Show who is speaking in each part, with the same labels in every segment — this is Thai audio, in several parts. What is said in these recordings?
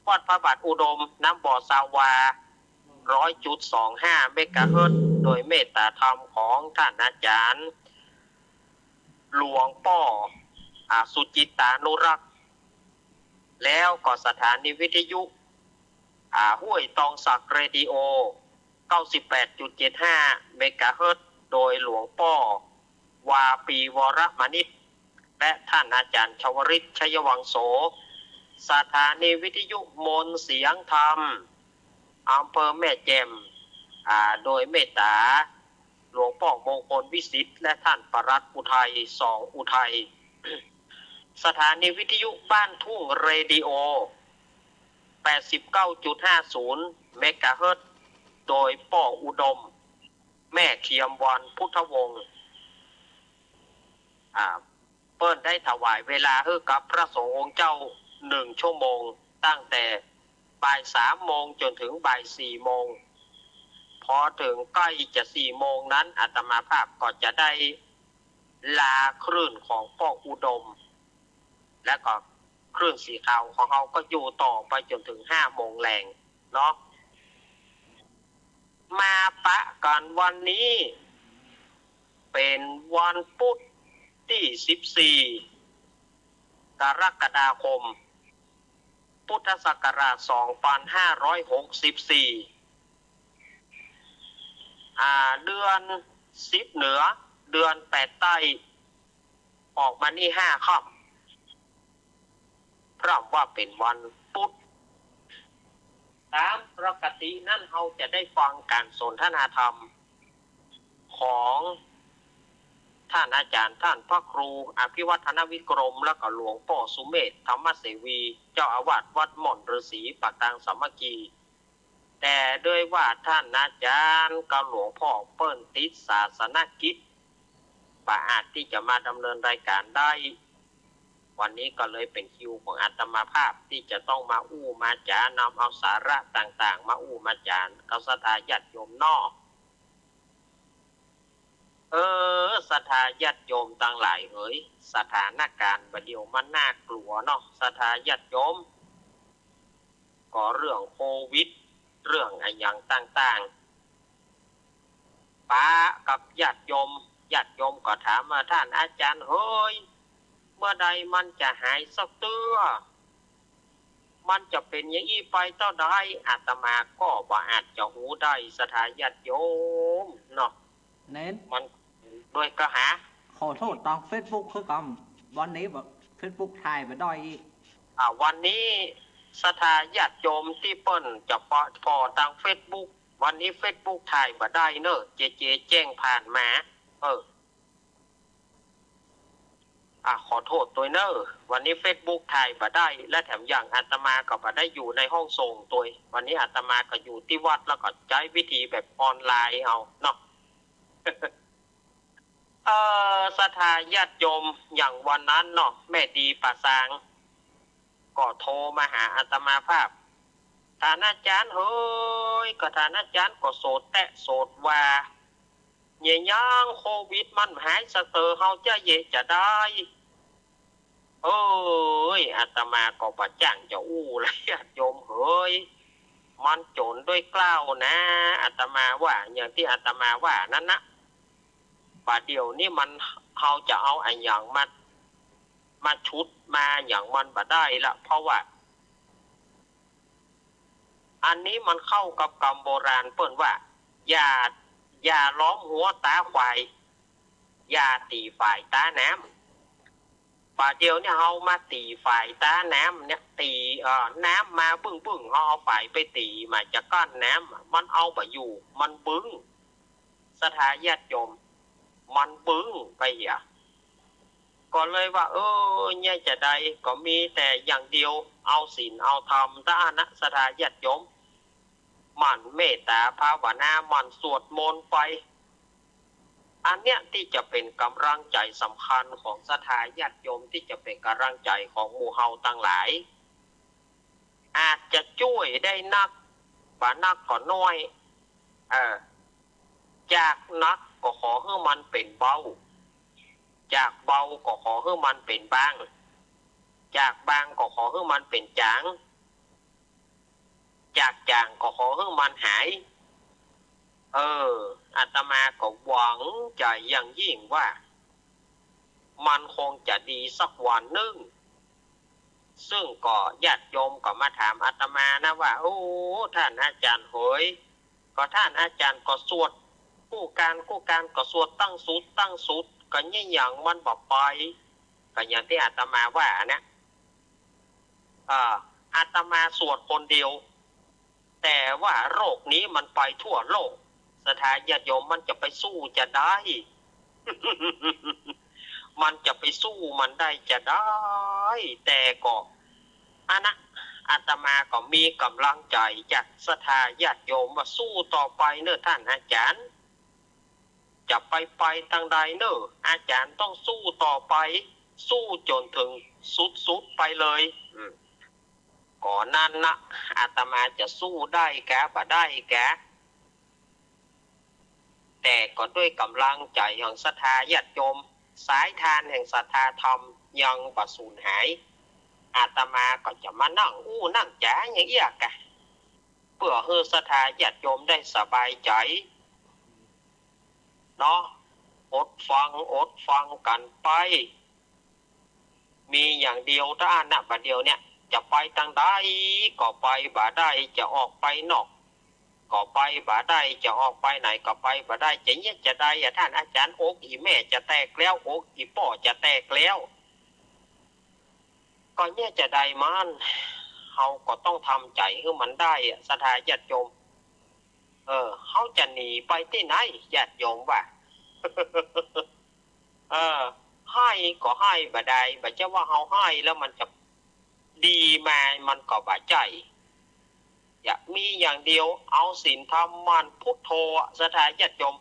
Speaker 1: วัดพระบาทอุดมน้ำบ่อซาวา100.25 เมกะเฮิรตซ์โดยเมตตาธรรมของท่านอาจารย์หลวงป่อสุจิตานุรักษ์แล้วก็สถานีวิทยุห้วยตองสักเรดิโอ 98.75 เมกะเฮิรตซ์โดยหลวงป่อวาปีวรมณิตและท่านอาจารย์ชวริตชัยวังโสสถานีวิทยุมนเสียงธรรมอำเภอแม่แจ่มโดยเมตตาหลวงป่อมงคลวิสิทธิ์และท่านปรัตอุทัยสองอุทัยสถานีวิทยุบ้านทุ่งเรดิโอ 89.50 เมกะเฮิรตซ์โดยป่ออุดมแม่เขียมวันพุทธวงศ์เปิ้นได้ถวายเวลาให้กับพระสงฆ์องค์เจ้า1 ชั่วโมงตั้งแต่บ่าย 3 โมงจนถึงบ่าย 4 โมงพอถึงใกล้จะ 4 โมงนั้นอาตมาภาพก็จะได้ลาคลื่นของป่ออุดมและก็คลื่นสีขาวของเขาก็อยู่ต่อไปจนถึง 5 โมงแรงเนาะมาปะกันวันนี้เป็นวันพุธที่ 14 กรกฎาคม พุทธศักราช 2564 เดือน 10 เหนือเดือน 8 ใต้ออกมานี่5 ค่ำพร้อมว่าเป็นวันพุธตามปกตินั่นเราจะได้ฟังการสนทนาธรรมของท่านอาจารย์ท่านพระครูอภิวัฒนวิกรมและก็หลวงพ่อสุเมธธรรมเสวีเจ้าอาวาสวัดหม่อนฤาษีปากทางสามัคคีแต่ด้วยว่าท่านอาจารย์กับหลวงพ่อเปิ้นติดศาสนกิจป่าอาจที่จะมาดำเนินรายการได้วันนี้ก็เลยเป็นคิวของอาตมาภาพที่จะต้องมามาจานำเอาสาระต่างๆมามาจานกับศรัทธาญาติโยมนอกศรัทธาญาติโยมต่างหลายสถานการณ์บัดเดี๋ยวมันน่ากลัวเนาะศรัทธาญาติโยมก็เรื่องโควิดเรื่องอะไรอย่างต่างๆป้ากับญาติโยมก็ถามมาท่านอาจารย์เฮ้ยเมื่อใดมันจะหายสักเตื้อมันจะเป็นอย่างนี้ไปเท่าใดอาตมาก็บ่อาจจะหูได้ศรัทธาญาติโยมเนาะ
Speaker 2: เน้น
Speaker 1: มันด้วยกระหา
Speaker 2: ขอโทษตองเฟซบุ๊กคือกำวันนี้แบบเฟซบุ๊กถ่ายไปด้อย
Speaker 1: วันนี้ศรัทธาญาติโยมที่เปิ้นจะพอทางเฟซบุ๊กวันนี้เฟซบุ๊กถ่ายบ่ได้เนอะเจแจ้งผ่านมาขอโทษตัวเนอะวันนี้ Facebook ถ่ายบ่ได้และแถมอย่างอาตมาก็บ่ได้อยู่ในห้องส่งตัววันนี้อาตมาก็อยู่ที่วัดแล้วก็ใช้วิธีแบบออนไลน์เอาเนาะ ศรัทธาญาติโยมอย่างวันนั้นเนาะแม่ดีป่าซางก็โทรมาหาอาตมาภาพท่านอาจารย์เฮ้ยก็ท่านอาจารย์ก็โสดแตะโสดว่าเนี่ยยังโควิดมันหายสักเตอเฮาจะเยจะได้อาตมาก็บ่จ้างจะเลยญาติโยมเฮ้ยมันโจรด้วยกล้าวนะอาตมาว่าอย่างที่อาตมาว่านั่นนะป่าเดี๋ยวนี้มันเฮาจะเอาอันอย่างมาชุดมาอย่างมันบ่ได้ละเพราะว่าอันนี้มันเข้ากับคำโบราณเปิ้นว่าอย่าล้อมหัวตาควายอย่าตีฝ่ายตาน้ำป่าเดียวเนี่ยเอามาตีฝ่ายตาน้ำเนี่ยตีน้ำมาบึ้งเอาฝ่ายไปตีมาจากก้อนน้ำมันเอาไปอยู่มันบึ้งศรัทธาญาติโยมมันบึ้งไปก็เลยว่าเนี่ยจะได้ก็มีแต่อย่างเดียวเอาศีลเอาธรรมตานะศรัทธาญาติโยมมันเมตตาภาวนามันสวดมนต์ไปอันเนี้ยที่จะเป็นกำลังใจสำคัญของศรัทธาญาติโยมที่จะเป็นกำลังใจของหมู่เฮาทั้งหลายอาจจะช่วยได้นักบ่นักก็น้อยจากนักก็ขอให้มันเป็นเบาจากเบาก็ขอให้มันเป็นบาง จากบางก็ขอให้มันเป็นจางจากจางก็ขอให้มันหายอาตมาก็หวังใจอย่างยิ่งว่ามันคงจะดีสักวันหนึ่งซึ่งก็ญาติโยมก็มาถามอาตมานะว่าโอ้ท่านอาจารย์เฮ้ยก็ท่านอาจารย์ก็สวดกู้การก็สวดตั้งสุดก็เนี่ยอย่างมันบอกไปก็อย่างที่อาตมาว่านะอาตมาสวดคนเดียวแต่ว่าโรคนี้มันไปทั่วโลกสถานญาติโยมมันจะไปสู้จะได้ มันจะไปสู้มันได้จะได้แต่ก็อาตมาก็มีกำลังใจจากศรัทธาญาติโยมว่าสู้ต่อไปเนอะท่านอาจารย์จะไปทางใดเนอะอาจารย์ต้องสู้ต่อไปสู้จนถึงสุดไปเลยก่อนนั้นนะอาตมาจะสู้ได้แกบ่ได้แกแต่ก็ด้วยกำลังใจของศรัทธาญาติโยมสายทานแห่งศรัทธาธรรมยังบ่สูญหายอาตมาก็จะมานั่งนั่งจ๋าอย่างเอี้ยกะเพื่อให้ศรัทธาญาติโยมได้สบายใจเนาะอดฟังกันไปมีอย่างเดียวถ้านะบัดเดียวเนี่ยจะไปทางใดก็ไปบ่ได้จะออกไปนอกก็ไปบ่ได้จะออกไปไหนก็ไปบ่ได้จะเนี่ยจะได้ท่านอาจารย์อกอีแม่จะแตกแล้วอกอีป่อจะแตกแล้วก็เนี่ยจะได้มันเขาก็ต้องทำใจให้มันได้ศรัทธาญาติโยมเขาจะหนีไปที่ไหนญาติโยมว่า ให้ก็ให้บ่ได้บ่จะว่าเขาให้แล้วมันจะดีมามันก็บ่ใจอยากมีอย่างเดียวเอาศีลธรรมมันพุทโธศรัทธาญาติโยม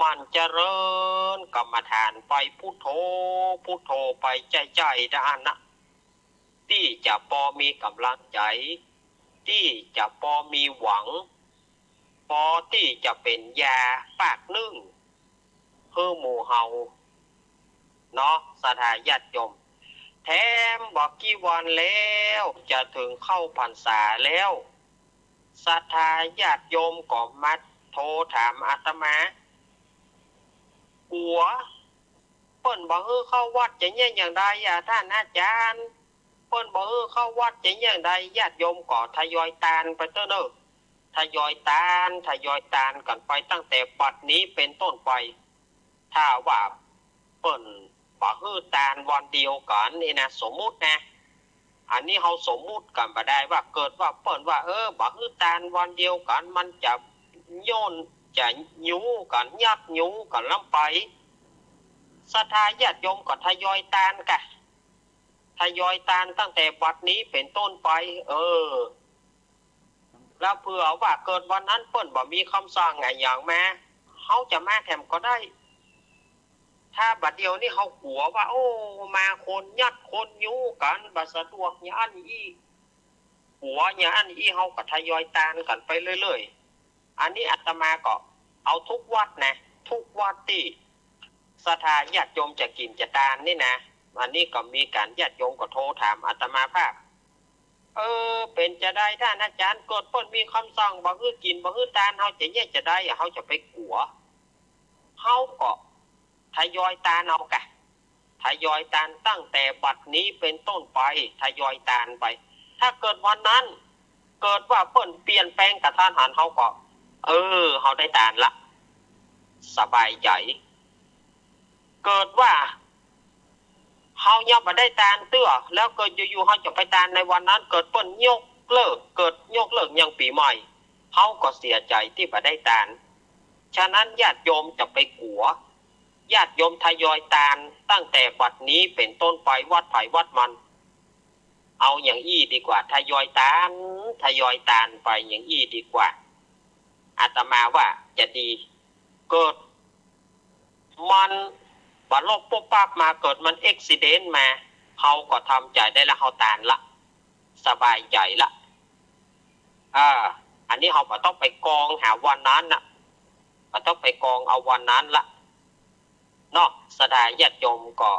Speaker 1: มันเจริญกรรมฐานไปพุทโธไปใจด้านนะที่จะพอมีกำลังใจที่จะพอมีหวังพอที่จะเป็นยาปากนึ่งเพื่อหมู่เฮาเนาะศรัทธาญาติโยมแถมบอกกี่วันแล้วจะถึงเข้าพรรษาแล้วศรัทธาญาติโยมก็มาโทรถามอาตมาหัวเปิ้นบอกเข้าวัดจะเนี่ยอย่างไรท่านอาจารย์เปิ้นบอกเข้าวัดจะอย่างไรญาติโยมก็ทยอยตานไปเถอะเนอะทยอยตานกันไปตั้งแต่ปัดนี้เป็นต้นไปถ้าว่าเปิ้นบอกตานวันเดียวกันนี่นะสมมุตินะอันนี้เขาสมมุติกันมาได้ว่าเกิดว่าเปิ้นว่าบอกตานวันเดียวกันมันจะโยนจะยูกันยัดยูกันลำไปศรัทธาญาติโยมก็ทยอยตานกะทยอยตานตั้งแต่บัดนี้เป็นต้นไปแล้วเผื่อว่าเกิดวันนั้นเปิ้นบ่มีคำสั่งไงอย่างแม่เขาจะมาแถมก็ได้ถ้าบัดเดียวนี่เขาหัวว่าโอ้มาคนยัดคนยูกันบ่สะดวกอย่างอันนี้หัวอย่างอันนี้เขาก็ทยอยตานกันไปเรื่อยๆอันนี้อาตมาก็เอาทุกวัดนะทุกวัดที่ศรัทธาญาติโยมจะกินจะทานนี่นะอันนี้ก็มีการญาติโยมก็โทรถามอาตมาภาพเป็นจะได้ท่านอาจารย์เกิดเพิ่นมีคำสั่งบ่ฮื้อกินบ่ฮื้อทานเฮาจะเนี่ยจะได้เฮาจะไปกัวเฮาก็ทยอยตานเอากะทยอยตานตั้งแต่บัดนี้เป็นต้นไปทยอยตานไปถ้าเกิดวันนั้นเกิดว่าเพิ่นเปลี่ยนแปลงกับท่านหันเฮาก็เฮาได้ตานละสบายใจเกิดว่าเฮายังบ่ได้ตานเตื้อแล้วเกิดอยู่ๆเฮาจะไปตานในวันนั้นเกิดเปิ้นยกเลิกยังปีใหม่เฮาก็เสียใจที่บ่ได้ตานฉะนั้นญาติโยมจะไปกัวญาติโยมทยอยตานตั้งแต่บัดนี้เป็นต้นไปวัดไผ่วัดมันเอาอย่างอี้ดีกว่าทยอยตานไปอย่างอี้ดีกว่าอาตมาว่าจะดีเกิดมันบัดลบปุ๊บปั๊บมาเกิดมันอุบัติเหตุมาเขาก็ทำใจได้ละเขาตานละสบายใจละอันนี้เขาก็ต้องไปกองหาวันนั้นน่ะก็ต้องไปกองเอาวันนั้นละเนาะศรัทธาญาติโยมก็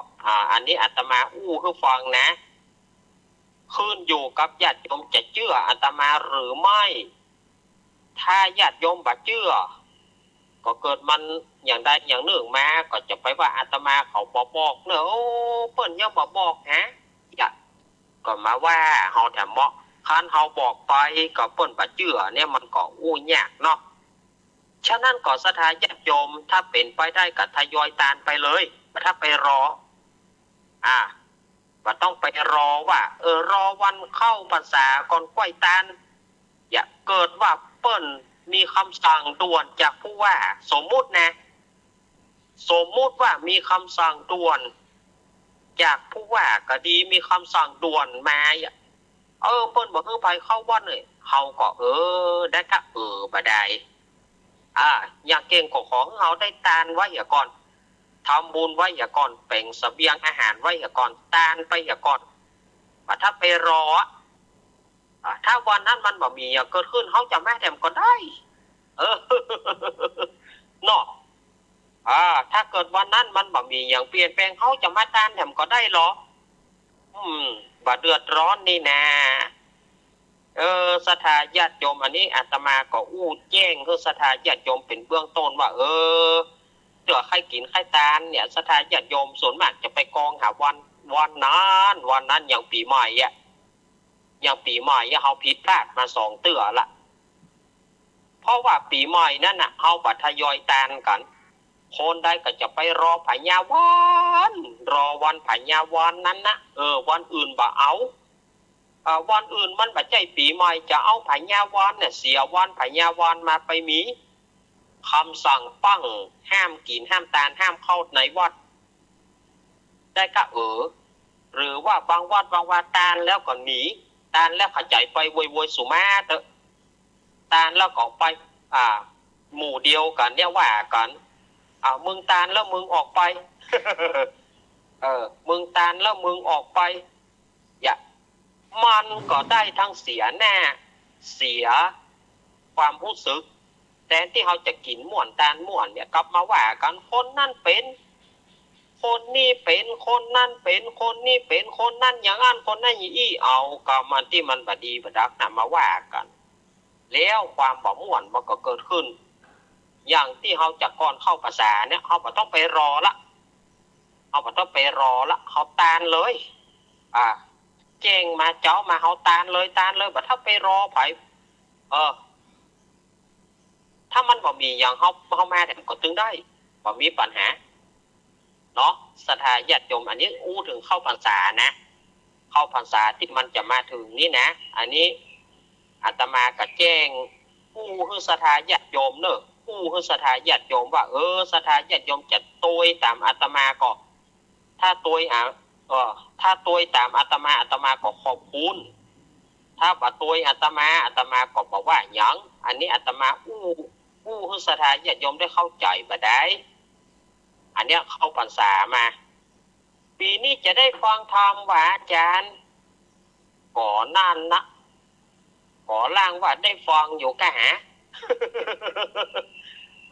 Speaker 1: อันนี้อาตมาคือฟังนะ ขึ้นอยู่กับญาติโยมจะเชื่ออาตมาหรือไม่ถ้าญาติโยมบ่เชื่อก็เกิดมันอย่างใดอย่างหนึ่งมาก็จะไปว่าอาตมาเขาบอกเนอะโอ้เปิ้นยังบอกฮะอย่าก็มาว่าเฮาแถมบอกคันเฮาบอกไปก็เปิ้นบ่เชื่อเนี่ยมันก็อู้ยากเนาะฉะนั้นก็ศรัทธาญาติโยมถ้าเป็นไปได้ก็ทยอยตานไปเลยถ้าไปรอว่าต้องไปรอว่ารอวันเข้าพรรษาก่อนกล้วยตานอย่าเกิดว่าเปิ้นมีคำสั่งด่วนจากผู้ว่าสมมุติว่ามีคำสั่งด่วนจากผู้ว่าก็ดีมีคำสั่งด่วนมาเปิ้นบอกให้ไปเข้าวัดเลยเฮาก็ได้ก็บ่ได้อย่างเก่งก็ของเฮาได้ตานไว้อย่าก่อนทำบุญไว้อย่าก่อนแบ่งเสบียงอาหารไว้อย่าก่อนตานไปอย่าก่อนว่าถ้าไปรอถ้าวันนั้นมันบ่มีเกิดขึ้นเขาจะแม่แถมก็ได้เนาะถ้าเกิดวันนั้นมันบ่มีอย่างเปลี่ยนแปลงเขาจะมาตานแถมก็ได้หรอบ่เดือดร้อนนี่นะศรัทธาญาติโยมอันนี้อาตมาก็อู้แจ้งคือศรัทธาญาติโยมเป็นเบื้องต้นว่าเดี๋ยวใครกินใครตานเนี่ยศรัทธาญาติโยมส่วนมากจะไปกองหาวันนั้นอย่างปีใหม่อย่างปีใหม่เฮาผิดพลาดมา2เตื้อละเพราะว่าปีใหม่นั่นน่ะเฮาบัดทยอยตานกันคนใดก็จะไปรอพญาวันรอวันพญาวันนั้นนะวันอื่นบ่เอาวันอื่นมันบ่ใจปีใหม่จะเอาพญาวันเนี่ยเสียวันพญาวันมาไปมีคำสั่งปั้งห้ามกินห้ามตานห้ามเข้าในวัดได้ก็หรือว่าบางวัดบางวาตานแล้วก็หนีตานแล้วขจายไปโวยสุมาเถอะตานแล้วก็ไปหมู่เดียวกันเนี่ยว่ากันมึงตานแล้วมึงออกไป มึงตานแล้วมึงออกไปมันก็ได้ทั้งเสียแน่เสียความรู้สึกแต่ที่เขาจะกินม่วนตานม่วนเนี่ยกลับมาว่ากันคนนั่นเป็นคนนี่เป็นคนนั่นเป็นคนนี่เป็นคนนั่นอย่างนั้นคนนั่นอย่างนี้เอาก็มันที่มันบดีบดักนะมาว่ากันแล้วความบ่ม่วนมันก็เกิดขึ้นอย่างที่เขาจะก่อนเข้าภาษาเนี่ยเขาบ่ต้องไปรอละเขาตานเลยเจงมาเจ้ามาเขาตานเลยบ่ถ้าไปรอไผถ้ามันบ่มีอย่างเขามาแต่ก็ถึงได้บ่มีปัญหาเนาะศรัทธาญาติโยมอันนี้อู้ถึงเข้าพรรษานะเข้าพรรษาที่มันจะมาถึงนี่นะอันนี้อาตมาก็แจ้งผู้คือศรัทธาญาติโยมเนอะผู้คือศรัทธาญาติโยมว่าศรัทธาญาติโยมจะตวยตามอาตมาก็ถ้าตวยตามอาตมาก็ขอบคุณถ้าบ่ตวยอาตมาก็บอกว่าหยังอันนี้อาตมาอู้คือศรัทธาญาติโยมได้เข้าใจบ่ได้อันเนี้ยเข้าพรรษามาปีนี้จะได้ฟังธรรมว่าอาจารย์ก่อนนั่นนะก่อล่างว่าได้ฟังอยู่กะหา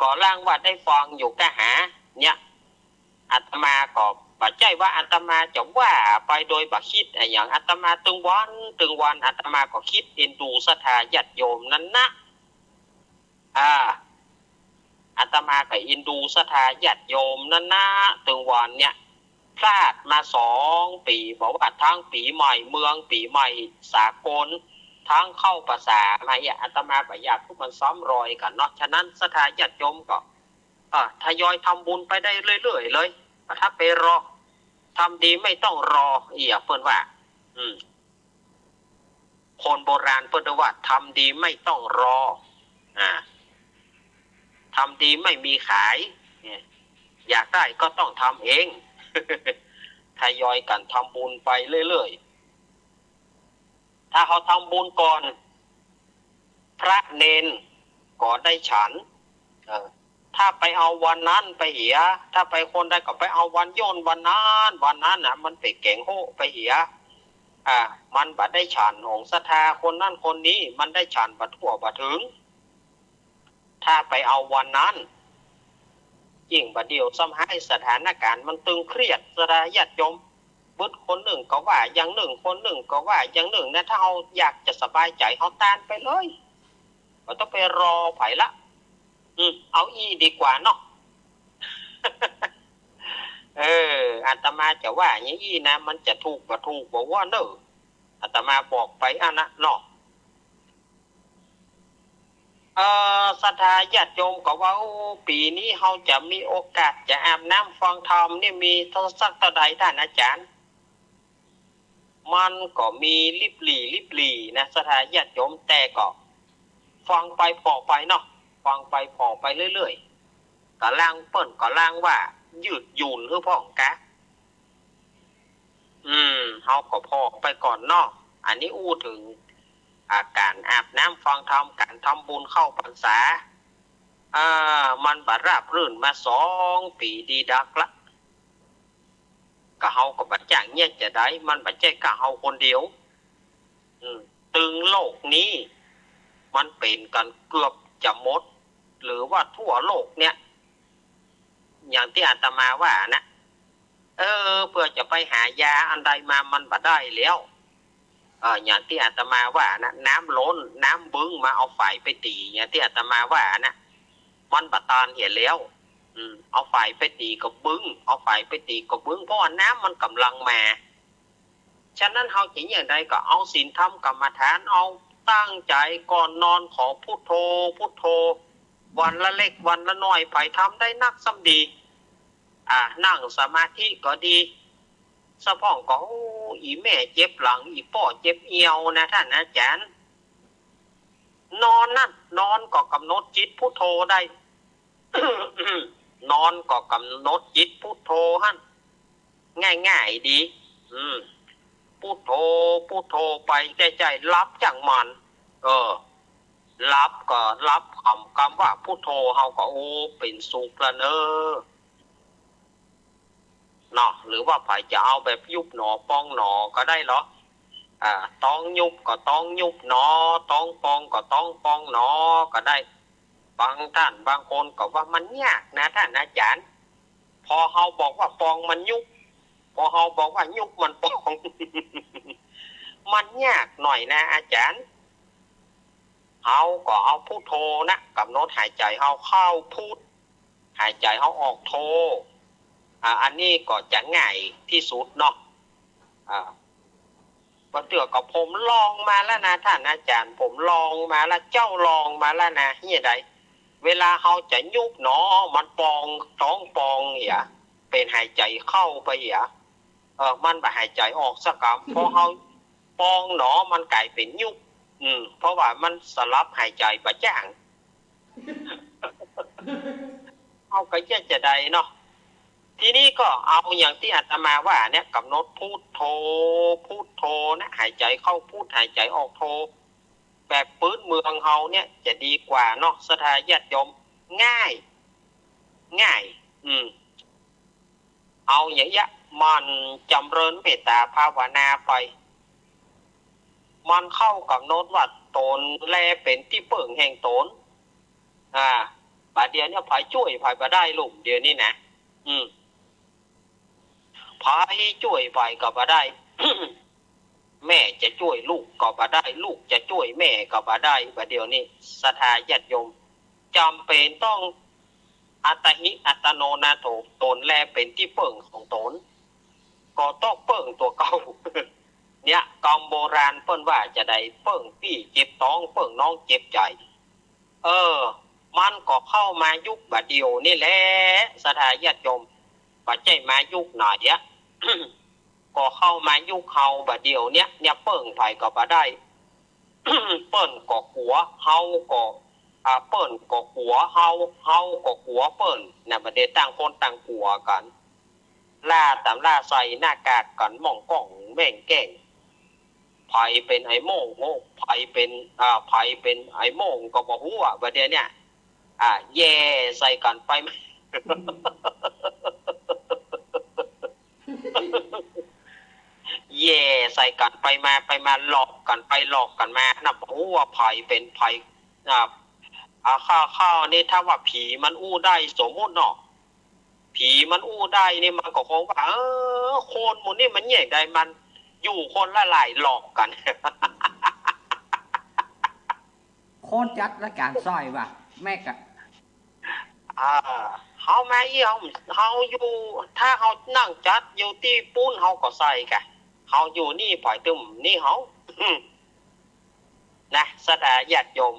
Speaker 1: ก่อล่างว่าได้ฟังอยู่กะหาเนี่ยอาตมาก็บ่ใจว่าอาตมาจะว่าไปโดยบ่คิดอย่างอาตมาตึงวันอาตมาก็คิดเอ็นดูศรัทธาญาติโยมนั้นนะอาตมากับอินดูศรัทธาญาติโยมนั่นนะถึงวันเนี่ยพลาดมา2 ปีบอกว่าทั้งปีใหม่เมืองปีใหม่สากลทั้งเข้าภาษามาอาตมาอยากทุกมันซ้อมรอยกันเนาะฉะนั้นศรัทธาญาติโยมก็ทยอยทำบุญไปได้เรื่อยๆเลยถ้าไปรอทำดีไม่ต้องรอเพิ่นว่าคนโบราณเพิ่นว่าทำดีไม่ต้องรอทำดีไม่มีขายอยากได้ก็ต้องทำเอง ทยอยกันทำบุญไปเรื่อยๆถ้าเขาทำบุญก่อนพระเนนก็ได้ฉันถ้าไปเอาวันนั้นไปเหียถ้าไปคนใดก็ไปเอาวันโยนวันนั้นนะมันไปเก่งโหไปเหียมันบัดได้ฉันของศรัทธาคนนั้นคนนี้มันได้ฉันบัดทั่วบัดถึงถ้าไปเอาวันนั้นยิ่งบัดเดียวซ้ำให้สถานการณ์มันตึงเครียดศรัทธาญาติโยม บุตรคนหนึ่งก็ว่าอย่างหนึ่งคนหนึ่งก็ว่าอย่างหนึ่งนะถ้าเราอยากจะสบายใจเราต้านไปเลยก็ต้องไปรอไผละเอาอีดีกว่าเนาะ อาตมาจะว่าอย่างนี้นะมันจะถูกกว่าถูกบอกว่าเนอะอาตมาบอกไปอันนะเนาะศรัทธาญาติโยมก็ว่าปีนี้เราจะมีโอกาสจะอาบน้ำฟังธรรมนี่มีสักเท่าใดท่านอาจารย์มันก็มีลิบหลีนะศรัทธาญาติโยมแต่ก็ฟังไปพอไปเนาะฟังไปพอไปเรื่อยๆก็ล่างเปิ้นก็ล่างว่ายืดหยุ่นหรือพ่องกะเฮาก็พอไปก่อนเนาะอันนี้อู้ถึงการอาบน้ำฟังธรรมการทำบุญเข้าพรรษามันบาราบรื่นมา2 ปีดีดักละก็เฮาก็บัดจ้างเนี่ยจะได้มันบัดใจกะเฮาคนเดียวตึงโลกนี้มันเป็นกันเกือบจะหมดหรือว่าทั่วโลกเนี่ยอย่างที่อาตมาว่านะเพื่อจะไปหายาอันใดมามันบ่ได้แล้วอย่างที่อาตมาว่านะน้ำล้นน้ำบึ้งมาเอาไฟไปตีอย่างที่อาตมาว่านะมันบ่ตานเห็นแล้วเอาไฟไปตีกับบึ้งเอาไฟไปตีกับบึ้งเพราะว่าน้ำมันกำลังมาฉะนั้นเฮาจะอย่างใดก็เอาศีลธรรมกรรมฐานเอาตั้งใจก่อนนอนขอพุทโธพุทโธวันละเล็กวันละน้อยไผทำได้นักซ้ำดีนั่งสมาธิก็ดีสะพ่องก็อีแม่เจ็บหลังอีป่อเจ็บเอวนะท่านอาจารย์นอนนั่นนอนก็กำหนดจิตพุทโธได้ นอนก็กำหนดจิตพุทโธหั่นง่ายๆดีพุทโธพุทโธไปใจรับจังมันรับก็รับคำว่าพุทโธเฮาก็เป็นสุขละเนอเนาะหรือว่าไผจะเอาแบบยุบหนอปองหนอก็ได้เหรอต้องยุบก็ต้องยุบหนอต้องปองก็ต้องปองหนอก็ได้บางท่านบางคนก็ว่ามันยากนะท่านอาจารย์พอเฮาบอกว่าปองมันยุบพอเฮาบอกว่ายุบมันปอง มันยากหน่อยนะอาจารย์เฮาก็เอาพุทโธนะกำหนดหายใจเฮาเข้าพุทหายใจเฮาออกโธอันนี้ก็จะง่ายที่สุดเนาะวันเดือกับผมลองมาแล้วนะท่านอาจารย์ผมลองมาแล้วเจ้าลองมาแล้วนะเฮียใดเวลาเขาจะยุบหนอมันปองท้องปองเหียเป็นหายใจเข้าไปเหียมันไปหายใจออกสักคำเพราะเขาปองหนอมันกลายเป็นยุบเพราะว่ามันสลับหายใจประจ้างเอาก็จะได้เนาะทีนี้ก็เอาอย่างที่อาตมาว่าเนี่ยกำหนดพุทโธพุทโธนะหายใจเข้าพุทหายใจออกโธแบบพื้นเมืองเฮาเนี่ยจะดีกว่าเนาะศรัทธาญาติโยมง่ายเอาอย่างเงี้ยมันจำเริญเมตตาภาวนาไปมันเข้ากับโน้ตว่าตนแลเป็นที่เปิ่งแห่งตนบาดเดียวเนี่ยไผช่วยไผบ่ได้ลูกเดี๋ยวนี้นะไผช่วยไผก็บ่ได้ แม่จะช่วยลูกก็บ่ได้ลูกจะช่วยแม่ก็บ่ได้บาดเดียวนี้ศรัทธาญาติโยมจำเป็นต้องอัตหิอัตโนนาโถตนแลเป็นที่เปิ่งของตนก็ต้องเปิ่งตัวเก่า เนี่ยกองโบราณเปิ้นว่าจะได้เปิ่งพี่เจ็บท้องเปิ่งน้องเจ็บใจมันก็เข้ามายุคบัดเดียวนี่แหละศรัทธาญาติโยมปัจจัยมายุคหน่อยเนี่ย ก็เข้ามายุคเฮาบัดเดียวเนี่ยเปิ่งไผก็บ่ได้ เปิ้นก็หัวเฮาก็เปิ้นก็หัวเฮาก็หัวเปิ้นน่ะบัดเดี๋ยวต่างคนต่างหัวกันล่าตำล่าใส่หน้ากากกันหม่องกล้องแม่งแก่งไผเป็นไอ้โม่งไผเป็นไอ้โม่งก็บ่ฮู้บัดเดี๋ยวเนี่ยแย่ใส่กันไป แย่ใส่กันไปมาหลอกกันไปหลอกกันมานะโอ้ว่าไผเป็นไผข้าวนี่ถ้าว่าผีมันอู้ได้สมมุติเนาะ ผีมันอู้ได้นี่มันก็คงว่าโคนหมูนี่มันแยกได้มันอยู่คนละหลายหลอกกัน
Speaker 2: โคนจัดรายการซอยว่ะแม่กะ
Speaker 1: เฮามาเฮาอยู่ถ้าเฮานั่งจัดอยู่ที่ปุ้นเฮาก็ใส่กะเฮาอยู่นี่ปล่อยตึมนี่เฮานะสถาญาติโยม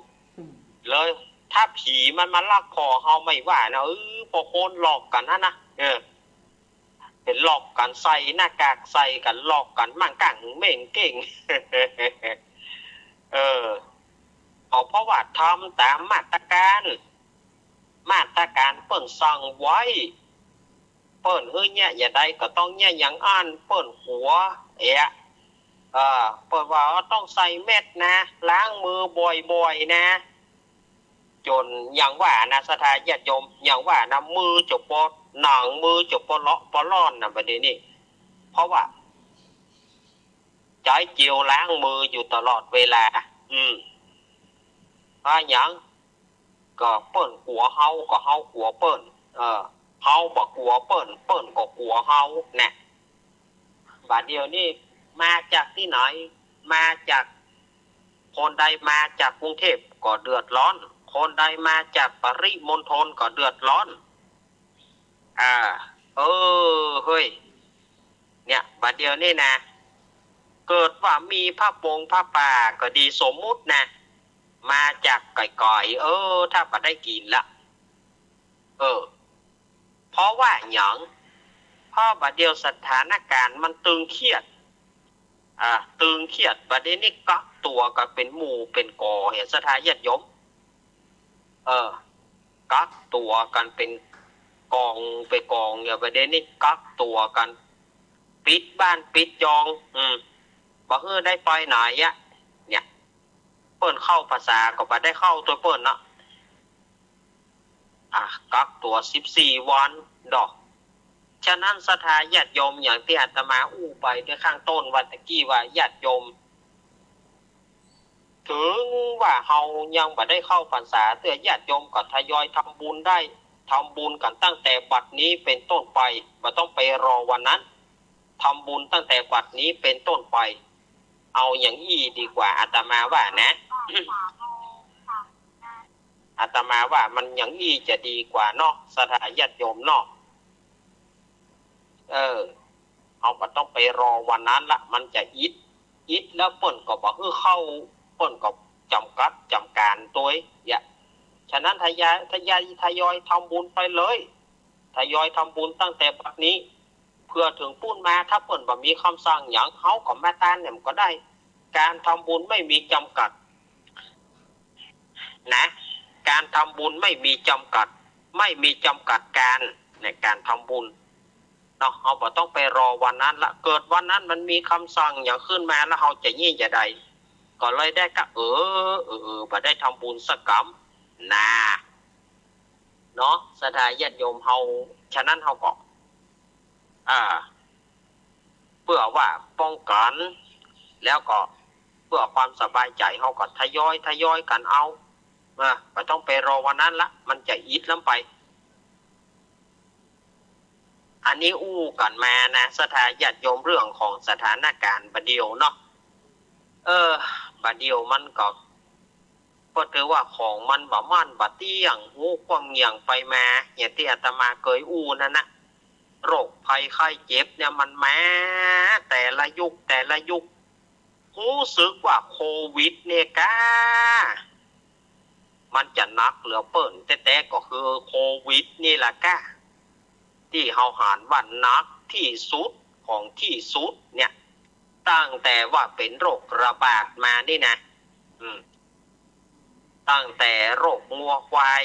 Speaker 1: เลยถ้าผีมันมาลักคอเฮาไม่ว่านะพอโคนหลอกกันนะเป็นหลอกกันใส่หน้ากากใส่กันหลอกกันมั่งกังเม่งเก่ง เพราะว่าทำตามมาตรการเปิ้นสั่งไว้เปิ้นเนี่ยอย่าใดก็ต้องเนี่ยอย่างอ่านเปิ้นหัวเปิ้นว่าต้องใส่เม็ดนะล้างมือบ่อยๆนะจนอย่างว่านะสถาญาติโยมอย่างว่านะมือจบปอหนังมือจบปอเลาะปอล่อนนะประเดี๋ยวนี้เพราะว่าใช้เจลล้างมืออยู่ตลอดเวลาอย่างก็เปิ้นกลัวเฮาก็เฮากลัวเปิ้นเฮาบ่กลัวเปิ้นก็กลัวเฮาเนี่ยบัดเดียวนี่มาจากที่ไหนมาจากคนใดมาจากกรุงเทพก็เดือดร้อนคนใดมาจากปริมณฑลก็เดือดร้อนเฮ้ยเนี่ยบัดเดียวนี่นะเกิดว่ามีผ้าปงผ้าป่าก็ดีสมมุตินะมาจากก่อยถ้าบ่ได้กินละเพราะว่าหยังเพราะบัดเดียวสถานการณ์มันตึงเครียดบัดนี้นี่กักตัวก็เป็นหมู่เป็นกอเห็นสถานญาติโยมกักตัวกันเป็นกองอย่างบัดนี้นี่กักตัวกันปิดบ้านปิดจองบ่ได้ไปไหนเนี่ยเปิ้นเข้าภาษาก็บ่ได้เข้าตัวเปิ้นนะกักตัว14วันดอกฉะนั้นสถาญาติโยมอย่างที่อาตมาอู้ไปในข้างต้นวันตะกี้ว่าญาติโยมถึงว่าเฮายังบ่ได้เข้าพรรษาแต่ญาติโยมก็ทยอยทำบุญได้ทำบุญกันตั้งแต่บัดนี้เป็นต้นไปบ่ต้องไปรอวันนั้นทำบุญตั้งแต่บัดนี้เป็นต้นไปเอาอย่างอี้ดีกว่าอาตมาว่านะ อาตมาว่ามันอย่างอี้จะดีกว่าเนาะสถาญาติโยมเนาะเอาบ่ต้องไปรอวันนั้นละมันจะอิดแล้วเปิ้นก็บ่เข้าเปิ้นก็จำกัดจำการตัวฉะนั้นทยอยทำบุญไปเลยทยอยทำบุญตั้งแต่บัดนี้เพื่อถึงปุ้นมาถ้าเปิ้นบ่มีคำสั่งหยังเฮาก็มาตานเนี่ยก็ได้การทำบุญไม่มีจำกัดนะการทำบุญไม่มีจำกัดไม่มีจำกัดการในการทำบุญเอาบ่ต้องไปรอวันนั้นละเกิดวันนั้นมันมีคำสั่งอย่างขึ้นมาแล้วเราจะยี่จะใดก็เลยได้ก็บ่ได้ทำบุญสักกำเนาะสถาญาติโยมเฮาฉะนั้นเฮาก็เพื่อว่าป้องกันแล้วก็เพื่อความสบายใจเฮาก็ทยอยกันเอาบ่ต้องไปรอวันนั้นละมันจะอิดล้ำไปอันนี้อู้กันมานะสถาญาติโยมเรื่องของสถานการณ์บัดเดียวเนาะบัดเดียวมันก็ถือว่าของมันบ่มั่นบ่เที่ยงหูความเงี่ยงไปมาอย่างที่อาตมาเคยอู้นั่นนะโรคภัยไข้เจ็บเนี่ยมันมาแต่ละยุครู้สึกว่าโควิดเนี่ยมันจะหนักเหลือเปิ้นแต่ก็คือโควิดนี่ล่ะที่เฮาหานว่านักที่สุดของที่สุดเนี่ยตั้งแต่ว่าเป็นโรคระบาดมานี่นะตั้งแต่โรคงัวควาย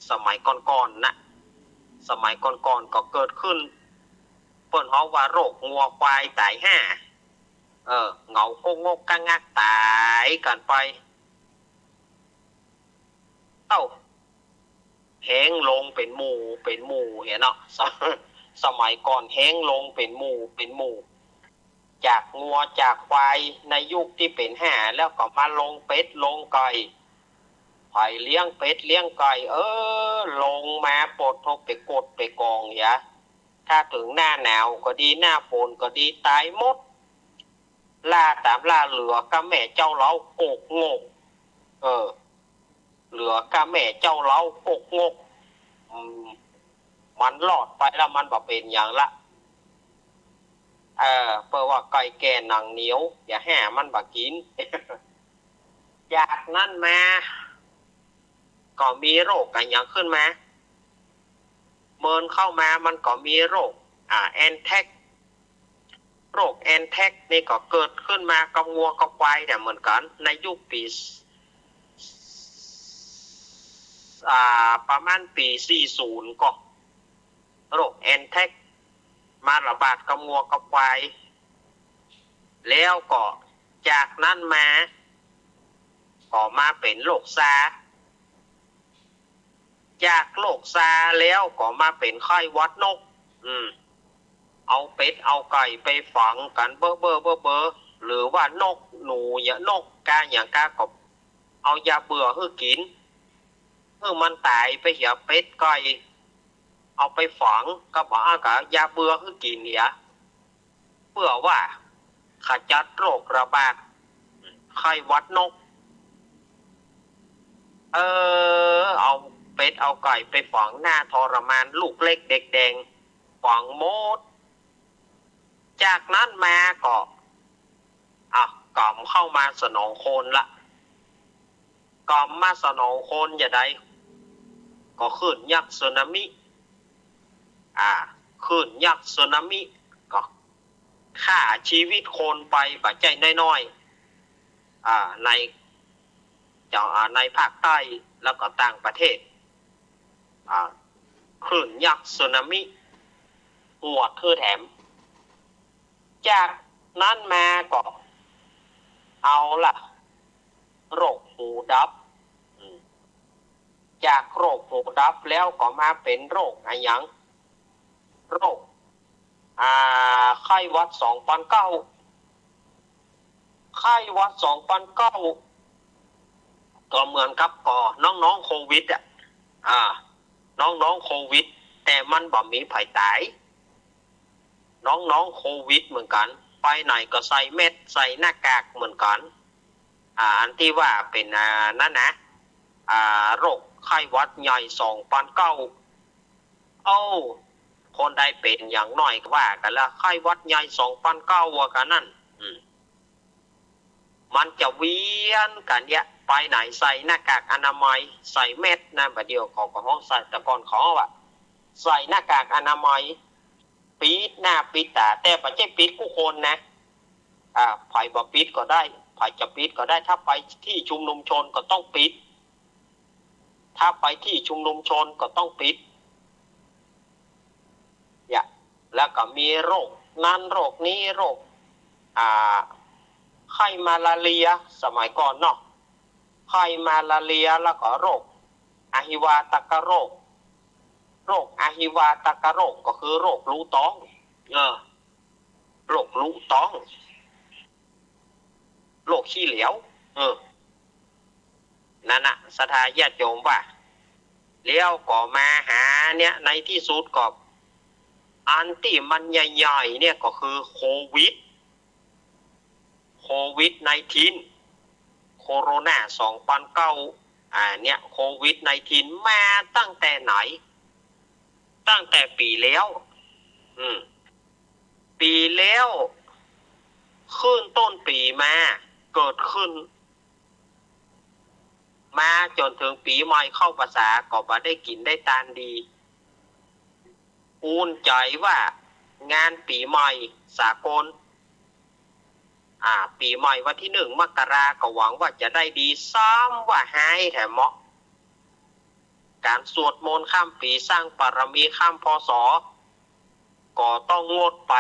Speaker 1: สมัยก่อนนะสมัยก่อนก็เกิดขึ้นเปิ้นเฮาว่าโรคงัวควายตายเหงาโกงกกังงักตายกันไปแห้งลงเป็นหมู่เห็นเนาะสมัยก่อนแห้งลงเป็นหมู่จากงัวจากควายในยุคที่เป็นแห่แล้วก็มาลงเป็ดลงไก่พ เลี้ยงเป็ดเลี้ยงไก่ลงมาปลดทบไปกดไปกองอย่าถ้าถึงหน้าหนาวก็ดีหน้าฝนก็ดีตายหมดล่าตามล่าเหลือกับแม่เจ้าเล้าโกกงกเหลือกับแม่เจ้าเล้าโกกงกมันหลอดไปแล้วมันบ่เป็นอย่างละเพื่อว่าไก่แก่หนังเหนียวอย่าแห่มันบ่กิน จากนั้นมาก็มีโรคกันอย่างขึ้นมาเมินเข้ามามันก็มีโรคแอนแท็กโรคแอนแท็กนี่ก็เกิดขึ้นมากับงัวกับควายเนี่ยเหมือนกันในยุคปีประมาณปี40ก็โรคแอนแท็กมาระบาดกับงัวกับควายแล้วก็จากนั้นมาก็มาเป็นโรคซาจากโรคซาแล้วก็มาเป็นไข้หวัดนกเอาเป็ดเอาไก่ไปฝังกันเบ้อหรือว่านกหนูนกกาอย่างกากบเอายาเบื่อให้กินเพื่อมันตายไปเหี่ยเป็ดไก่เอาไปฝังก็บอกกับยาเบื่อให้กินเนี่ยเพื่อว่าขจัดโรคระบาดไข้หวัดนกเอาเป็ดเอาไก่ไปฝังหน้าทรมานลูกเล็กเด็กแดงฝังหมดจากนั้นมาก็กล่อมเข้ามาสนองโคนละกล่อมมาสนองโคนอย่าใดก็ขึ้นยักษ์สึนามิขึ้นยักษ์สึนามิก็ฆ่าชีวิตคนไปปัจจัยน้อยๆในภาคใต้แล้วก็ต่างประเทศคลื่นยักษ์สึนามิหัวคือแถมจากนั้นมาก็เอาล่ะโรคหูดับจากโรคหูดับแล้วก็มาเป็นโรคอะไรอย่างโรคไข้หวัด2009ไข้หวัด2009ก็เหมือนกับน้องๆโควิดน้องๆโควิดแต่มันบ่มีไผตายน้องๆโควิดเหมือนกันไปไหนก็ใส่เม็ดใส่หน้ากากเหมือนกันอันที่ว่าเป็นนั่นนะโรคไข้หวัดใหญ่2009คนใดเป็นอย่างน้อยก็ว่ากันละไข้หวัดใหญ่2009ว่ากันนั่นมันจะเวียนกันเนี่ยไปไหนใส่หน้ากากอนามัยใส่เม็ดนะประเดี๋ยวของห้องใส่ตะกอนของว่าใส่หน้ากากอนามัยปิดหน้าปิดตาแต่ปัจจัยปิดผู้คนนะไผ่บ่ปิดก็ได้ไผ่จะปิดก็ได้ถ้าไปที่ชุมนุมชนก็ต้องปิดถ้าไปที่ชุมนุมชนก็ต้องปิดแล้วก็มีโรคนั้นโรคนี้โรคไข้มาลาเรียสมัยก่อนเนาะไข้มาลาเรียแล้วก็โรคอหิวาตกโรคอหิวาตกโรคก็คือโรครูท้องโรครูท้องโรคขี้เหลวนั่นน่ะสถาญาติโยมว่าเลี้ยวก็มาหาเนี่ยในที่สุดก็อันที่มันใหญ่ๆเนี่ยก็คือโควิด19โคโรนา2009เนี่ยโควิด19มาตั้งแต่ไหนตั้งแต่ปีแล้วปีแล้วขึ้นต้นปีมาเกิดขึ้นมาจนถึงปีใหม่เข้าภาษาก็บ่ได้กินได้ทานดีอุ่นใจว่างานปีใหม่สากลปีใหม่วันที่1 มกราก็หวังว่าจะได้ดีซ้ำว่าหายแถมเหมาะการสวดมนต์ข้ามปีสร้างบารมีข้ามพศก็ต้องงดไป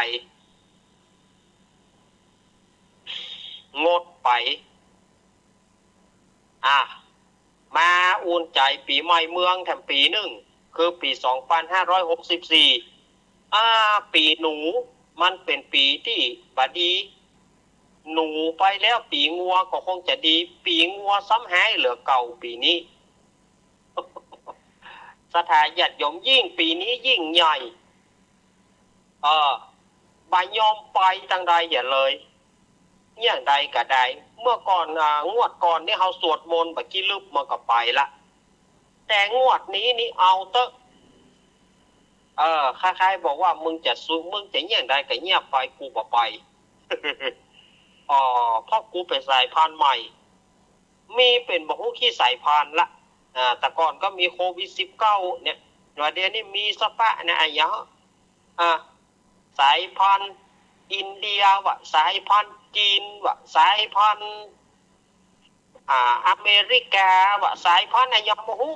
Speaker 1: มาอุ่นใจปีใหม่เมืองแถมปี1คือปี2564ปีหนูมันเป็นปีที่บดีหนูไปแล้วปีงัวก็คงจะดีปีงัวซ้ำหายเหลือเก่าปีนี้ ศรัทธาญาติโยมยิ่งปีนี้ยิ่งใหญ่บายอมไปตั้งใดอย่าเลยอย่างใดก็ได้เมื่อก่อนงวดก่อนนี่เขาสวดมนต์แบบกี้ลึบมันก็ไปละแต่งวดนี้นี่เอาเตอะคล้ายๆบอกว่ามึงจะสู้มึงจะอย่างใดก็เงียบไปกูก็ไปเพราะกูเป็นสายพันธุ์ใหม่มีเป็นบอกว่าขี้สายพันธุ์ละแต่ก่อนก็มีโควิด-19เนี่ยวันเดียวนี้มีสปะนะไอ้ยะสายพันธุ์อินเดียวะสายพันธุ์จีนวะสายพันธุ์อเมริกาวะสายพันธุ์อะไรมหู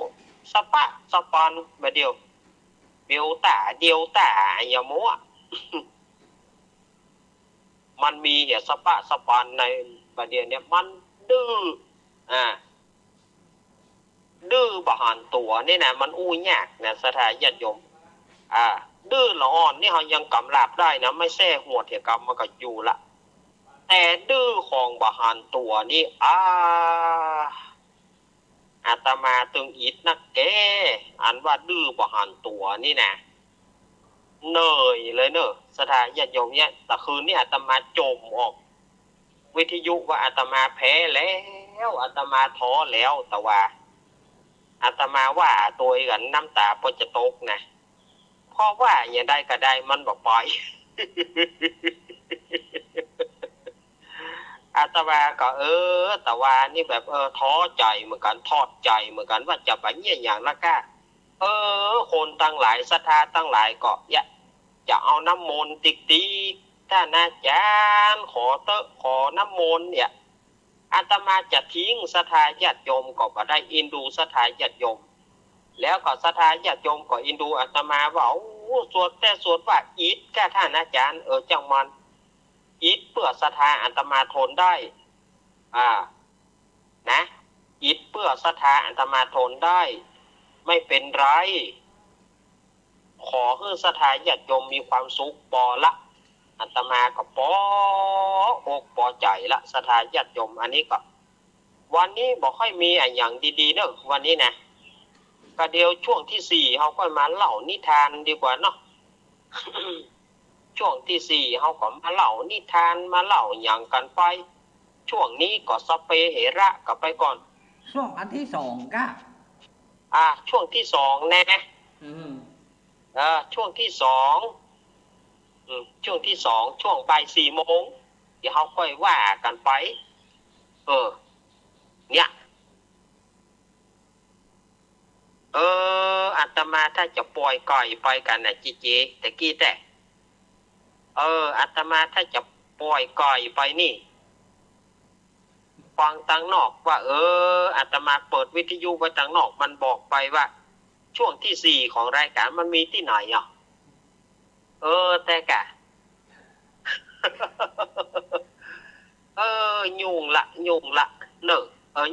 Speaker 1: สปะสปันมาเดียวเดียวตาอย่ามัวมันมีเหตุสปะสปันในประเดี๋ยวนี้มันดื้อบ่หันตัวนี่นะมันอู้ยากนะสถาญาติโยมดื้อละอ่อนนี่เขายังกำลับได้นะไม่แท้หัวเถียกรรมมันก็อยู่ละแต่ดื้อของบาหานตัวนี่อาตมาตึงอิดนักแกอันว่าดื้อบาหานตัวนี่นะเหนื่อยเลยเนอะสถานญาติโยมเนี่ยแต่คืนนี้อาตมาจมออกวิทยุว่าอาตมาแพ้แล้วอาตมาท้อแล้วแต่ว่าอาตมาว่าตัวกันน้ำตาปจะตกนะเพราะว่าอย่างใดก็ได้มันบอกปล่อยอาตมาก็แต่ว่านี่แบบท้อใจเหมือนกันทอดใจเหมือนกันว่าจะไปเนี่ยอย่างละก้าคนตั้งหลายศรัทธาตั้งหลายก็จะเอาน้ำมนต์ติ๊กท่านอาจารย์ขอน้ำมนต์เนี่ยอาตมาจะทิ้งศรัทธาญาติโยมก็ได้อินดูศรัทธาญาติโยมแล้วก็ศรัทธาญาติโยมก็อินดูอาตมาว่าสวดว่าอีทแก่ท่านอาจารย์จังมันอิฐเพื่อศรัทธาอาตมาทนได้นะอิฐเพื่อศรัทธาอาตมาทนได้ไม่เป็นไรขอให้ศรัทธาญาติโยมมีความสุขปอละอาตมาก็ปอกปอใจละศรัทธาญาติโยมอันนี้ก็วันนี้บอกค่อยมีอย่างดีๆเนอะวันนี้นะก็เดี๋ยวช่วงที่4เขาก็มาเล่านิทานดีกว่าเนาะ ช่วงที่4เขาก็มาเล่านิทานมาเล่าอย่างกันไปช่วงนี้ก็สเปเหระก็ไปก่อน
Speaker 2: ช่วงอันที่2ก็
Speaker 1: ช่วงที่2แน่ช่วงที่2ช่วงที่2ช่วงบ่าย4 โมงเดี๋ยวเขาค่อยว่ากันไปเนี่ยอาตมาถ้าจะปล่อยก่อยไปกันนะจีแต่กี้แต่อาตมาถ้าจะปล่อยก่อยไปนี่ฟังตังนอกว่าอาตมาเปิดวิทยุไว้ตังนอกมันบอกไปว่าช่วงที่4ของรายการมันมีที่ไหนแต่กะยุ่งละเนอะ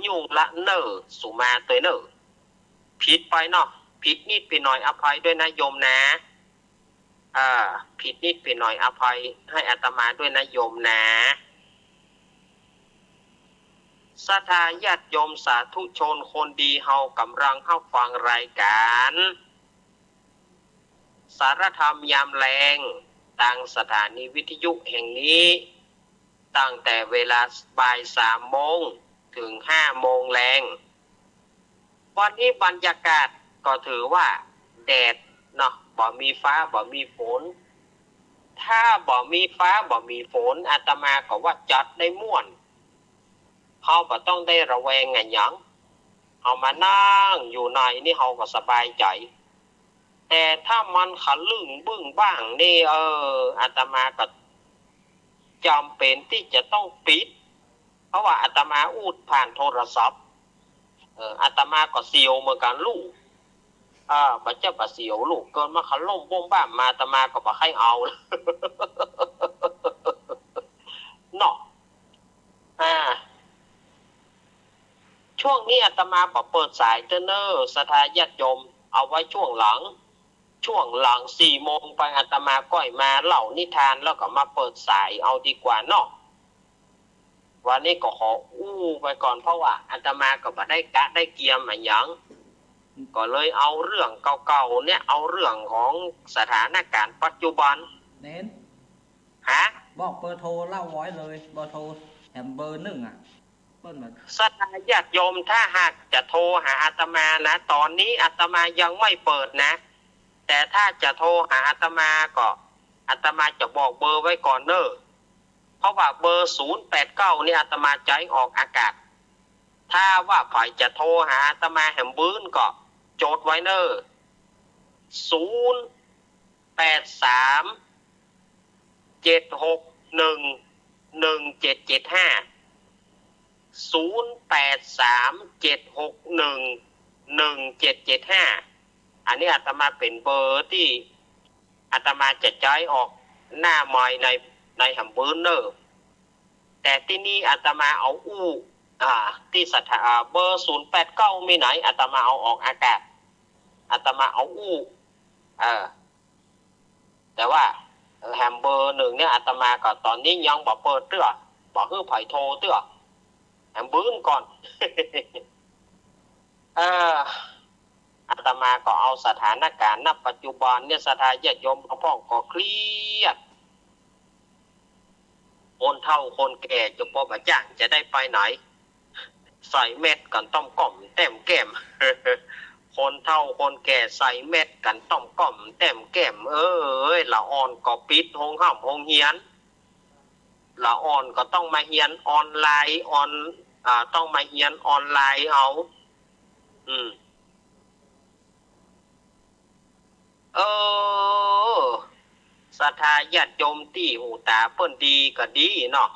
Speaker 1: ยุ่งละเนอะสุมาตัวเนอะผิดไปเนาะผิดนิดไปหน่อยอภัยด้วยนะโยมนะผิดนิดไปหน่อยอภัยให้อาตมาด้วยนะโยมนะศรัทธาญาติโยมสาธุชนคนดีเฮากำลังเข้าฟังรายการสารธรรมยามแรงทางสถานีวิทยุแห่งนี้ตั้งแต่เวลาบ่าย 3 โมงถึง 5 โมงแรงวันนี้บรรยากาศก็ถือว่าแดดเนาะบ่มีฟ้าบ่มีฝนถ้าบ่มีฟ้าบ่มีฝนอาตมาก็ว่าจัดได้ม่วนเขาบ่ต้องได้ระแวงไงหยังเอามานั่งอยู่ในนี่เขาก็สบายใจแต่ถ้ามันขลึ่งบึ้งบ้างนี่อาตมาก็จำเป็นที่จะต้องปิดเพราะว่าอาตมาอูดผ่านโทรศัพท์อาตมาก็เสียวเหมือนกันลูกบัจเจ้าบะเสียวลูกเกินมาขล่มบ้งบ้านมาอาตมาก็บ่ให้เอาเนาะช่วงนี้อาตมาบอกเปิดสายเนอร์ศรัทธาญาติโยมเอาไว้ช่วงหลัง4 โมงไปอาตมาก้อยมาเล่านิทานแล้วก็มาเปิดสายเอาดีกว่าเนาะวันนี้ก็ขอไปก่อนเพราะว่าอาตมาก็บ่ได้กะได้เกียมอะไรอย่าง ก็เลยเอาเรื่องเก่าๆเนี่ยเอาเรื่องของสถานการณ์ปัจจุบัน
Speaker 2: เน้น
Speaker 1: ฮะ
Speaker 2: บอกเบอร์โทรเล่าไว้เลยเบอร์โทรแถมเบอร์หนึ่งอ่ะเปิ้ลมา
Speaker 1: ศรัทธาญาติโยมถ้าหากจะโทรหาอาตมานะตอนนี้อาตมายังไม่เปิดนะแต่ถ้าจะโทรหาอาตมาก็อาตมาจะบอกเบอร์ไว้ก่อนเนอะเพราะว่าเบอร์089นี่อาตมาใจออกอากาศถ้าว่าฝ่ายจะโทรหาอาตมาแหมบื้นก็โจทย์ไว้เนอะ083-761-1775 083-761-1775อันนี้อาตมาเป็นเบอร์ที่อาตมาจะใช้ออกหน้าไม้ในแฮมเบอร์เนอร์แต่ที่นี่อาตมาเอาที่สถาเบอร์089มีไหนอาตมาเอาออกอากาศอาตมาเอาแต่ว่าแฮมเบอร์หนึ่งเนี่ยอาตมาก็ตอนนี้ยังบอกเปิดเตื้อบอกให้ไผ่โทรเตื้อแฮมเบอร์ก่อนอาตมาก็เอาสถานการณ์ณปัจจุบันเนี่ยสถาญาติโยมหลวงพ่อก็เครียดคนเฒ่าคนแก่จะพอมาจ้างจะได้ไปไหนใส่เม็ดกันต้มก่อมแต้มแก้มคนเฒ่าคนแก่ใส่เม็ดกันต้มก่อมแต้มแก้มละอ่อนก็ปิดโรงห้ามโรงเรียนละอ่อนก็ต้องมาเรียนออนไลน์ต้องมาเรียนออนไลน์เอาศรัทธาญาติโยมที่หูตาเปิ้นดีก็ดีเนาะ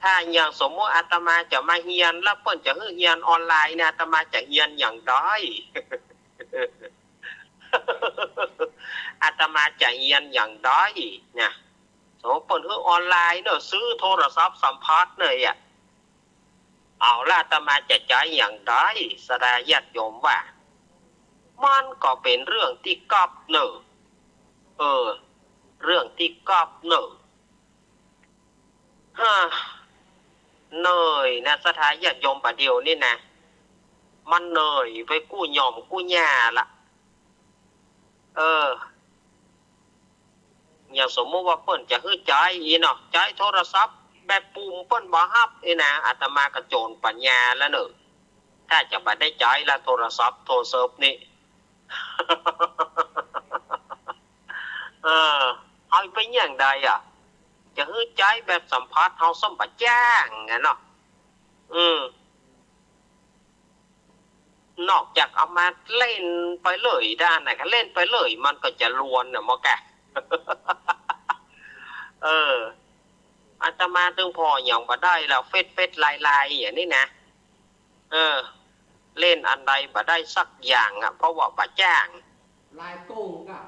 Speaker 1: ถ้าอย่างสมมติอาตมาจะมาเรียนแล้วเปิ้นจะเรียนออนไลน์เนี่ยอาตมาจะเรียนอย่างไรอาตมาจะเรียนอย่างไรเนี่ยสมมติเปิ้นออนไลน์เนาะซื้อโทรศัพท์สัมภาษณ์เลยเอาล่ะอาตมาจะใจอย่างไรศรัทธาญาติโยมว่ามันก็เป็นเรื่องที่กอบเนอะเรื่องที่กอบเนอะเนยนะสถานญาติโยมประเดียวนี่นะมันเนยไปกู้หย่อมกู้หญ้าละอย่างสมมติว่าเปิ้นจะฮื้อใจเนาะใจโทรศัพท์แบบปุ่มเปิ้นบ่ฮับนะอาตมากระโจนปัญญาแล้วเนอะถ้าจะบ่ได้ใจละโทรศัพท์โทรเซิร์ฟนี่เอาไปอย่างใดจะฮื้อใจแบบสัมภาษณ์เฮาสมบัติจ้างไงเนาะนอกจากเอามาเล่นไปเลยด้านไหนก็เล่นไปเลยมันก็จะลวนน่ะมอกะอาตมาถึงพออย่างบ่ได้แล้วเฟซลายอย่างนี้นะเล่นอันใดบ่ได้สักอย่างเพราะว่าบ่จ้าง
Speaker 2: ลายโกงกะ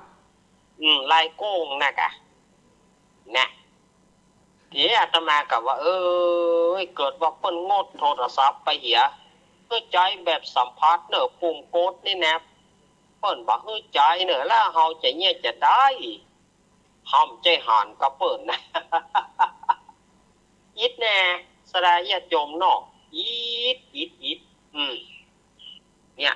Speaker 1: ลายโกงนะกะนะทีอาตมากับว่าเกิดว่าเปิ้นงดโทรศัพท์ไปเหียเพื่อใจแบบสัมภาษณ์เนอะปุ่มโกดนี่นะเปิ้นบ่ฮื้อใจเนอะแล้วเฮาจะเนี่ยจะได้ห้อมใจหานกับเปิ้นนะยิดแน่สลายญาติโยมเนาะยิดเนี่ย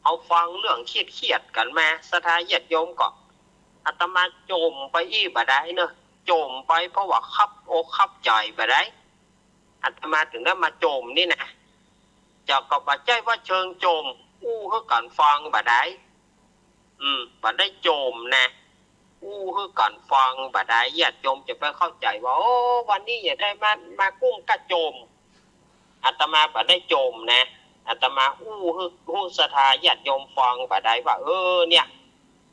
Speaker 1: เอาฟังเรื่องเครียดกันมาสถานญาติโยมก็อาตมาโจมไปบ่ได้เนอะโจมไปเพราะว่าคับอกคับใจบ่ได้อาตมาถึงได้มาโจมนี่นะเจ้าก็บ่ใจว่าเชิงโจมให้กันฟังบ่ได้บ่ได้โจมนะให้กันฟังบ่ได้ญาติโยมจะไปเข้าใจว่าวันนี้อย่าได้มากุ้งกระโจมอาตมาบ่ได้โจมนะอาตมาให้ศรัทธาญาติโยมฟังบ่ได้ว่าเนี่ย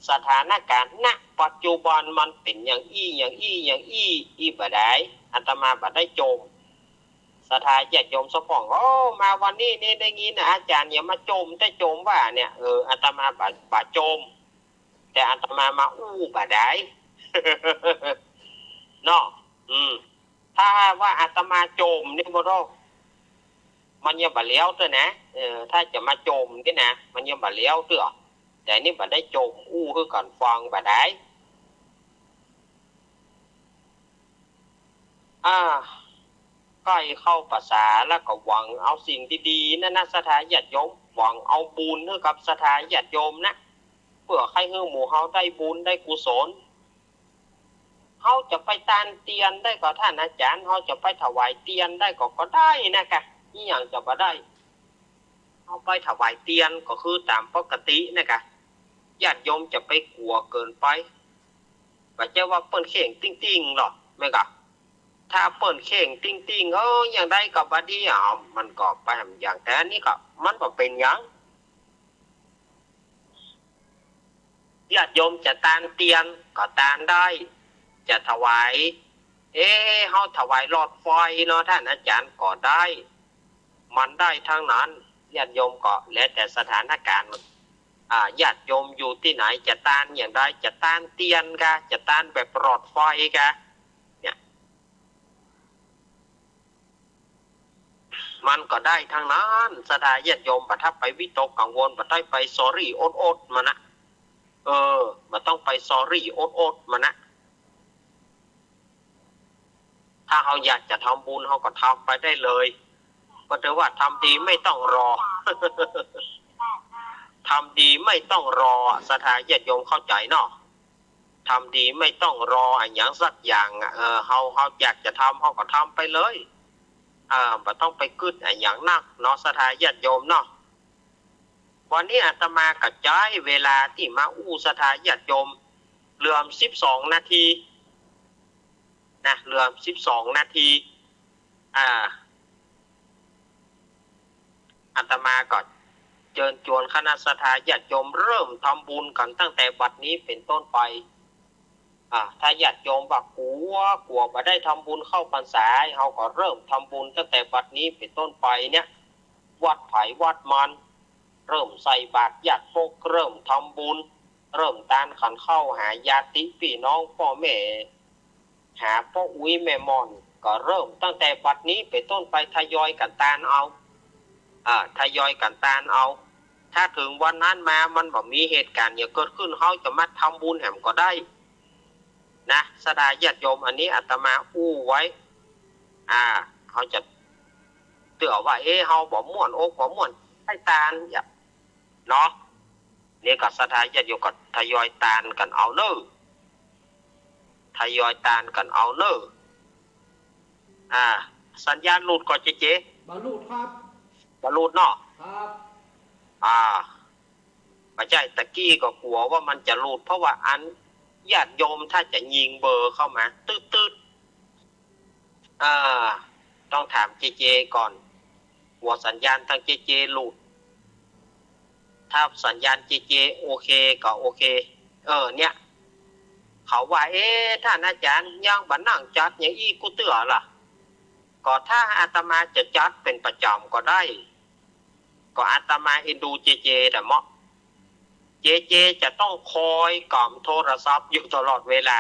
Speaker 1: สถานการณ์ณปัจจุบันมันเป็นอย่างบ่ได้อาตมาบ่ได้โจมศรัทธาญาติโยมสะพ้องมาวันนี้นี่ได้ยินนะอาจารย์อย่ามาโจมแต่โจมว่าเนี่ยอาตมาบ่โจมแต่อาตมามาบ่ได้เนาะถ้าว่าอาตมาโจมนี่บ่รอกมันยังบ่เลี้ยวตัวนะถ้าจะมาโจมนี่นะมันยังบ่เลี้ยวตัวแต่นี่บ่ได้โจมคือก่อนฟังบ่ได้ ใกล้เข้าภาษาแล้วก็หวังเอาสิ่งดีๆนั่นนะสถาญาติโยมหวังเอาบุญให้กับสถาญาติโยมนะเพื่อให้หมู่เฮาได้บุญได้กุศลเฮาจะไปตานเตียนได้ก็ท่านอาจารย์เฮาจะไปถวายเตียนได้ก็ได้นะคะนี่อย่างจะบ่ได้เฮาไปถวายเตียนก็คือตามปกตินะคะญาติโยมจะไปกลัวเกินไปก็จะว่าเปิ้นเข่งติ้งๆหรอกแม่กะถ้าเปิ้นเข่งติ้งๆอย่างใดก็บ่ดีมันก็ไปอย่างแต่นี้ก็มันบ่เป็นหยังญาติโยมจะตานเตียนก็ตานได้จะถวายเฮาถวายหลอดไฟเนาะท่านอาจารย์ก็ได้มันได้ทั้งนั้นญาติโยมก็แล้วแต่สถานการณ์ญาติโยมอยู่ที่ไหนจะตานอย่างไรจะตานเตียนกะจะตานแบบหลอดไฟกะเนี่ยมันก็ได้ทั้งนั้นสถานญาติโยมบ่ทับไปวิตกกังวลบ่ได้ไปสอรี่โอดๆมานะบ่ต้องไปสอรี่โอดๆมานะถ้าเราอยากจะทำบุญเราก็ทำไปได้เลยก็ถือว่าทำดีไม่ต้องรอ ทำดีไม่ต้องรอสถานญาติโยมเข้าใจเนาะทำดีไม่ต้องรออย่างสักอย่างเราอยากจะทำเราก็ทำไปเลยไม่ต้องไปกึดอย่างนักเนาะสถานญาติโยมเนาะวันนี้อาตมากระจายเวลาที่มาสถานญาติโยมเหลือ12 นาทีนะเหลือ12 นาทีอาตมาก็เชิญชวนคณะสถาญาติโยมเริ่มทำบุญกันตั้งแต่บัดนี้เป็นต้นไปถ้าญาติโยมว่ากลัวมาได้ทำบุญเข้าพรรษาเขาก็เริ่มทำบุญตั้งแต่บัดนี้เป็นต้นไปเนี่ยวัดไผ่วัดมันเริ่มใส่บาตรญาติพกเริ่มทำบุญเริ่มตานขันเข้าหาญาติพี่น้องพ่อแม่หาพ่ออุ้ยแม่มอนก็เริ่มตั้งแต่บัดนี้เป็นต้นไปทยอยกันตานเอาทยอยกันตานเอาถ้าถึงวันนั้นมามันบ่มีเหตุการณ์อย่างเกิดขึ้นเขาจะมาทำบุญแหมก็ได้นะสถานญาติโยมอันนี้อาตมาไว้เขาจะเตือนว่าเขาบ่ม่วนบ่ม่วนให้ตานอย่าเนาะนี่ก็สถานญาติโยมก็ทยอยตานกันเอาเนอะทยอยตานกันเอาเนอะสัญญาณหลุดก่อนเจ๊
Speaker 2: บรรลุครับ
Speaker 1: บรรลุเนาะ
Speaker 2: ครับ
Speaker 1: ไม่ใช่ตะกี้ก็กลัวว่ามันจะหลุดเพราะว่าอันญาติโยมถ้าจะยิงเบอร์เข้ามาตืดต้องถามเจก่อนหัวสัญญาณทางเจหลุดถ้าสัญญาณเจโอเคก็โอเคเนี่ยเขาว่าท่านอาจารย์ยังบันนั่งจัดอย่างอีกูเตือล่ะก็ถ้าอาตมาจะจัดเป็นประจำก็ได้ก็อาตมาเอ็นดูเจแต่เหมาะเจจะต้องคอยกล่อมโทรศัพท์อยู่ตลอดเวลา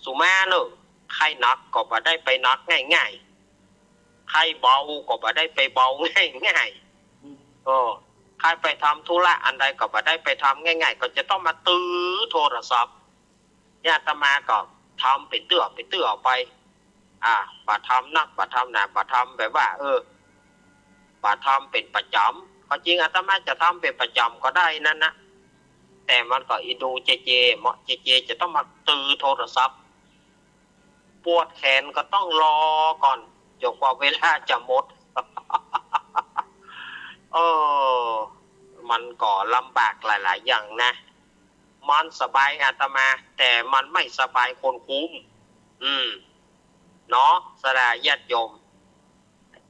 Speaker 1: สุมาเนอะใครหนักก็บ่ได้ไปหนักง่ายๆใครเบาก็บ่ได้ไปเบาง่ายๆใครไปทำธุระอันใดก็บ่ได้ไปทำง่ายๆก็จะต้องมาตื้อโทรศัพท์อาตมาก็ทำไปเตื้อไปบ่ทำนักบ่ทำหนาบ่ทำแบบว่าบ่ทำเป็นประจำจริงอาตมาจะทำเป็นประจำก็ได้นั่นนะแต่มันก็อีดูเจเหมาะเจจะต้องมาตื้อโทรศัพท์ปวดแขนก็ต้องรอก่อนจนกว่าเวลาจะหมด มันก็ลำบากหลายๆอย่างนะมันสบายอาตมาแต่มันไม่สบายคนคุ้มเนาะสลาญาติโยม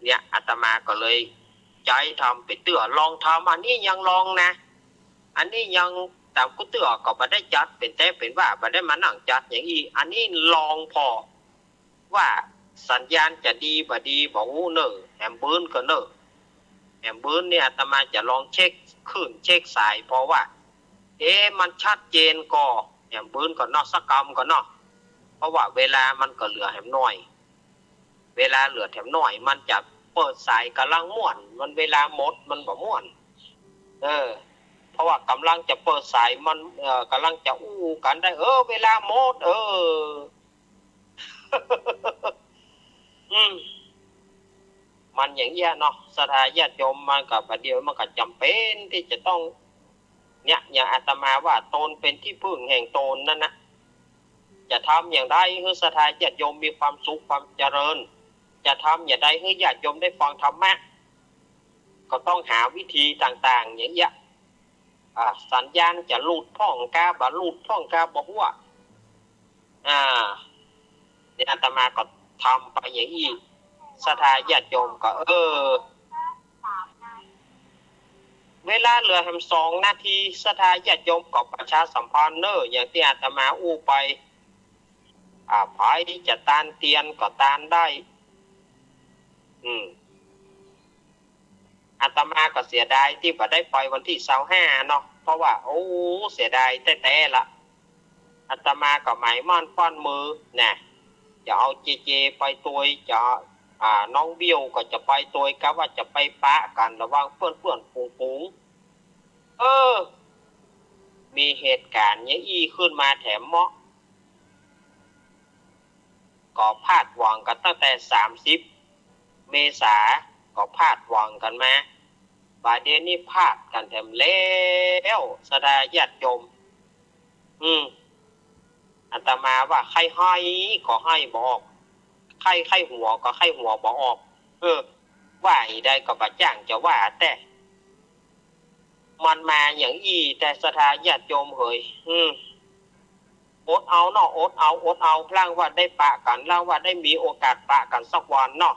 Speaker 1: เนี่ยอาตมาก็เลยใจทำไปเตื้อลองทำอันนี้ยังลองนะอันนี้ยังตามกูเตื้อก็บ่ได้จัดเป็นแต่เป็นว่าบ่ได้มานั่งจัดอย่างอีอันนี้ลองพอว่าสัญญาณจะดีบ่ดีบ่ฮู้เนอะแอมปืนก็เนอะแอมปืนเนี่ยอาตมาจะลองเช็คขึ้นเช็คสายเพราะว่ามันชัดเจนก็แอมปืนก็เนาะสักกรรมก็เนาะเพราะว่าเวลามันก็เหลือแหมน้อยเวลาเหลือแถมน้อยมันจะเปิดสายกำลังม่วนมันเวลาหมดมันบ่ม่วนเพราะว่ากำลังจะเปิดสายมันกำลังจะกันได้เวลาหมด มันอย่างเงี้ยเนาะศรัทธาญาติโยมมันกับประเดี๋ยวมันก็จำเป็นที่จะต้องเนี่ยอย่างอาตมาว่าตนเป็นที่พึ่งแห่งตนนั่นนะจะทำอย่างไรให้ศรัทธาญาติโยมมีความสุขความเจริญจะทำอย่างไรให้ญาติโยมได้ฟังธรรมะก็ต้องหาวิธีต่างๆอย่างเงี้ยสัญญาณจะหลุดพ่องกาบหลุดพ่องกาบอกว่าเนี่ยอาตมาก็ทำไปอย่างนี้ศรัทธาญาติโยมก็เวลาเหลือ2 นาทีศรัทธาญาติโยมก็ประชาสัมพันธ์อย่างที่อาตมาอู้ไปภายที่จะตานเตียนก็ตานได้อาตมาก็เสียดายที่บ่ได้ไปวันที่25เนาะเพราะว่าเสียดายแต่ละอาตมาก็หมายมั่นป้อนมือเนี่ยจะเอาเจไปตัวจะน้องเบี้ยวก็จะไปตัวก็ว่าจะไปปะกันระหว่างเพื่อนฝูงมีเหตุการณ์นี้ขึ้นมาแถมเมาะก็พาดหวังกันตั้งแต่30 เมษาก็พาดหวังกันมาบาดเดี๋ยวนี้พาดกันแถมแล้วศรัทธาญาติโยมอาตมาว่าใครให้ก็ให้บอกใครหัวก็ใครหัวบอกออกว่าอีได้ก็บะจ้างจะว่าแต่มันมาอย่างแต่ศรัทธาญาติโยมเฮ้ยอดเอาเนาะอดเอาร่างว่าได้ปะกันร่างว่าได้มีโอกาสปะกันสักวันเนาะ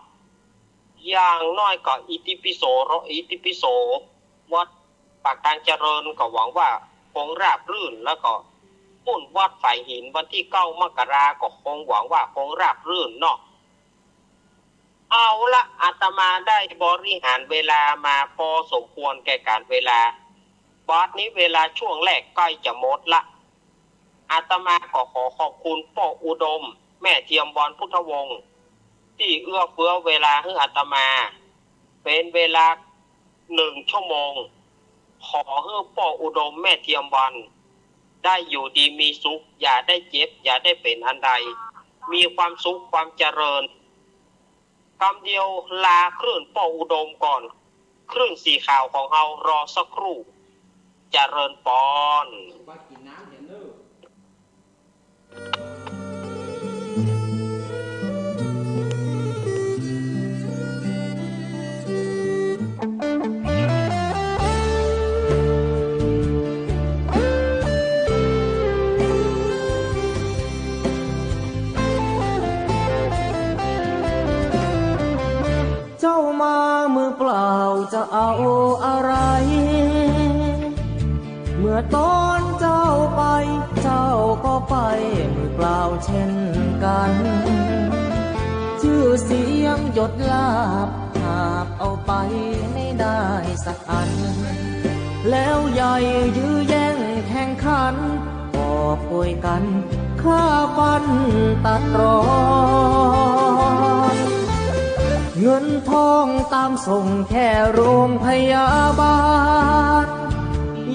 Speaker 1: อย่างน้อยก็อิติปิโสวัดปากกลางเจริญก็หวังว่าคงราบรื่นแล้วก็ปุ่นวัดฝ่ายหินวันที่9 มกราก็คงหวังว่าคงราบรื่นเนาะเอาละอาตมาได้บริหารเวลามาพอสมควรแก่การเวลาบัดนี้เวลาช่วงแรกใกล้จะหมดละอาตมาขอขอบคุณพ่ออุดมแม่เทียมบอลพุทธวงศ์ที่เอื้อเฟื้อเวลาให้อาตมาเป็นเวลา1 ชั่วโมงขอให้พ่ออุดมแม่เทียมบอลได้อยู่ดีมีสุขอย่าได้เจ็บอย่าได้เป็นอันใดมีความสุขความเจริญคำเดียวลาคลื่นพ่ออุดมก่อนคลื่นสีขาวของเรารอสักครู่เจริญปอน
Speaker 3: เจ้ามามือเปล่าจะเอาอะไรเมื่อตอนเจ้าไปเจ้าก็ไปมือเปล่าเช่นกันชื่อเสียงหยดลาบหากเอาไปไม่ได้สักอันแล้วใหญ่ยื้อแย่งแข่งขันก็ป่วยกันฆ่าฟันตัดรอนเงินทองตามส่งแค่โรงพยาบาล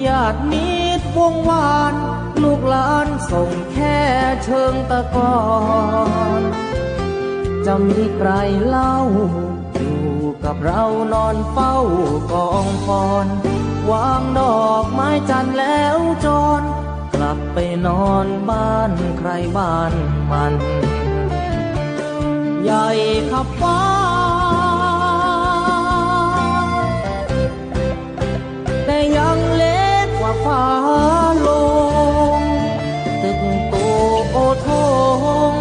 Speaker 3: ญาติมิตรวงวานลูกหลานส่งแค่เชิงตะกอนจะมีใครเล่าอยู่กับเรานอนเฝ้ากองฟอนวางดอกไม้จันทร์แล้วจรกลับไปนอนบ้านใครบ้านมันใหญ่ขับฟ้าแต่ยังเล็กกว่าฟ้าลงตึกโตโอทง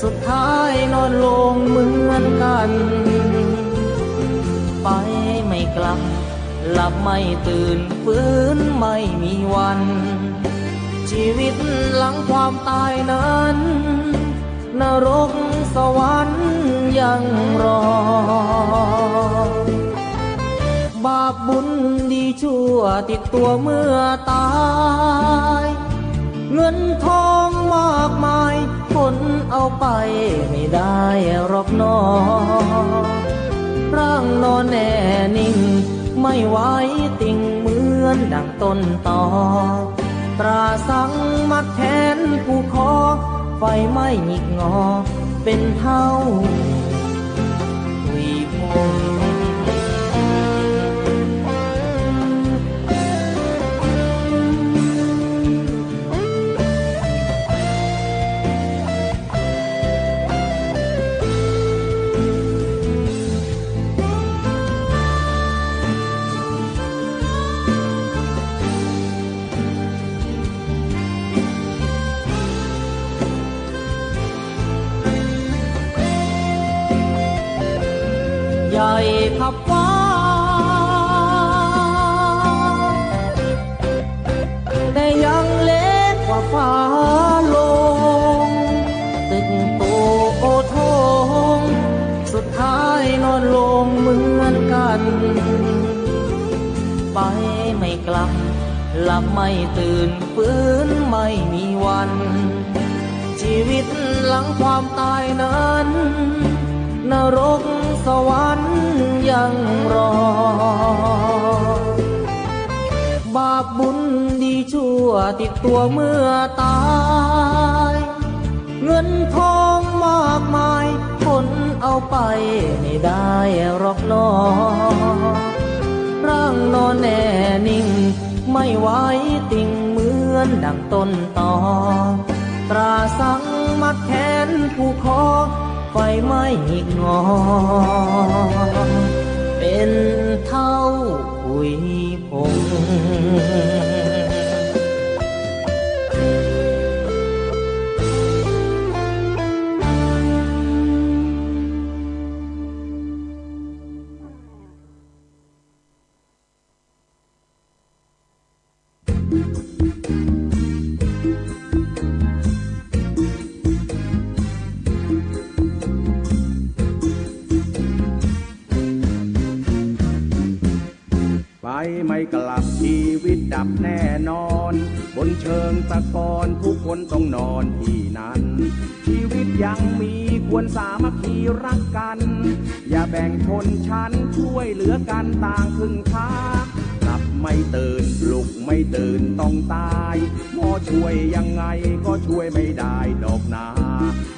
Speaker 3: สุดท้ายนอนลงเหมือนกันไปไม่กลับหลับไม่ตื่นฟื้นไม่มีวันชีวิตหลังความตายนั้นนรกสวรรค์ยังรอบาปบุญดีชั่วติดตัวเมื่อตายเงินทองมากมายคนเอาไปไม่ได้หรอกน้อร่างนอนแน่นิ่งไม่ไหวติ่งเหมือนดังต้นตอตราสังมัดแขนผู้คอไฟไม่หงิกงอเป็นเท่าหุยผ ใหญ่ขับฟ้าแต่ยังเล็กกว่าฟ้าลงตึกโตโอทงสุดท้ายนอนลงเหมือนกันไปไม่กลับหลับไม่ตื่นฟื้นไม่มีวันชีวิตหลังความตายนั้นนรกสวรรค์ยังรอบาปบุญดีชั่วติดตัวเมื่อตายเงินทองมากมายคนเอาไปไม่ได้หรอกน้อร่างนอนแน่นิ่งไม่ไหวติ่งเหมือนดังต้นตอตราสังมัดแขนผู้คอไฟไม่หิกงอเป็นเท่าขุยผง
Speaker 4: ไม่กลับชีวิตดับแน่นอนบนเชิงตะกอนทุกคนต้องนอนที่นั้นชีวิตยังมีควรสามัคคีรักกันอย่าแบ่งชนชั้นช่วยเหลือกันต่างครึ่งทางหลับไม่ตื่นลุกไม่ตื่นต้องตายหมอช่วยยังไงก็ช่วยไม่ได้ดอกนา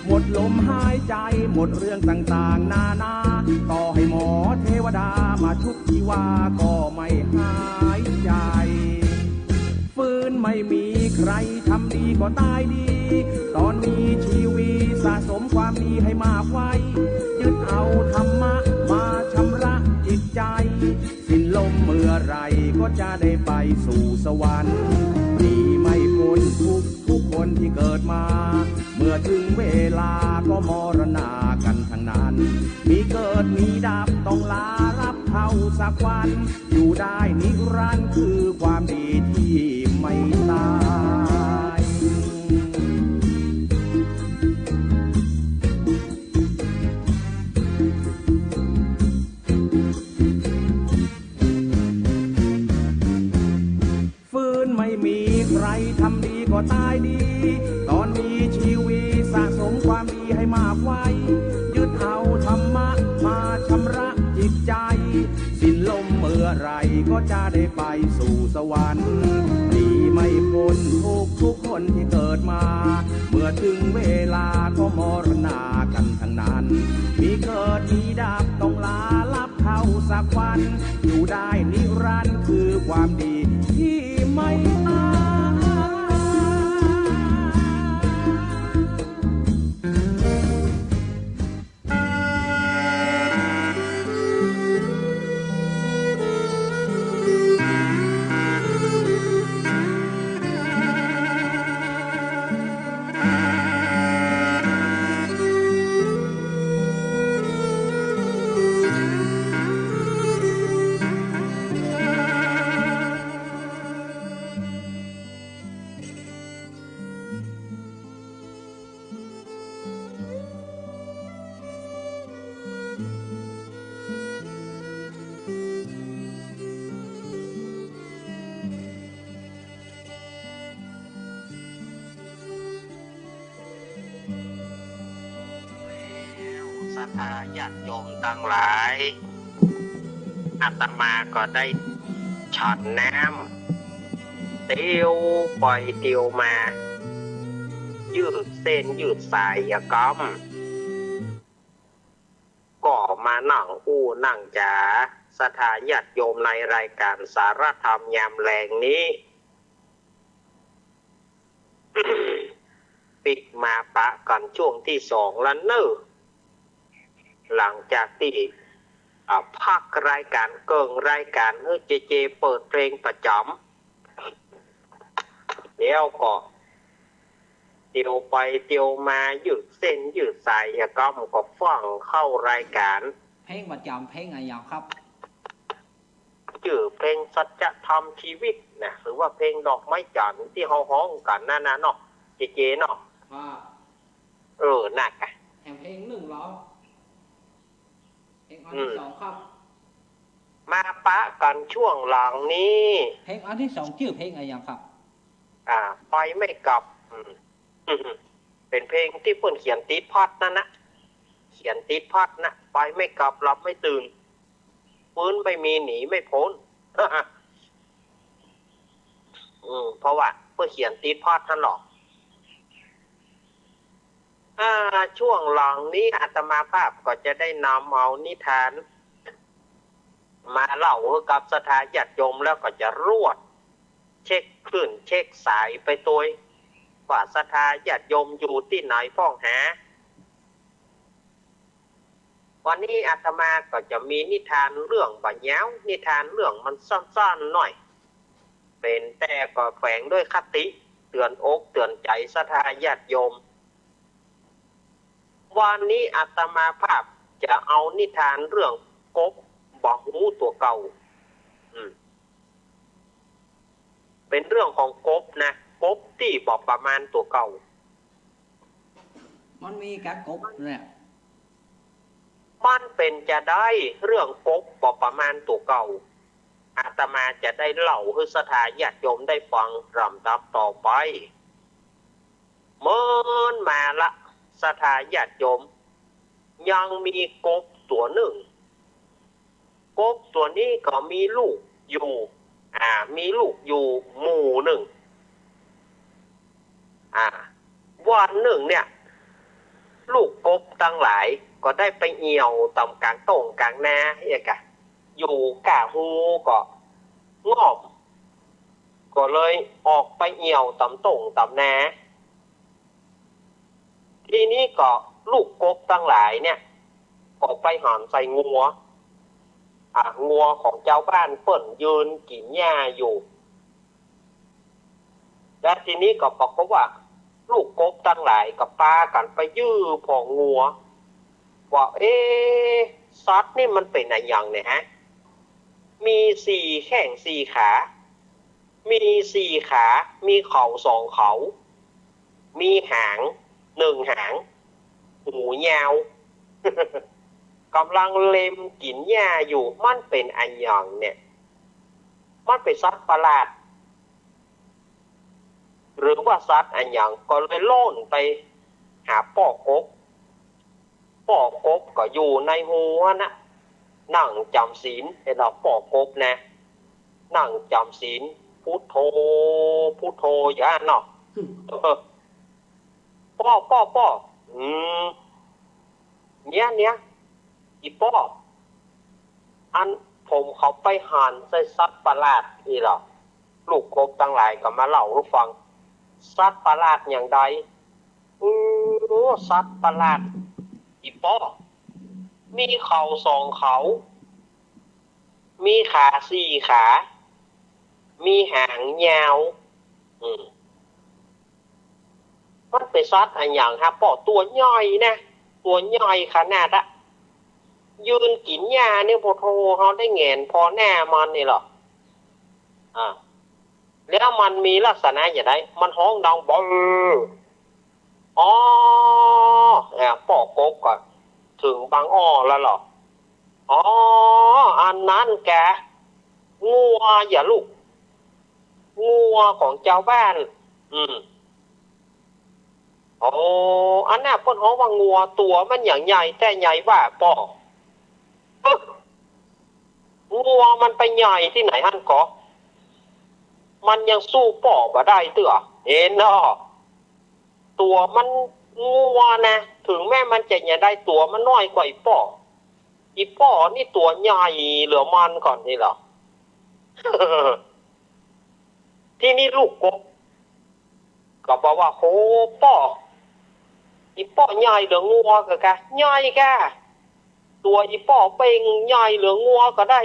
Speaker 4: หมดลมหายใจหมดเรื่องต่างๆนานาต่อให้หมอเทวดามาชุบชีวาก็ไม่หายใจฟื้นไม่มีใครทำดีก็ตายดีตอนนี้ชีวิตสะสมความดีให้มากไว้ยึดเอาธรรมะมาชำระจิตใจสิ้นลมเมื่อไรก็จะได้ไปสู่สวรรค์ดีไม่พ้นทุกคนที่เกิดมาเมื่อถึงเวลาก็มรณากันทั้งนั้นมีเกิดมีดับต้องลารับเท่าสักวันอยู่ได้นิรันดร์คือความดีที่ไม่ตายฟื้นไม่มีใครทำดีก็ตายดีตอนมีชีวิตสะสมความดีให้มากไว้ยึดเอาธรรมะมาชำระจิตใจสิ้นลมเมื่อไรก็จะได้ไปสู่สวรรค์ดีไม่พ้นทุกคนที่เกิดมาเมื่อถึงเวลาก็มรณากันทั้งนั้นมีเกิดมีดับต้องลาลับเท่าสักวันอยู่ได้นิรันดร์คือความดีที่ไม่ตาย
Speaker 1: ศรัทธาญาติโยมทั้งหลายอาตมาก็ได้ช็อตน้ำเตียวปล่อยเตียวมายืดเส้นยืดสายกรรมก็ มานั่งอู้นั่งจ๋าสถาญาติโยมในรายการสารธรรมยามแรงนี้ ปิดมาปะกันช่วงที่2แล้วเนอะหลังจากที่พักรายการเกิงรายการเจเจเปิดเพลงประจำเดี๋ยวก็เตียวไปเตียวมายืดเส้นยืดสายก็มันก็ฟังเข้ารายการ
Speaker 2: เพลงประจำเพลงอะไรอย่างครับ
Speaker 1: ชื่อเพลงสัจธรรมชีวิตนะหรือว่าเพลงดอกไม้จันทร์ที่เขาฮ้องกันนั่นนะเนาะเจเจเนาะน่ะกัน
Speaker 2: แห่งเพลง1เหรอเพลงอันที่2ครับ
Speaker 1: มาปะกันช่วงหลังนี้
Speaker 2: เพลงอันที่2ชื่อเพลงอะไรอย่างครับ
Speaker 1: ไปไม่กลับเป็นเพลงที่เพิ่นเขียนติดพอดนั่นนะเขียนติดพอดนะไปไม่กลับหลับไม่ตื่นฟื้นไม่มีหนีไม่พ้นเพราะว่าเพิ่นเขียนติดพอดนั่นหรอกช่วงหลังนี้อาตมาภาพก็จะได้นำเอานิทานมาเล่ากับสถาญาติโยมแล้วก็จะรวดเช็คคลื่นเช็คสายไปตัวว่าสถาญาติโยมอยู่ที่ไหนพ้องหาวันนี้อาตมาก็จะมีนิทานเรื่องบัญญัตินิทานเรื่องมันสั้นๆหน่อยเป็นแต่ก็แฝงด้วยคติเตือนอกเตือนใจสถาญาติโยมวันนี้อาตมาภาพจะเอานิทานเรื่องกบบ่หูตัวเก่าเป็นเรื่องของกบนะกบที่บอกประมาณตัวเก่า
Speaker 2: มันมีกะกบเนี่ย
Speaker 1: มันเป็นจะได้เรื่องกบบอกประมาณตัวเก่าอาตมาจะได้เล่าให้สถาญาติโยมได้ฟังลำดับต่อไปเมื่อมาละสถาญาติโยมยังมีกบตัวหนึ่งกบตัวนี้ก็มีลูกอยู่มีลูกอยู่หมู่หนึ่งวันหนึ่งเนี่ยลูกกบตั้งหลายก็ได้ไปเอี่ยวต่ำกลางโต่งกลางนาอยู่กะฮูก็งอบก็เลยออกไปเอี่ยวต่ำโต่งต่ำนาทีนี้ก็ลูกกบตั้งหลายเนี่ยก็ไปหอนใส่งัวของเจ้าบ้านเปิ่นยืนกินหญ้าอยู่และทีนี้ก็บอกว่าลูกกบตั้งหลายก็ปากันไปยื้อพองัวว่าสัตว์นี่มันเป็นอะไรอย่างเนี่ยฮะมี4แข้ง4ขามี4ขามีเข่า2เขามีหาง1หางหูยาว กำลังเล็มกินหญ้าอยู่มันเป็นอันอย่างเนี่ยมันเป็นสัตว์ประหลาดหรือว่าสัตว์อันอย่างก็เลยโล่นไปหาป่อกบก็อยู่ในหัวนะนั่งจำศีลเห็นเราป่อกบนะนั่งจำศีลพุทโธอย่างนั้นเนาะป้อเนี่ยอีป้ออันผมเขาไปหันใส่สัตว์ประหลาดนี่หรอลูกกบตั้งหลายก็มาเล่าให้ฟังสัตว์ประหลาดอย่างใดสัตว์ประหลาดอีป้อมีเข่า2เขามีขา4ขามีหางยาวมันเป็นสัตว์อันอย่างครับป้อตัวย่อยนะตัวย่อยขนาดยืนกินหญ้าเนี่ยพอโทเขาได้เงนพอแน่มันนี่หรอแล้วมันมีลักษณะอย่างไรมันห้องดังบอป่อกบก่อนถึงบางอ้อแล้วหรออันนั้นแกงัวอย่าลูกงัวของเจ้าบ้านอันน่ะเพิ่นฮ้องว่างัวตัวมันอย่างใหญ่แต่ใหญ่ว่าป่องัวมันไปใหญ่ที่ไหนหั่นก็มันยังสู้ป่อบ่ได้เตื้อเห็นเนาะตัวมันงัวนะถึงแม้มันจะใหญ่ได้ตัวมันน้อยกว่าป่อ อีป้อนี่ตัวใหญ่เหลือมันก่อนนี่เหรอ ที่นี่ลูกกบก็บอกว่าโหป้ออีป้อใหญ่เหลืองัวก็กะใหญ่กะตัวอีป้อเป่งใหญ่เหลืองัวก็ได้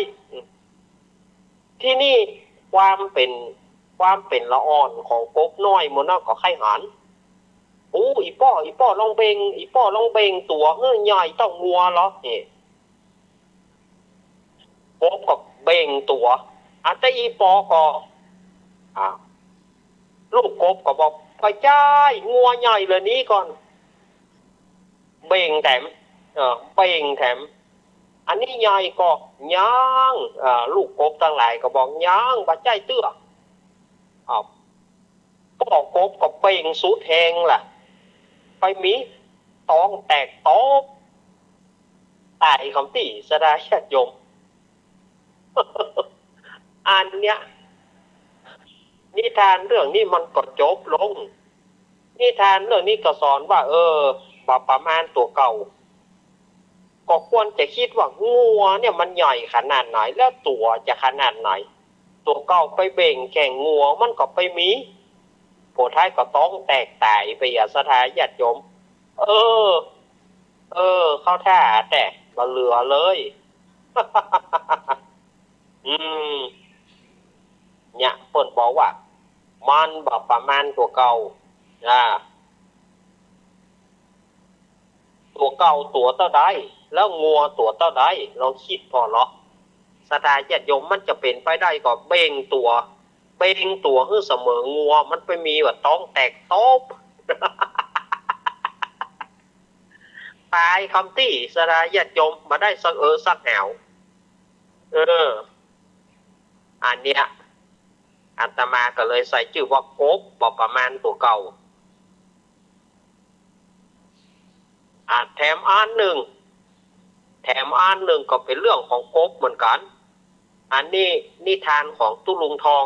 Speaker 1: ที่นี่ความเป็นละอ่อนของกบน้อยมันน่ะก็ไข่หันโอ้อีป้อลองเบงอีป้อลองเบงตัวเฮ้ยใหญ่ต้องงัวเหรอนี่กบก็เบงตัวอันแต่อีป้อก็ลูกกบก็บอกพระเจ้างัวใหญ่เลยนี้ก่อนเบ่งแถมเบ่งแถมอันนี้ใหญ่ก็ย่างลูกกบทั้งหลายก็บอกย่างพระเจ้าเตื้อก็บอกกบก็เบ่งสูดแทงล่ะไปมีตองแตกโต๊ะตายคำตีสดาญาติโยม อันเนี้ยนิทานเรื่องนี้มันก็จบลงนิทานเรื่องนี้ก็สอนว่าประมาณตัวเก่าก็ควรจะคิดว่างัวเนี่ยมันใหญ่ขนาดไหนแล้วตัวจะขนาดไหนตัวเก่าไปเบ่งแข่งงัวมันก็ไปมีโผท้ายก็ต้องแตกตายไปอย่าสถานญาติโยมเข้าท่าแต่มาเหลือเลย เนี่ยเปิ่นบอกว่ามันแบบประมาณตัวเก่าตัวเก่าตัวเท่าใดแล้วงัวตัวเท่าใดลองคิดพอเหรอสถานญาติโยมมันจะเป็นไปได้ก็เบ่งตัวคือเสมองัวมันไปมีว่าต้องแตกโต๊บ ตายคำตี้สถานญาติโยมมาได้สักแหวอันเนี้ยอาตมาก็เลยใส่ชื่อว่ากบบอกประมาณตัวเก่าแถมอันหนึ่งก็เป็นเรื่องของกบเหมือนกันอันนี้นิทานของตุลุงทอง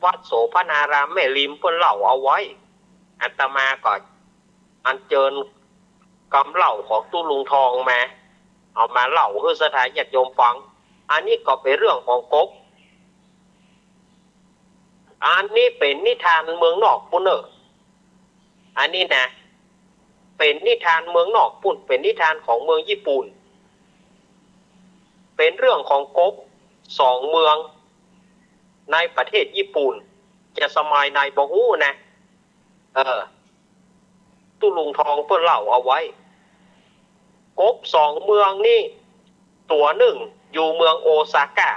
Speaker 1: วัดโสภณารามแม่ริมเพิ่นเล่าเอาไว้อาตมาก็อัญเชิญคำเล่าของตุลุงทองมาเอามาเล่าให้สถานญาติโยมฟังอันนี้ก็เป็นเรื่องของกบอันนี้เป็นนิทานเมืองนอกปุ่นอันนี้นะเป็นนิทานเมืองนอกปุ่นเป็นนิทานของเมืองญี่ปุ่นเป็นเรื่องของกบ2เมืองในประเทศญี่ปุ่นจะสมัยในบ่ฮู้นะตุลุงทองเพิ่นเล่าเอาไว้กบ2เมืองนี่ตัวหนึ่งอยู่เมืองโอซาก้า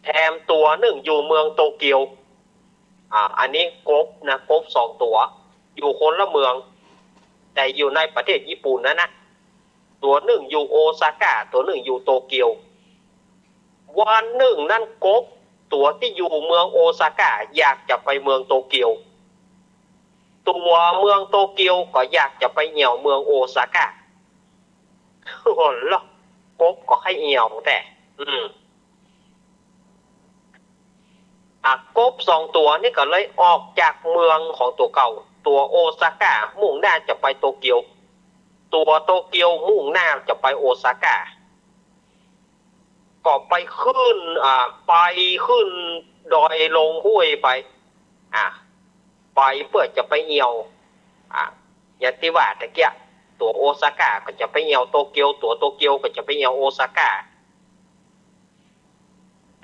Speaker 1: แถมตัวหนึ่งอยู่เมืองโตเกียวอันนี้กบ2ตัวอยู่คนละเมืองแต่อยู่ในประเทศญี่ปุ่นนะตัวหนึ่งอยู่โอซาก้าตัวหนึ่งอยู่โตเกียววันหนึ่งนั่นกบตัวที่อยู่เมืองโอซาก้าอยากจะไปเมืองโตเกียวตัวเมืองโตเกียวก็อยากจะไปเหี่ยวเมืองโอซาก้าโอ้โหล่ะกบก็ให้เหี่ยวแต่กบ2ตัวนี่ก็เลยออกจากเมืองของตัวเก่าตัวโอซาก้ามุ่งหน้าจะไปโตเกียวตัวโตเกียวมุ่งหน้าจะไปโอซาก้าก็ไปขึ้นดอยลงห้วยไปเพื่อจะไปเหี่ยวอย่างที่ว่าตะเกียตัวโอซาก้าก็จะไปเหี่ยวโตเกียวตัวโตเกียวก็จะไปเหี่ยวโอซาก้า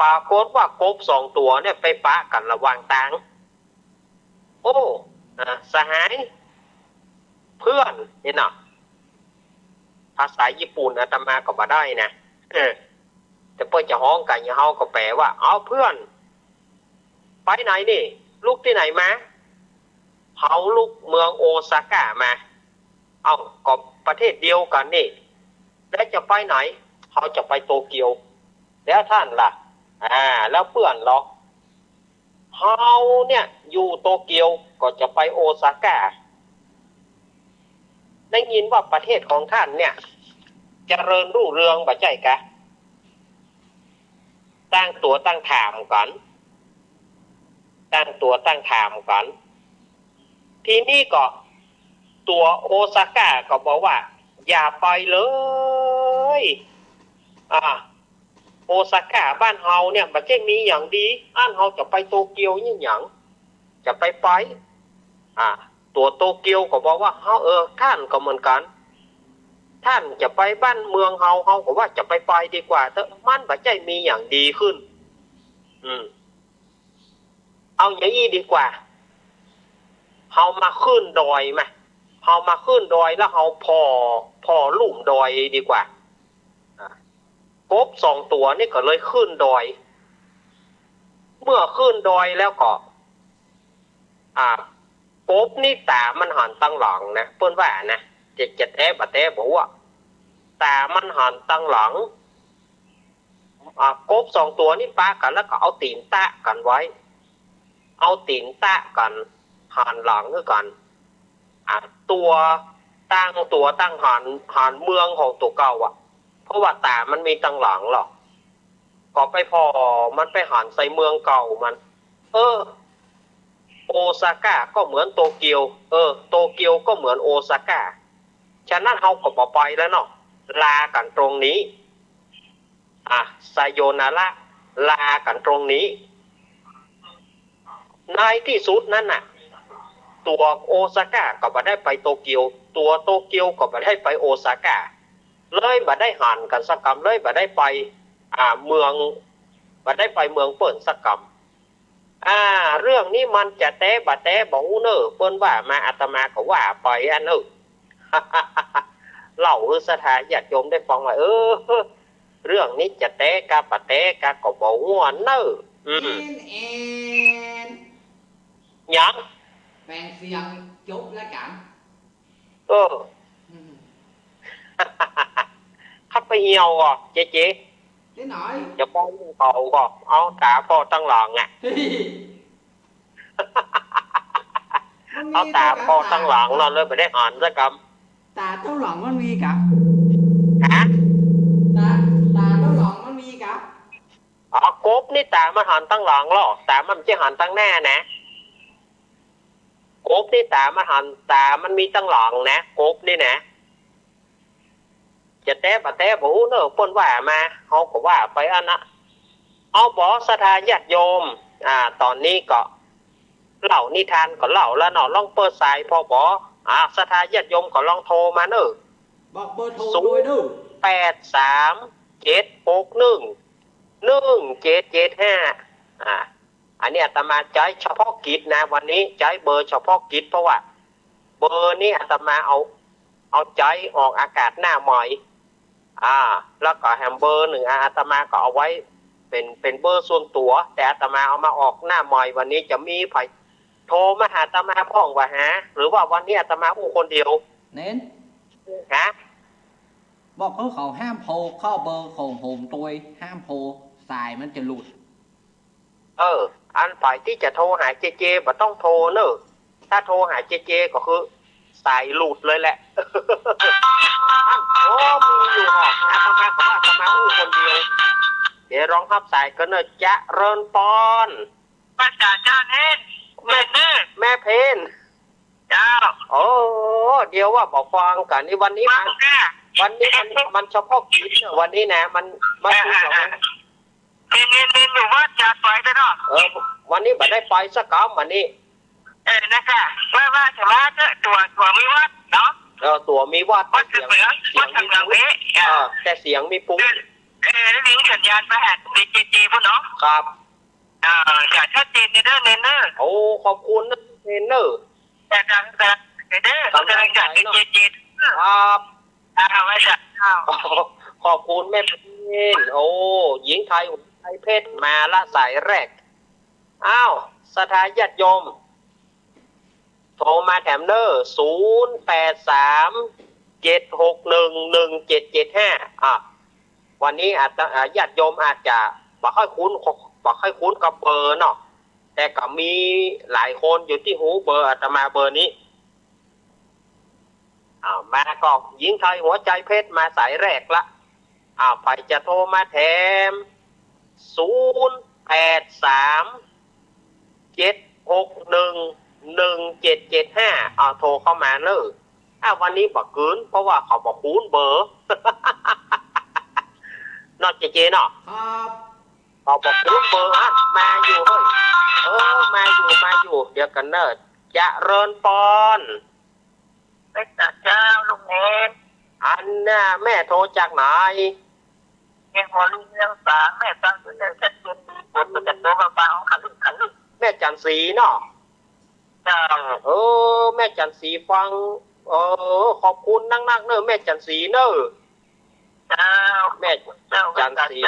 Speaker 1: ปรากฏว่ากบ2ตัวเนี่ยไปปะกันระหว่างทางสหายเพื่อนนี่นะภาษาญี่ปุ่นอาตมาก็บ่ได้นะแต่เพื่อจะฮ้องกันอย่างเฮาก็แปลว่าเอาเพื่อนไปไหนนี่ลูกที่ไหนมาเฮาลูกเมืองโอซาก้ามาก็ประเทศเดียวกันนี่แล้วจะไปไหนเขาจะไปโตเกียวแล้วท่านล่ะแล้วเพื่อนเหรอเฮาเนี่ยอยู่โตเกียวก็จะไปโอซาก้าได้ยินว่าประเทศของท่านเนี่ยเจริญรุ่งเรืองบ่ใช่กะตั้งตัวตั้งถามกันทีนี้ก็ตัวโอซาก้าก็บอกว่า อย่าไปเลยโอซาก้าบ้านเฮาเนี่ยมันจะมีอย่างดีบ้านเฮาจะไปโตเกียวนี่อย่างจะไปตัวโตเกียวก็บอกว่าเฮาท่านก็เหมือนกันท่านจะไปบ้านเมืองเฮาก็ว่าจะไปดีกว่าเถอะมันมันจะมีอย่างดีขึ้นเอาอย่างนี้ดีกว่าเฮามาขึ้นดอยไหมเฮามาขึ้นดอยแล้วเฮาพอลุ่มดอยดีกว่ากบ2 ตัวนี่ก็เลยขึ้นดอยเมื่อขึ้นดอยแล้วก็กบนี่ตามันหันตั้งหลังนะเพื่อนว่านะจะแท้บะแท้บอกว่าตามันหันตั้งหลังกบ2 ตัวนี่ป้ากันแล้วก็เอาตีนตะกันไว้เอาตีนตะกันหันหลังด้วยกันตัวตั้งหันเมืองของตัวเก่าเพราะว่าตามันมีตั้งหลังหรอกก็ไปพอมันไปหันใส่เมืองเก่ามันโอซาก้าก็เหมือนโตเกียวโตเกียวก็เหมือนโอซาก้าฉะนั้นเฮาก็บ่ไปแล้วเนาะลากันตรงนี้ไซโยนาระลากันตรงนี้ในที่สุดนั้นน่ะตัวโอซาก้าก็บ่ได้ไปโตเกียวตัวโตเกียวก็บ่ได้ไปโอซาก้าเลยบ่ได้หันกันสักกรรมเลยบ่ได้ไปเมืองบ่ได้ไปเมืองเปิ้นสักกรรมเรื่องนี้มันจะแต้บะแต้บ่ฮู้เน้อเปิ้นว่ามาอาตมาก็ว่าไปเล่าสถาญาติโยมได้ฟังว่าเรื่องนี้จะแต้กะบะแต้กะก็บ่ฮู้เน้อยัง
Speaker 2: แปลงเสียงจุ๊บแล้วกัน
Speaker 1: ขับไปเหี่ยวก่อเจ๊
Speaker 2: นิดหน่อย
Speaker 1: จะป้องเขาก่อเอาตาพอตั้งหลังเอาตาพอตั้งหลังนอนเลยไปได้หันสักค
Speaker 2: ำตาตั้งหลังมันมีกับตาตั้งหลังมันมีกับ
Speaker 1: กบนี่ตามันหันตั้งหลังหรอตามันจะหันตั้งแน่นะกบนี่ตามันหันตามันมีตั้งหลังนะกบนี่นะจะแต้บะแต้บ่ฮู้เน้อเพิ่นว่ามาเฮาก็ว่าไปนะเอาบ่ศรัทธาญาติโยมตอนนี้ก็เล่านิทานก็เล่าแล้วเนาะลองเปิดสายพอบ่ศรัทธาญาติโยมก็ลองโทรมาเน้อ
Speaker 2: บอกเบอร์โทรด้วยเด้
Speaker 1: อ83711775อันนี้อาตมาใช้เฉพาะกิจนะวันนี้ใช้เบอร์เฉพาะกิจเพราะว่าเบอร์นี้อาตมาเอาใจออกอากาศหน้าใหม่แล้วก็แฮมเบอร์1อาตมาก็เอาไว้เป็นเบอร์ส่วนตัวแต่อาตมาเอามาออกหน้าใหม่วันนี้จะมีไผโทรมาหาอาตมาพ่องว่าหาหรือว่าวันนี้อาตมาอู้คนเดียว
Speaker 2: เน้นบอกเขาห้ามโทรเข้าเบอร์ของผมตัวห้ามโทรสายมันจะหลุด
Speaker 1: อันฝ่ายที่จะโทรหาเจบ่ต้องโทรเนอะถ้าโทรหาเจก็คือสายหลุดเลยแหละมีอยู่หรออาตมาของอาตมาอู้คนเดียวเดี๋ยวร้องทับสายก็เนอะจะเริญปอน
Speaker 5: ภาษาเจ้าเน้น
Speaker 1: แม่เพน
Speaker 5: เจ้า
Speaker 1: เดี๋ยวว่าบอกฟังกันนี่วันนี้มันเฉพาะกิจวันนี้นะมันคือของ
Speaker 5: เน้นหนูว่าจะไปได้เนาะ
Speaker 1: วันนี้ไม่ได้ไปสักคำวันนี้
Speaker 5: นะคะว่าจะมาตัวมีวัดเนาะ
Speaker 1: ตัวมีวัด
Speaker 5: วัดเสียง
Speaker 1: แต่เสียงมีปุ๊บ
Speaker 5: นี่สัญญาณมาแอดในเจพุ่นเนาะ
Speaker 1: ครับ
Speaker 5: จะชัดเจนเนอร์
Speaker 1: โอ้ขอบคุณเนอร์
Speaker 5: แต่กำลังจัดเป็นเจ
Speaker 1: ครับ
Speaker 5: ไม่ใช่
Speaker 1: ขอบคุณแม่เพนโอ้หญิงไทยเพชรมาละสายแรกศรัทธาญาติโยมโทรมาแถมเนอร์0837611775วันนี้อาจญาติโยมอาจจะบ่ค่อยคุ้นกับเบอร์เนาะแต่ก็มีหลายคนอยู่ที่หูเบอร์อาตมาเบอร์นี้มาก็หญิงไทยหัวใจเพชรมาสายแรกละไปจะโทรมาแถม0837611775โทรเข้ามาเนอะ วันนี้บอกเกินเพราะว่าเขาบอกคูณเบอร์ นอกเจเนาะ
Speaker 2: ครับ
Speaker 1: เขาบอกคูณเบอร์มาอยู่เฮ้ยมาอยู่เดี๋ยวกันเนอะจะเริญปอน
Speaker 5: เป็นเจ้าลุงเนน
Speaker 1: อันน่ะแม่โทรจากไหน
Speaker 5: ยังหัวลุงเรื่องสาแม่ตั้งใจจะเรียนดีผลมันจะโตมาฟังขันลึก
Speaker 1: แม่จันสีเนาะ
Speaker 5: เจ้า
Speaker 1: แม่จันสีฟังขอบคุณนักเนอะแม่จันสีเนอะ
Speaker 5: เจ้า
Speaker 1: แม่จันสี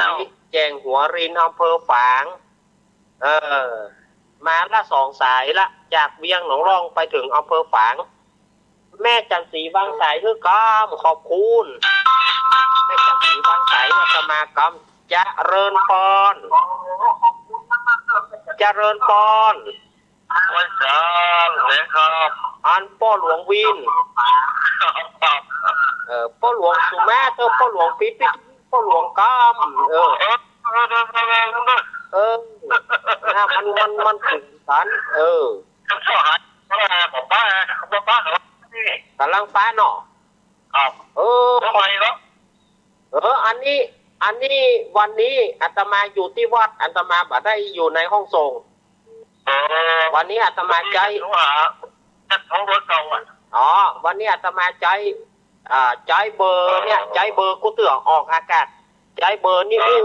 Speaker 1: แจงหัวรินอำเภอฝางมาละ2 สายละจากเวียงหนองรองไปถึงอำเภอฝางแม่จันสีวางสายคือกำขอบคุณแม่จันสีวางสายสมากรรมจะเริญปอนจะเริญปอน
Speaker 5: วันจันทร์เลยครับ
Speaker 1: อันพ่อหลวงวินพ่อหลวงสุมาเตอร์พ่อหลวงปิดพ่อหลวงกำมันถึงสันกำลังฟ้าเนาะ
Speaker 5: ทำไมเนาะ
Speaker 1: อันนี้วันนี้อาตมาอยู่ที่วัดอาตมาบ่ได้อยู่ในห้องส่งวันนี้อาตมาใจวันนี้อาตมาใจเบอร์เนี่ยใจเบอร์กูเตือออกอากาศใจเบอร์นี่อู้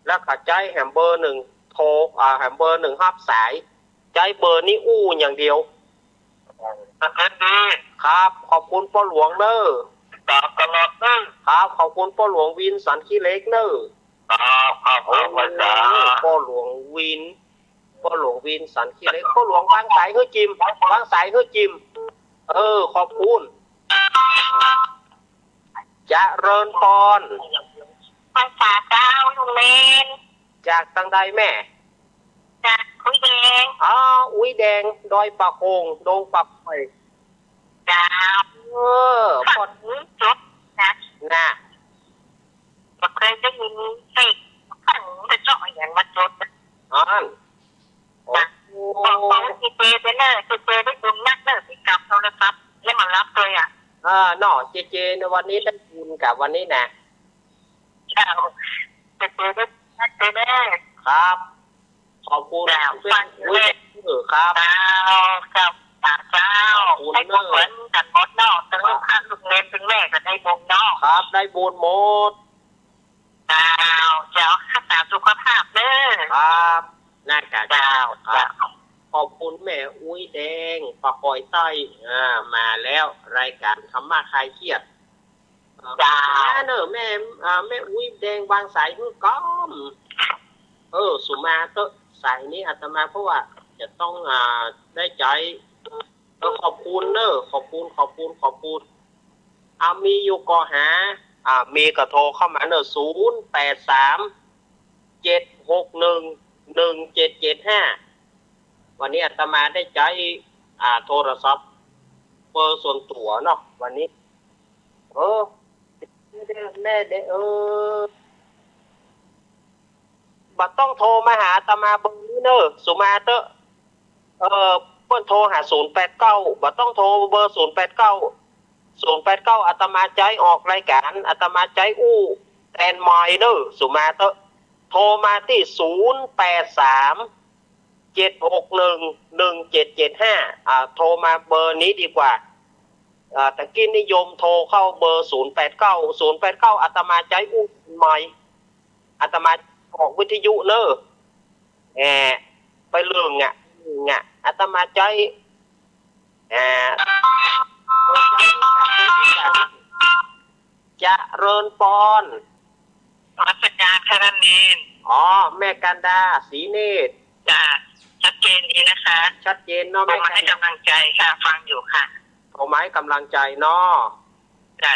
Speaker 1: แล้วก็ใจแฮมเบอร์1โทรแฮมเบอร์1รับสายใจเบอร์นี่อู้อย่างเดียวครับขอบคุณพ่อหลวงเนอะ
Speaker 5: ตลอด
Speaker 1: ครับขอบคุณพ่อหลวงวินสันขี้เล็กเนอะพ่อหลวงวินสันขี้เล็กพ่อหลวงบางสายคือจิมขอบคุณจะเริญปอน
Speaker 5: ภาษาเจ้าลุงเมน
Speaker 1: จากตังใดแม่
Speaker 5: จากอุ้ยแดง
Speaker 1: อุ้ยแดงดอยปากโคงดงปากไฟ
Speaker 5: จ้า
Speaker 1: พอด
Speaker 5: จบนะเคยได้ยินเด็กขันจะเจาะอย่างมาจดบอกที่เจไปเนอร์เจได้บุญนักเนอร์ที่กลับโทรศัพท์แล้วมารับเลย
Speaker 1: เนาะเจในวันนี้ได้บุญกับวันนี้นะ
Speaker 5: เจ้าเจได้นักได้
Speaker 1: ครับขอบคุณ
Speaker 5: ฟังเลย
Speaker 1: ครับ
Speaker 5: เจ้าให้บุญเหมือนกันหมดเนาะแต่ลูกค้าลูกเล่นเป็นแม่ก็ได้บุญเนาะ
Speaker 1: ครับได้บุญหมด
Speaker 5: เจ้ารักษาสุขภาพเด้อ
Speaker 1: ครับน่ากะเจ้าขอบคุณแม่อุ้ยแดงปะคอยใต้มาแล้วรายการธรรมะคลายเครียดเนอะแม่อุ้ยแดงวางสายคือก้อมสุมาเตอสายนี้อาตมาเพราะว่าจะต้องได้ใจขอบคุณเนอะขอบคุณมีอยู่ก็หามีกระโทรเข้ามาเนอะ0837611775วันนี้อาตมาได้ใจโทรศัพท์เบอร์ส่วนตัวเนาะวันนี้แม่บัดต้องโทรมาหาอาตมาเบอร์นี้เนอะสุมาเตอเพิ่นโทรหา089บัดต้องโทรเบอร์089อาตมาใจออกรายการอาตมาใจอู้แทนมอยเนอะสุมาเตอโทรมาที่0837611775โทรมาเบอร์นี้ดีกว่าแต่กี้นิยมโทรเข้าเบอร์089อาตมาใจอู้มอยอาตมาออกวิทยุเนอะไปเรื่องอาตมาใจจะเริญปอน
Speaker 5: รัชกาลแค่นั้นเอง
Speaker 1: แม่กันดาศรีเนตร
Speaker 5: จ้าชัดเจนดีนะคะ
Speaker 1: ชัดเจนเนาะแม่
Speaker 5: กันให้กำลังใจค่ะฟังอยู่ค่ะ
Speaker 1: ขอไม้กำลังใจเนาะ
Speaker 5: จ้า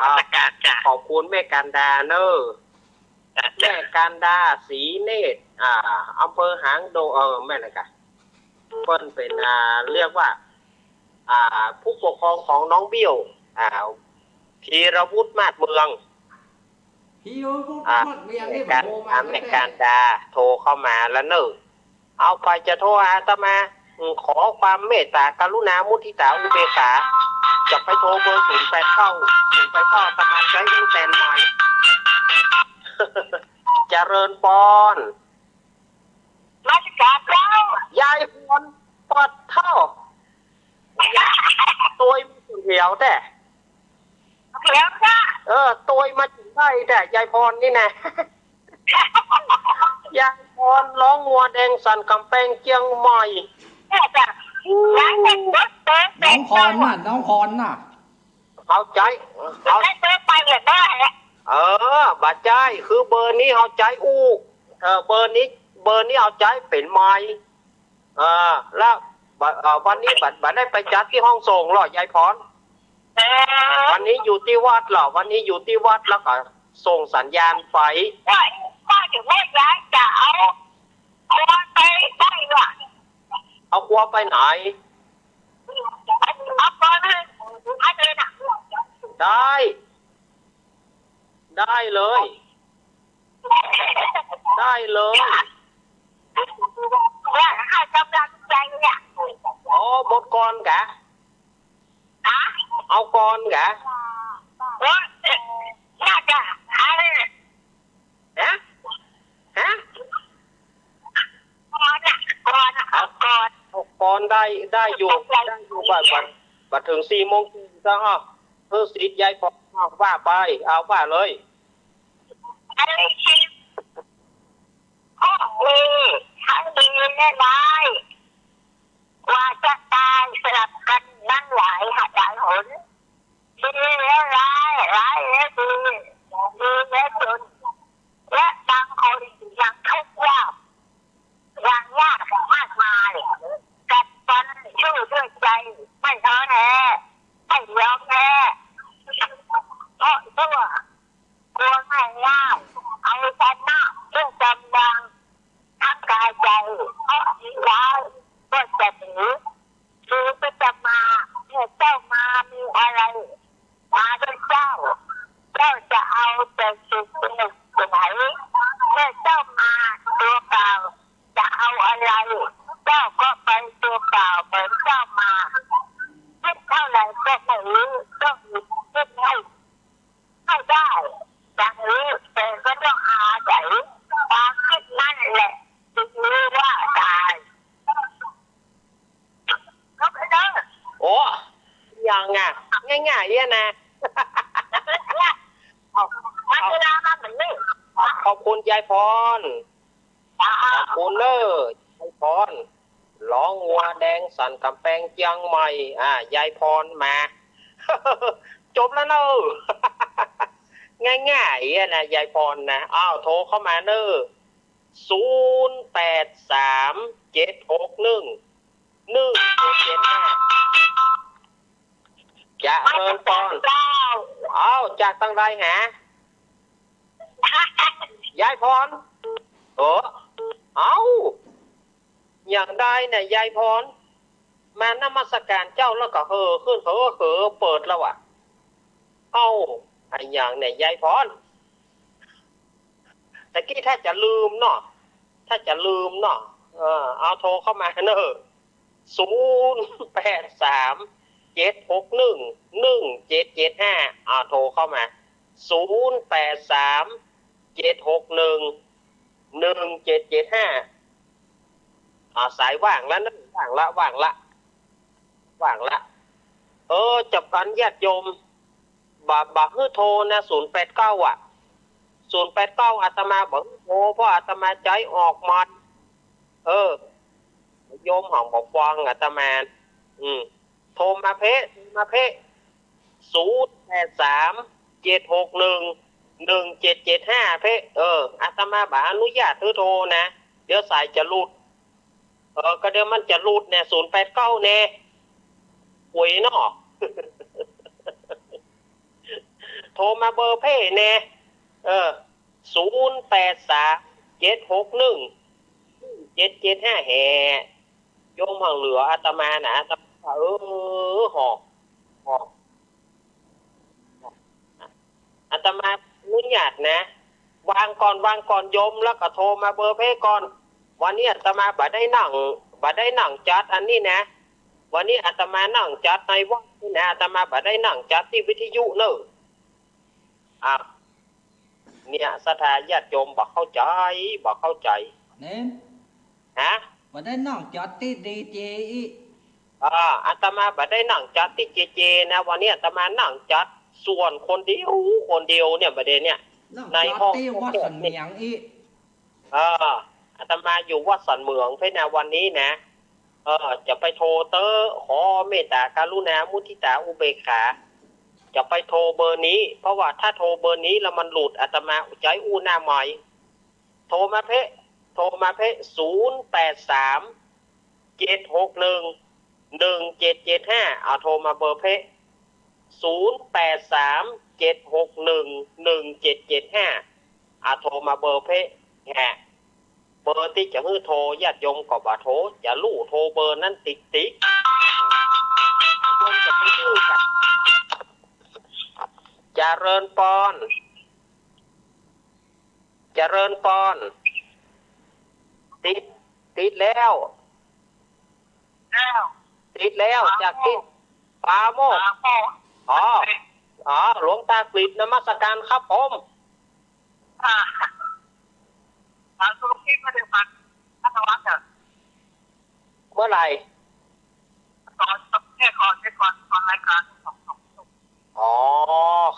Speaker 5: รัชกาลจ้า
Speaker 1: ขอบคุณแม่กันดาเนอะแม่กันดาศรีเนตรอำเภอหางโดแม่อะไรกันเปิ้นเป็นเรียกว่าผู้ปกครองของน้องเบี้ยวธีรวุฒิมาศเมือง
Speaker 2: ใน
Speaker 1: การโทรเข้ามาแล้วเนอะเอาไปจะโทรหาอาตมาขอความเมตตากรุณามุทิตาอุเบกขา จะไปโทรเบอร์089อาตมาใช้อินเทอร์เน็ตใหม่เจริญปอน
Speaker 5: ราชการเจ้าย
Speaker 1: ายพรปอดเท่าตัวมันเหี่ยวแต่
Speaker 5: เขียวจ้า
Speaker 1: ตัวมาถึงได้แต่ยายพรนี่นะยายพรร้องงัวแดงสันกำแพงเจียงใหม่
Speaker 2: น้องพรน่ะ
Speaker 1: เอาใจ
Speaker 5: เอาไปเลยได้
Speaker 1: บาใจคือเบอร์นี้เอาใจเบอร์นี้เอาใจเป็นไม้แล้ววันนี้บัดได้ไปจัดที่ห้องส่งหรอยายพรวันนี้อยู่ที่วัดหรอวันนี้อยู่ที่วัดแล้วก็ส่งสัญญาณไฟ
Speaker 5: ว่าถึงแม่ย้ายจะเอาไปได้หรอ
Speaker 1: เอาครัวไปไหน
Speaker 5: เอาไปเลยนะ
Speaker 1: ได้เลย
Speaker 5: ว่าให้กำลังใจเนี่ย
Speaker 1: บทกรกะเอากรกะ
Speaker 5: น่าจะอะไร
Speaker 1: ฮะกรได้อยู่บัดถึง4 โมงซะฮะสิทธิ์ยายพอว่าไปเอาว่าเลย
Speaker 5: อะไรชิมทั้งดีและร้ายว่าจะตายสลับกันนั่งหลายหนดีและร้ายและดีและจนและบางคนยังทุกข์ยากยังยากมากมายกัดฟันสู้ด้วยใจไม่ท้อแท้ไม่ยอมแพ้เพราะตัวกลัวไม่ง่ายเอาชนะด้วยกำลังทั้งกายใจเพราะร้ายก็จะหนีก็จะมาเมื่อเจ้ามามีอะไรมาด้วยเจ้าจะเอาแต่สิ่งหนึ่งไหนเมื่อเจ้ามาตัวเปล่าจะเอาอะไรเจ้าก็ไปตัวเปล่าเหมือนเจ้ามาคิดเท่าไหร่ก็ไม่รู้ต้องคิดให้ได้อย่างนี้แต่ก็ต้องอาศัยความคิดนั่นแหละจึงรู้ว่าตายก็ไปเด้อ
Speaker 1: ยังง่ายๆเนี่ยนะขอบคุณยายพรขอบคุณยายพรร้องงัวแดงสันกำแพงเจียงใหม่ยายพรมาจบแล้วเนอะง่ายๆนะยายพรนะโทรเข้ามาเนอะ0837611775จะเริ่มต้นจากตั้งไรหายายพรอย่างใดเนี่ยยายพรมานมัสการเจ้าแล้วก็ขึ้นเปิดแล้วอ่ะไอ้อย่างเนี่ยยายพรแต่กี้ถ้าจะลืมเนาะเอาโทรเข้ามาเนอะ0837611775โทรเข้ามา0837611775สายว่างแล้วนะว่างละจับกันญาติโยมบาฮือโทรนะ089089อาตมาบอกโทรเพราะอาตมาใจออกมาโยมห้องบอกฟังอาตมาโทรมาเพ0837611775อาตมาบอกอนุญาตโทรนะเดี๋ยวสายจะรูดก็เดี๋ยวมันจะรูดเนี่ย089เนี่ยป่วยเนาะ โทรมาเบอร์เพ่เนี่ย0837611775โยมห้องเหลืออาตมานะอาตมาหอกอาตมาอนุญาตนะวางก่อนโยมแล้วก็โทรมาเบอร์เพ่ก่อนวันนี้อาตมาบัดได้นั่งจัดอันนี้นะวันนี้อาตมานั่งจัดในวัด นี่นะอาตมาบ่ได้นั่งจัดที่วิทยุเนอะเนี่ยสถานญาติโยมบอกเข้าใจ
Speaker 2: เน้น
Speaker 1: ฮะ
Speaker 2: บ่ได้น้องจอดที่ดีเจอีก
Speaker 1: อาตมาบ่ได้นั่งจัดที่เจนะวันนี้อาตมานั่งจัดส่วนคนเดียวเนี่ยประเด็นเนี่ย
Speaker 2: น้อง
Speaker 1: ใน
Speaker 2: จอด
Speaker 1: ห้อง
Speaker 2: ที่วัดสันเมียงอีก
Speaker 1: อาตมาอยู่วัดสันเมืองเพื่อนะวันนี้นะจะไปโทรขอเมตตากรุณามุทิตาอุเบกขาจะไปโทรเบอร์นี้เพราะว่าถ้าโทรเบอร์นี้แล้วมันหลุดอาตมาใจอู้หน้าใหม่โทรมาเพะ083-761-1775เอาโทรมาเบอร์เพะ083-761-1775โทรมาเบอร์เพะเบอร์ที่จะฮื้อโทรญาติโยมก็บ่าโทรจะลู่โทรเบอร์นั้นติ๊กโยมจะไปฮื้อกันเจริญปอนติดแล้วจากที่ปาโมกหลวงตากฤษนมัสการครับผม
Speaker 5: สุขีมาเดือดพันพัฒวัฒน์
Speaker 1: เมื่อไหร่
Speaker 5: ตอนแค่ก่อนรายการ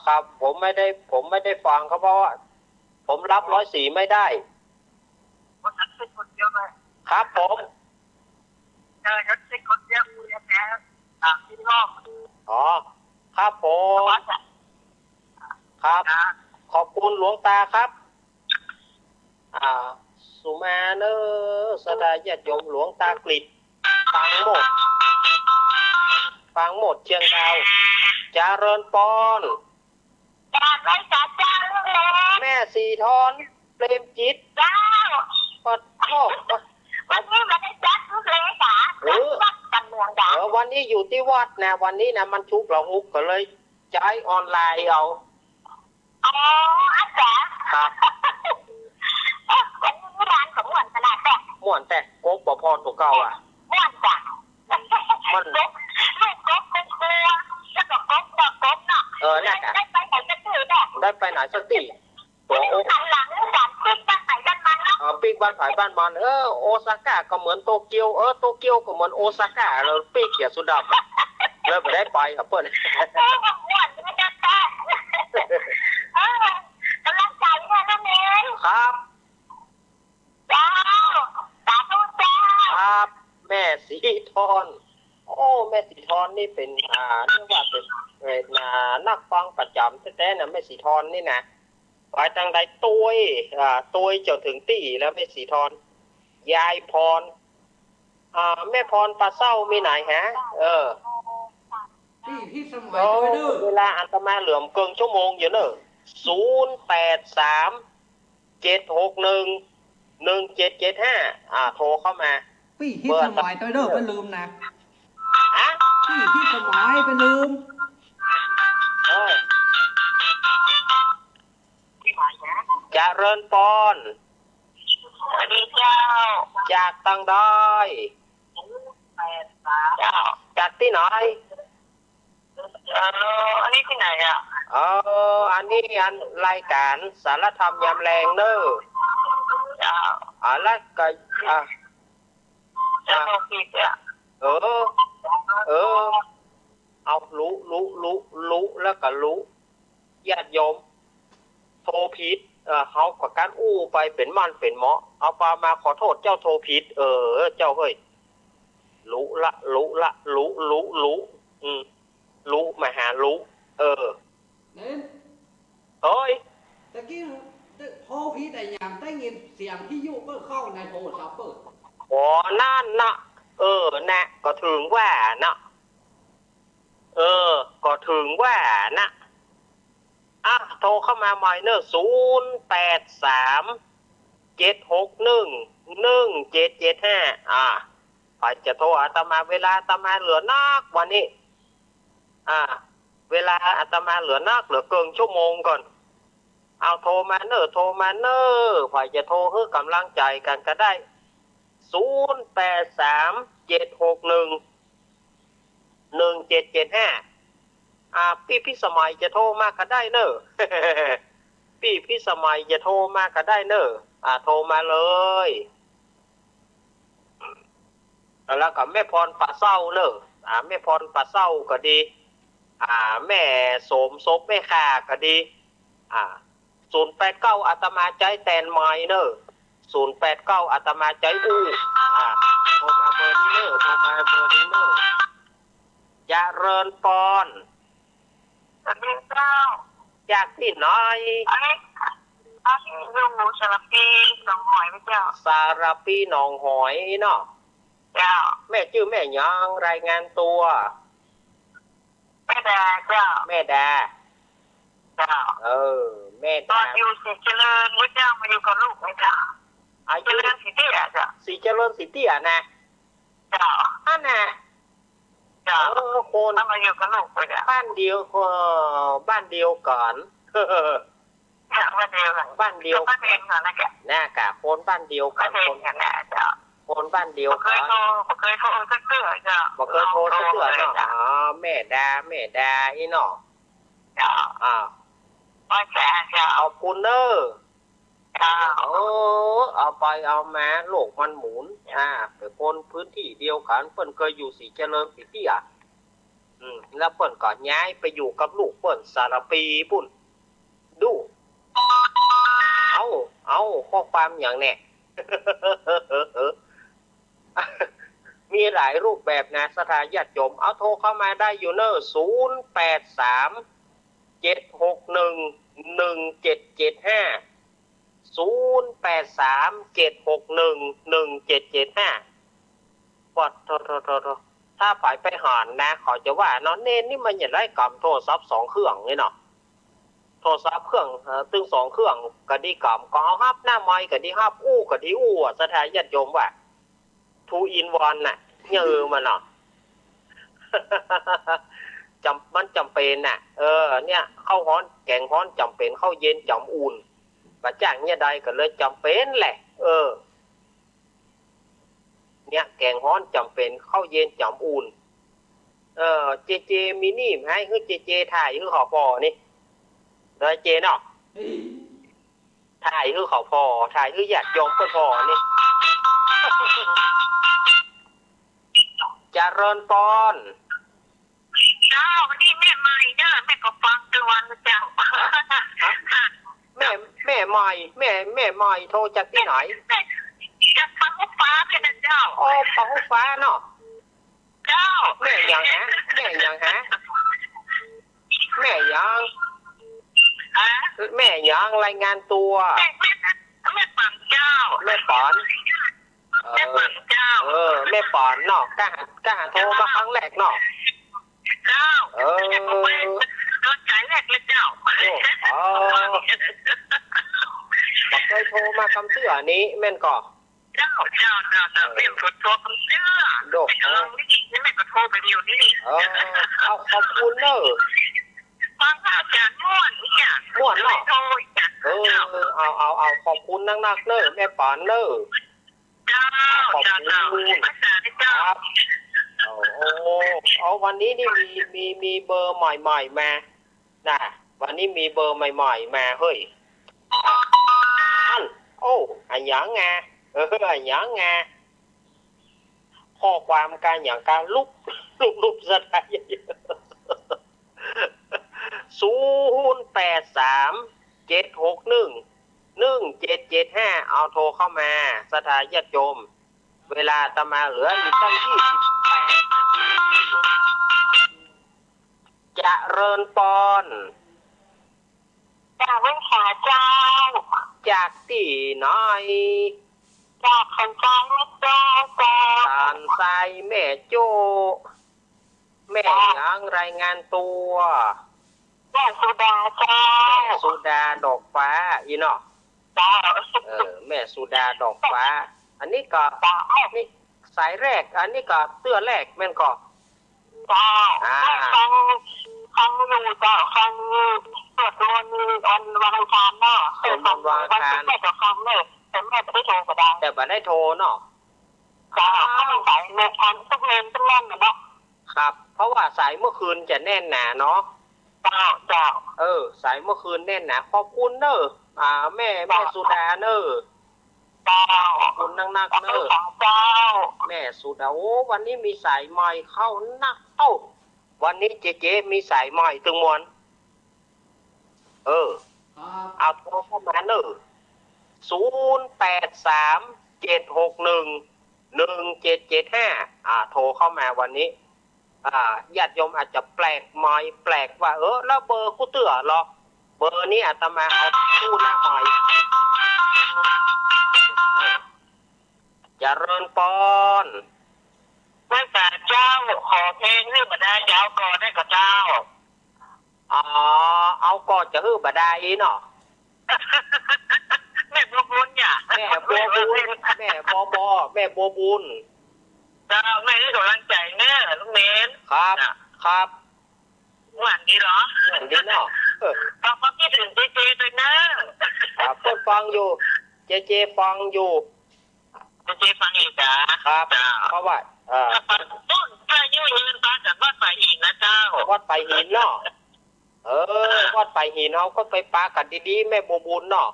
Speaker 1: ครับผมไม่ได้ฟังเขาเพราะว่าผมรับ104ไม่ได้
Speaker 5: วันนั้นเป็นคนเดียวเลย
Speaker 1: ครับผม
Speaker 5: เจอยัดเป็นคนเดียวคุยแค่ที่รอบ
Speaker 1: ครับผมครับขอบคุณหลวงตาครับสุมาเนอสดาญาติโยมหลวงตากฤษฟังหมดเชียงดาวเจริญปอนแม่สีทอนเปรมจิตปัดชอบ
Speaker 5: วันนี้มันได้จัดทุกเลยค่ะวัดกันเมืองดัง
Speaker 1: วันนี้อยู่ที่วัดนะวันนี้นะมันชุกเราฮุกก็เลยใช้ออนไลน์เอา
Speaker 5: อาจารย์
Speaker 1: ครับ
Speaker 5: วันนี้ร้านของม่วนขนาด
Speaker 1: ม่วนแต่กบบ่พอตัวเก่า
Speaker 5: ม่วนจ้ะ
Speaker 1: มัน
Speaker 5: ลูกกบคุณครูแล้วก็กบเนาะ
Speaker 1: น่ะ
Speaker 5: ได้ไปไหนสักทีเนี่ย
Speaker 1: ได้ไปไหนสักที
Speaker 5: ตัวหันหลังจากปิ๊กบ้านไหนบ้านมันเนาะ
Speaker 1: ปิ๊กบ้านไหนบ้านมันโอซาก้าก็เหมือนโตเกียวโตเกียวก็เหมือนโอซาก้าแล้วปิ๊กเขียสุดาเลยไม่ได้ไปครับเปิ้ล
Speaker 5: ม่วนไม่ได้แต่กำลังใจเนี่ยนั่นเอง
Speaker 1: ครับ
Speaker 5: จ้าสาธุจ้า
Speaker 1: ครับแม่สีทอนแม่สีทอนนี่เป็นเรียกว่าเป็นนักฟังประจำแท้ๆนะแม่สีทอนนี่นะไปทางใดตัวเจ้าถึงตีแล้วแม่สีทอนยายพรแม่พรปลาเศร้ามีไหนฮะ
Speaker 2: ที่สมัยด้วยเด้อ
Speaker 1: เวลาอาตมาเหลื่อมเกินชั่วโมงอยู่เนอะ083-761-1775โทรเข้ามา
Speaker 2: พี่ที่สมัยด้วยเด้อไปลืมนะพี่ที่สมัยไปลืม
Speaker 1: เจริญปอน
Speaker 5: สวัสดีเจ้า
Speaker 1: จากตังได้จากที่ไหน
Speaker 5: อันนี้ที่ไหน
Speaker 1: อันนี้รายการสารธรรมยามแรงเนอะแล้วก็เอารู้แล้วก็รู้ญาติโยมโทรผิดเขากับการอู้ไปเป็นมันเป็นหมอเอาปามาขอโทษเจ้าโทรผิดเจ้าเฮ้ยรู้มาหารู้
Speaker 2: เน้น
Speaker 1: เฮ้ย
Speaker 2: ตะกี้โทรผิดแต่ยังได้ยินเสียงที่ยุเปิดเข้าในโทรศัพท์เปิด
Speaker 1: นั่นนะนะก็ถึงว่านะก็ถึงว่านะโทรเข้ามาใหม่เนอะ083-761-1775จะโทรอาตมาเวลาอาตมาเหลือนักวันนี้เวลาอาตมาเหลือนักเหลือเกินชั่วโมงก่อนเอาโทรมาเนอะฝ่ายจะโทรเพื่อกำลังใจกันก็ได้083-761-1775 พี่สมัยจะโทรมาก็ได้เนอะ พี่สมัยจะโทรมาก็ได้เนอะโทรมาเลยแล้วก็แม่พรป่าเศร้าเนอะแม่พรป่าเศร้าก็ดีแม่โสมซบแม่ข่าก็ดี089อาตมาใจแตนไม้เนอะ089อาตมาใจอู้โทรมาเบอร์นี้เนอะโทรมาเบอร์นี้เนอะเจริญปอนจากที่ไหน
Speaker 5: อยู่สารปีหนองหอยไหมเจ้า
Speaker 1: สารปีหนองหอยเนาะ
Speaker 5: เจ้า
Speaker 1: แม่ชื่อแม่ยังรายงานตัว
Speaker 5: แม่ดาเจ้า
Speaker 1: แม่ดา
Speaker 5: เจ้า
Speaker 1: แม่
Speaker 5: ตอ
Speaker 1: ดาน
Speaker 5: อยู่ศรีเจริญไหมเจ้ามาอยู่กับลูกไหมเจ้าเจริญสิทธิ์เจ้า
Speaker 1: ศรีเจริญสิทธิ์นะ
Speaker 5: เจ้า
Speaker 1: น่ะ
Speaker 5: คนมาอยู่กับลูกไปเจ้า
Speaker 1: บ้านเดียวก่อน
Speaker 5: บ้านเดียว
Speaker 1: บ้านเดียว
Speaker 5: บ้านเองก่อนนะแก
Speaker 1: น่ากะคนบ้านเดียวกัน
Speaker 5: คนกันนะเจ้า
Speaker 1: คนบ้านเดียว
Speaker 5: กันเคยโทรสักเตื้อเจ้า
Speaker 1: เคยโทรสักเตื้อเนาะแม่ดาอีเนาะ
Speaker 5: เจ้าว่าแกเจ้า
Speaker 1: ขอบคุณเนอะเอาไปเอามาโลกมันหมุนเป็นคนพื้นที่เดียวกันเปิ้นเคยอยู่ศรีเจริญสิทธิ์แล้วเปิ้นก็ย้ายไปอยู่กับลูกเปิ้นสารปีปุ่นดูเอาข้อความอย่างแน่ มีหลายรูปแบบนะสถาญาติโยมเอาโทรเข้ามาได้อยู่เนอะ083-761-1775 083-761-1775ปอดโทถ้าไปหอนนะขอจะว่าเนาะเน้นนี่มันอย่าได้กำโทรศัพท์2เครื่องเลยเนาะโทรศัพท์เครื่องตึง2เครื่องก็ดีกำก็เอาฮับหน้าไม้ก็ดีฮับอู้ก็ดีอู้สถาญาติโยมว่า2 in 1น่ะมันเนาะ มันจำเป็นน่ะเนี่ยเข้าฮ้อนแกงฮ้อนจำเป็นเข้าเย็นจำอุ่นกระจ่างเนี่ยใดก็เลยจำเป็นแหละเนี่ยแกงฮ้อนจำเป็นเข้าเย็นจำอุ่นเจมินี่ให้คือเจถ่ายคือขอพอนี่เลยเจเนาะถ่ายคือขอพอถ่ายคืออยากยอมเพื่อพอนี่เจริญปอน
Speaker 5: เจ้าวันนี้แม่ใหม่เนอะแม่ก็ฟังตะวันเจ้า
Speaker 1: แม่ใหม่โทรจากที่ไหน
Speaker 5: จากปังฟ้าเป็นเจ้า
Speaker 1: ปังฟ้าเนาะ
Speaker 5: เจ้า
Speaker 1: แม่ยังฮะแม่ยังรายงานตัว
Speaker 5: แม่ปังเจ้า
Speaker 1: แม่ปอน
Speaker 5: แม่ปังเจ้า
Speaker 1: แม่ปอนเนาะกล้าโทรมาครั้งแรกเนาะ
Speaker 5: เจ้าโดนใจแรกเลยเจ้า
Speaker 1: บอกเคยโทรมาคำเสื้อนี้แม่นก่อ
Speaker 5: เจ้าเรียกโทรคำเสื้อ
Speaker 1: โดด
Speaker 5: นี่แม่ก็โทรไปเดียวนี่
Speaker 1: เอาขอบคุณเนอะ
Speaker 5: ฟังอาจารย์ม่วน
Speaker 1: เนาะเอาขอบคุณนักเนอะแม่ปานเนอะขอบคุณครับวันนี้นี่มีเบอร์ใหม่มานะวันนี้มีเบอร์ใหม่มาเฮ้ยอันยังไงอันยังไงข้อความการอย่างการลุกสถาน083-761-1775เอาโทรเข้ามาสถานญาติโยมเวลาตะมาเหลืออยู่ตั้ง28เจริญปอน
Speaker 5: จากวิชาเจ้า
Speaker 1: จากที่ไหน
Speaker 5: จากขันใจแม่เจ้า
Speaker 1: ตานทรายแม่โจแม่ยังรายงานตัว
Speaker 5: แม่สุดาเจ้า
Speaker 1: สุดาดอกฟ้าอีเนาะแม่สุดาดอกฟ้าอันนี้ก็นี่สายแรกอันนี้ก็เตื้อแรกแม่นก็
Speaker 5: ฟังอยู่เจ้าฟังเปิดวันวันอังคารเนาะ
Speaker 1: วันอังคาร
Speaker 5: แม่จะฟังเลยแต่แม่ไม่ได้โทรก็ได้
Speaker 1: แต่ไม่ได้โทรเนาะ
Speaker 5: ไม่ได้สายแม่ทันทุกเล่นเนาะ
Speaker 1: ครับเพราะว่าสายเมื่อคืนจะแน่นหนาเนาะ
Speaker 5: เจ้า
Speaker 1: สายเมื่อคืนแน่นนะขอบคุณเนอะแม่สุดาเนอะขอบคุณนักเนอะแม่สุดาโอ้วันนี้มีสายใหม่เข้านักวันนี้เจ๊มีสายใหม่ถึงมวนเอาโทรเข้ามาเนอะ0837611775โทรเข้ามาวันนี้ญาติโยมอาจจะแปลกใหม่แปลกว่าแล้วเบอร์กูเตือหรอเบอร์นี้อาตมาเอาคู่หน้าใหม่เจริญปอน
Speaker 5: แม่แต่เจ้าขอเพลงให้บรรดาเจ้าก่อนได้กับเจ้า
Speaker 1: เอาก่อนจะบดาอีเนาะ
Speaker 5: แม่บัวบุญเนี่ย
Speaker 1: แม่บัวบุญแม่บัวบุญ
Speaker 5: เจ้าแม่ให้กำลังใจแม่ลูกเมน
Speaker 1: ครับ
Speaker 5: หวานดีเหรอ
Speaker 1: หวานดีเนาะ
Speaker 5: ฟังมาคิดถึงเจเลยนะครับ
Speaker 1: เพิ่นฟังอยู่เจฟังอยู่
Speaker 5: เจฟังอีกจ้า
Speaker 1: ครับเพราะว่า
Speaker 5: ต้นพายุยืนตาจากวัดป่าหินนะเจ้า
Speaker 1: วัดป่าหินเนาะวัดป่าหินเขาก็ไปปากันดีๆแม่บัวบุญเนาะ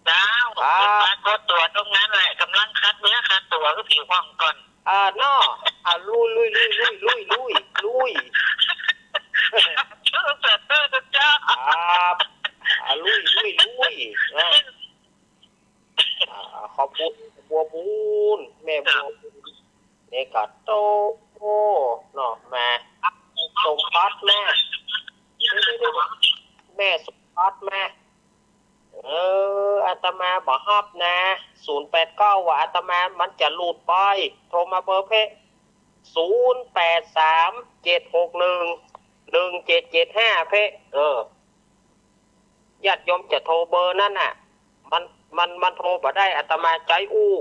Speaker 5: เจ้าปาก็ตัวตรงนั้นแหละกำลังคัดเนื้อคัดตัวก็ผิวห้องก่อน
Speaker 1: เนาะลุย
Speaker 5: ชื่อเสร็จเจ้า
Speaker 1: ลุยขอบคุณบัวบุญแม่บัวเนี่ยกัดโตเนาะแม่สมพัดแม่สมพัดแม่อาตมาบอกฮับนะ089ว่าอาตมามันจะหลุดไปโทรมาเบอร์เพ0837611775เพญาติโยมจะโทรเบอร์นั่นน่ะมันโทรบ่ได้อาตมาใจอู้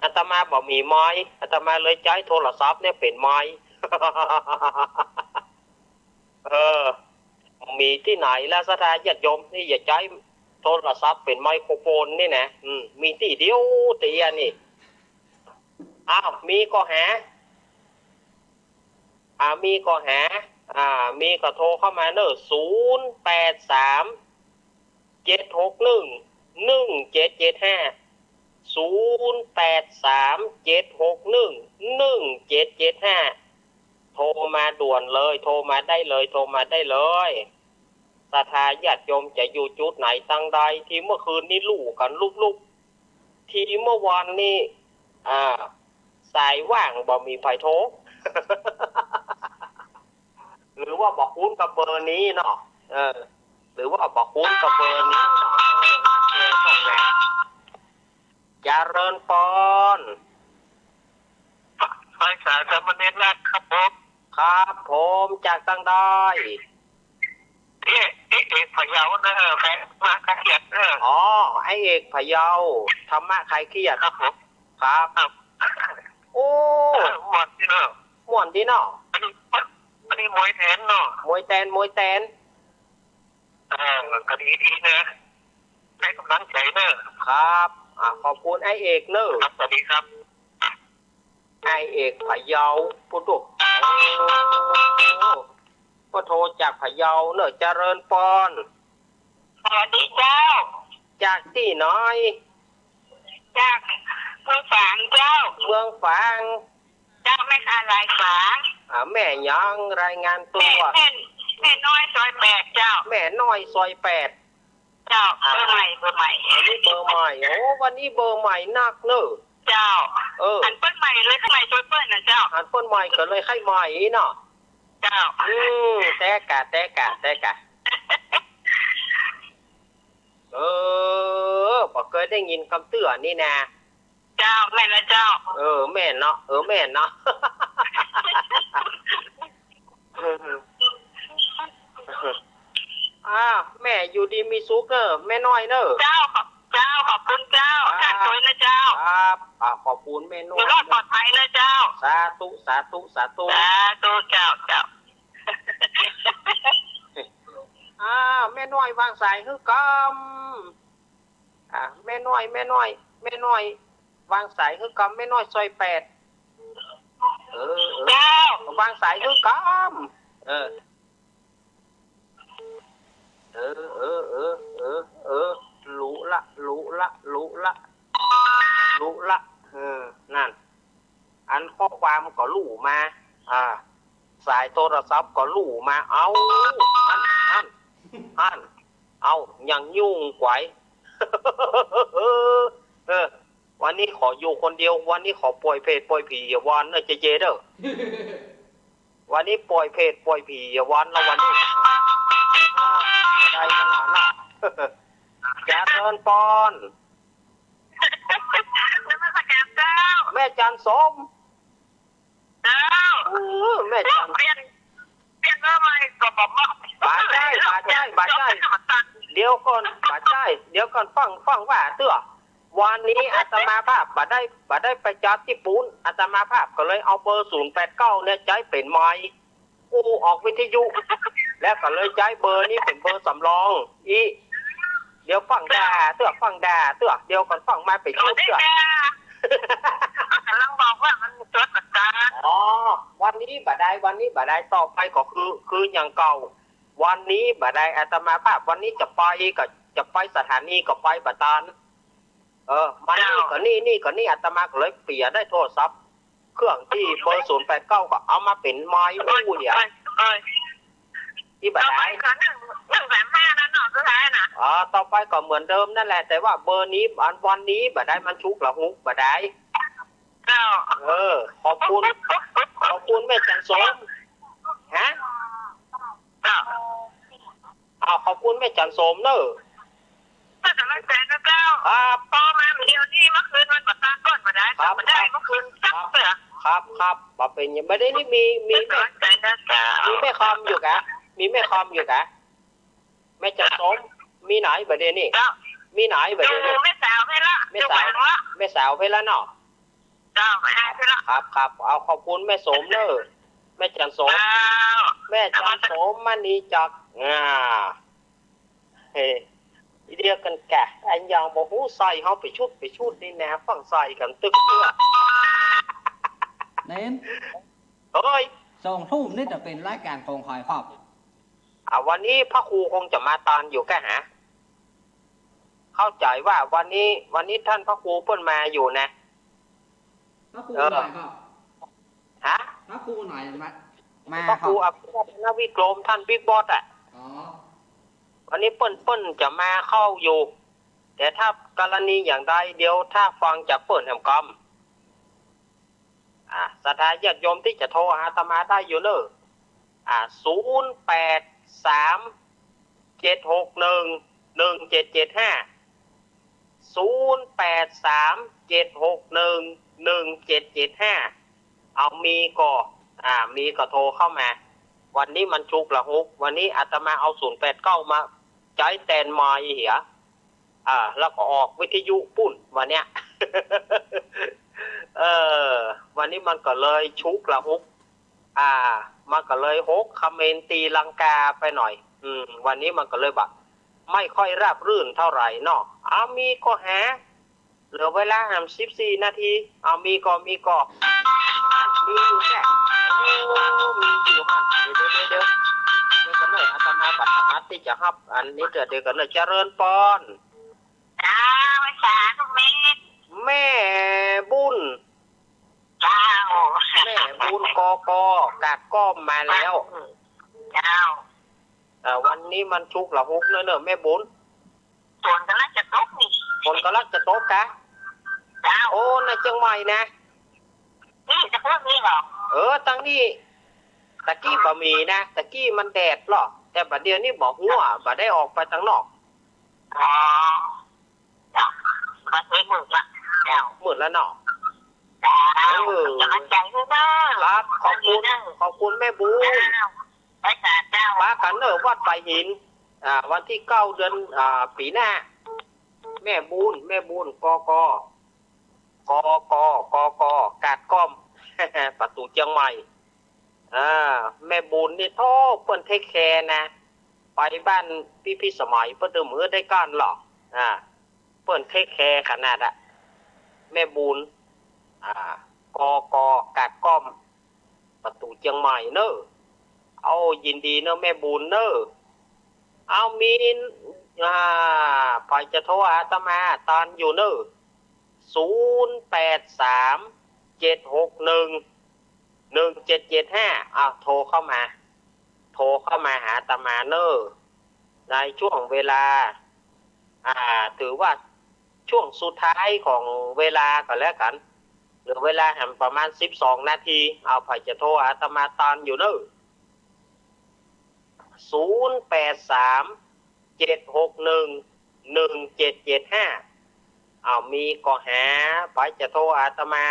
Speaker 1: อาตมาบอกมีไม้อาตมาเลยใจโทรศัพท์เนี่ยเป็นไม้มีที่ไหนแล้วสถานญาติโยมนี่อย่าใช้โทรศัพท์เป็นไมโครโฟนนี่นะมีที่เดียวตีอันนี้มีก็หามีก็โทรเข้ามาเนอะ0837611775โทรมาด่วนเลยโทรมาได้เลยศรัทธาญาติโยมจะอยู่จุดไหนตั้งใดที่เมื่อคืนนี้ลู่กันลุกที่เมื่อวานนี้สายว่างบ่มีไฟโทร หรือว่าบอกคุ้นกับเบอร์นี้เนาะหรือว่าบอกคุ้นกับเบอร์นี้เนาะเจริญปอน
Speaker 5: ไฟสายสามเณรรักครับ
Speaker 1: ผมจากตั้งได้
Speaker 5: เอกพะเยาเนอะแฟนมาใครเครียด
Speaker 1: ไอเอกพะเยาธรรมะใครเครียด
Speaker 5: ครับผม
Speaker 1: ครับโอ้
Speaker 5: ม่วนดีเนาะอันนี้มวยแทนเนาะ
Speaker 1: มวยแตน
Speaker 5: คดีดีนะให้กำลังใจเนอะ
Speaker 1: ครับขอบคุณไอเอกเนอะ
Speaker 5: สวัสดีครับ
Speaker 1: ไอเอกพะเยาพูดถูกก็โทรจากพะเยาเนอะเจริญปอน
Speaker 5: สวัสดีเจ้า
Speaker 1: จากที่น้อย
Speaker 5: จากเมืองฝางเจ้าไม่ขาดรายฝาง
Speaker 1: แม่ยังรายงานตัว
Speaker 5: แม่น้อยซอย8เจ้า
Speaker 1: แม่น้อยซอย8
Speaker 5: เจ้าเบอร์ใหม่
Speaker 1: อันนี้เบอร์ใหม่วันนี้เบอร์ใหม่นักเนอะ
Speaker 5: เจ้าอันเปิ้ลใหม่เลยข้างในตัวเปิ้ลนะเจ้า
Speaker 1: อันเปิ้ลใหม่ก็เลยให้ใหม่เนาะ
Speaker 5: เจ้า
Speaker 1: แต่กะบอกเคยได้ยินคำเตือนนี่นะ
Speaker 5: เจ้าแม่ละเจ้า
Speaker 1: แม่เนาะแม่เนาะแม่อยู่ดีมีสุขเนอะแม่น้อยเนอะ
Speaker 5: เจ้าขอบคุณเจ้าจากสวยนะเจ้า
Speaker 1: ครับขอบคุณแม่น้อย
Speaker 5: รอดปลอดภัยนะเจ้า
Speaker 1: สาธุเ
Speaker 5: จ้า
Speaker 1: แม่น้อยวางสายคือกำแม่น้อยวางสายคือกำแม่น้อยซอย8
Speaker 5: เจ้าว
Speaker 1: างสายคือกำ นั่นอันข้อความก็ลู่มาสายโทรศัพท์ก็ลู่มาเอาอันเอาอย่างยุ่งไกว วันนี้ขออยู่คนเดียววันนี้ขอปล่อยเพศปล่อยผีอย่าวันนะเจเด้อ วันนี้ปล่อยเพศปล่อยผีอย่าวันละวันนี้ได้ขนาดน่ะแกเดินปอนแม่จันสมแม่จันเปลี่ยนเมื่อไรก็บอกว่าบาดใจเดี๋ยวก่อนบาดใจเดี๋ยวก่อนฟังว่าเตื้อวันนี้อาตมาภาพบาได้ไปจัดที่ปูนอาตมาภาพก็เลยเอาเบอร์089เนี่ยใจเป็นไม้กูออกวิทยุแล้วก็เลยใจเบอร์นี้เป็นเบอร์สำรองเดี๋ยวฟังด่าเตื้อเดี๋ยวก่อนฟังมาไปชุดเตื้อเราบอกว่ามันจดประกาศวันนี้บาได้ต่อไปก็คืออย่างเก่าวันนี้บาได้อาตมาภาพวันนี้จะไปสถานีก็ไปบัตรมันนี่ก็นี่อาตมาก็เลยเปลี่ยนได้โทรศัพท์เครื่องที่เบอร์089ก็เอามาเป็นไม้อู้เนี่ยที่บัตรได้135นั่นหนอสุดท้ายนะต่อไปก็เหมือนเดิมนั่นแหละแต่ว่าเบอร์นี้วันนี้บัตรได้มันชุกละฮุกบัตรได้ขอบคุณแม่จันสมฮะขอบคุณแม่จันสมเนอะถ้าจะไม่แสนนะเจ้าพอมาเดียวนี่เมื่อคืนมันบัตรก้อนมาได้มาได้เมื่อคืนจับเสือครับมาเป็นยังไม่ได้นี่มีแม่คอมอยู่กะแม่จันสมมีไหนบัดเดี๋ยวนี้มีไหนบัดเดี๋ยวนี้แม่สาวเพละแม่สาวเพละเนาะครับเอาขอบคุณแม่สมเนอะแม่จันสมแม่จันสมมันนี่จักเฮ้เดียวกันแกอันยังบอกหูใส่เขาไปชุดนี่แน่ฟังใส่กันตึกเตื้อ
Speaker 2: เน้น2 ทุ่มนี่จะเป็นรายการโคงคอยครับ
Speaker 1: วันนี้พระครูคงจะมาตอนอยู่แค่หาเข้าใจว่าวันนี้ท่านพระครูเพิ่นมาอยู่นะ
Speaker 2: พระครูไหนครับ
Speaker 1: ฮะ
Speaker 2: พระครูไหนมา
Speaker 1: พระครูอภิรัตนวิกรมท่านบิ๊กบอสวันนี้เปิ้นจะมาเข้าอยู่แต่ถ้ากรณีอย่างใดเดี๋ยวถ้าฟังจากเปิ้นแห่งกรรมศรัทธาญาติโยมที่จะโทรหาอาตมาได้อยู่เนอะ083-761-1775เอามีก็โทรเข้ามาวันนี้มันชุกละฮุกวันนี้อาตมาเอา089มาใจแตนมาเหี้ยแล้วก็ออกวิทยุปุ่นวันเนี้ย วันนี้มันก็เลยชุกละฮุกมันก็เลยฮกคอมเมนตีลังกาไปหน่อยวันนี้มันก็เลยแบบไม่ค่อยราบรื่นเท่าไหร่เนาะมีก็หาเหลือเวลา14 นาทีมีก็มีอยู่แค่มีอยู่เดี๋ยวกันเลยอาตมาบัตรสมัติที่จะรับอันนี้เดี๋ยวกันเลยเจริญปอน
Speaker 5: ภาษาทุกเม็ด
Speaker 1: แม่บุญแม่บุญกกัดก้อมมาแล้ววันนี้มันชุกละฮุกเนอะแม่บุญ
Speaker 5: ฝนกำลังจะตกนี่
Speaker 1: ฝนกำลังจะตกกะโอ้ในเชียงใหม่นะ
Speaker 5: นี่จะพูดนี่หรอ
Speaker 1: ตั้งนี่ตะกี้บะหมี่นะตะกี้มันแดดหรอแต่บัดเดียวนี่บอกหัวบัดได้ออกไปทางนอก
Speaker 5: มาซื้อหมึกละ
Speaker 1: หมึกแล้วเนาะ
Speaker 5: จะมาใจด้วยนะครับ
Speaker 1: ขอบคุณแม่บุญมากันเนอะวัดไปหินวันที่9 เดือนปีหน้าแม่บุญกกาดก้อม ประตูเชียงใหม่แม่บุญนี่โทษเปิ้นเทคแคร์นะไปบ้านพี่สมัยเปิ้นดื่มมื้อได้ก้านหรอกเปิ้นเทคแคร์ขนาดแม่บุญกาดก้อมประตูเชียงใหม่เนอะเอายินดีเนอะแม่บุญเนอะเอามี พอจะโทรหาอาตมาตอนอยู่เนอ0837611775โทรเข้ามาหาอาตมาเนอในช่วงเวลาถือว่าช่วงสุดท้ายของเวลาก็แล้วกันหรือเวลาแห่งประมาณ12 นาทีพอจะโทรหาอาตมาตอนอยู่เนอ0837611775มีก็หาไปจะโทรอาตมา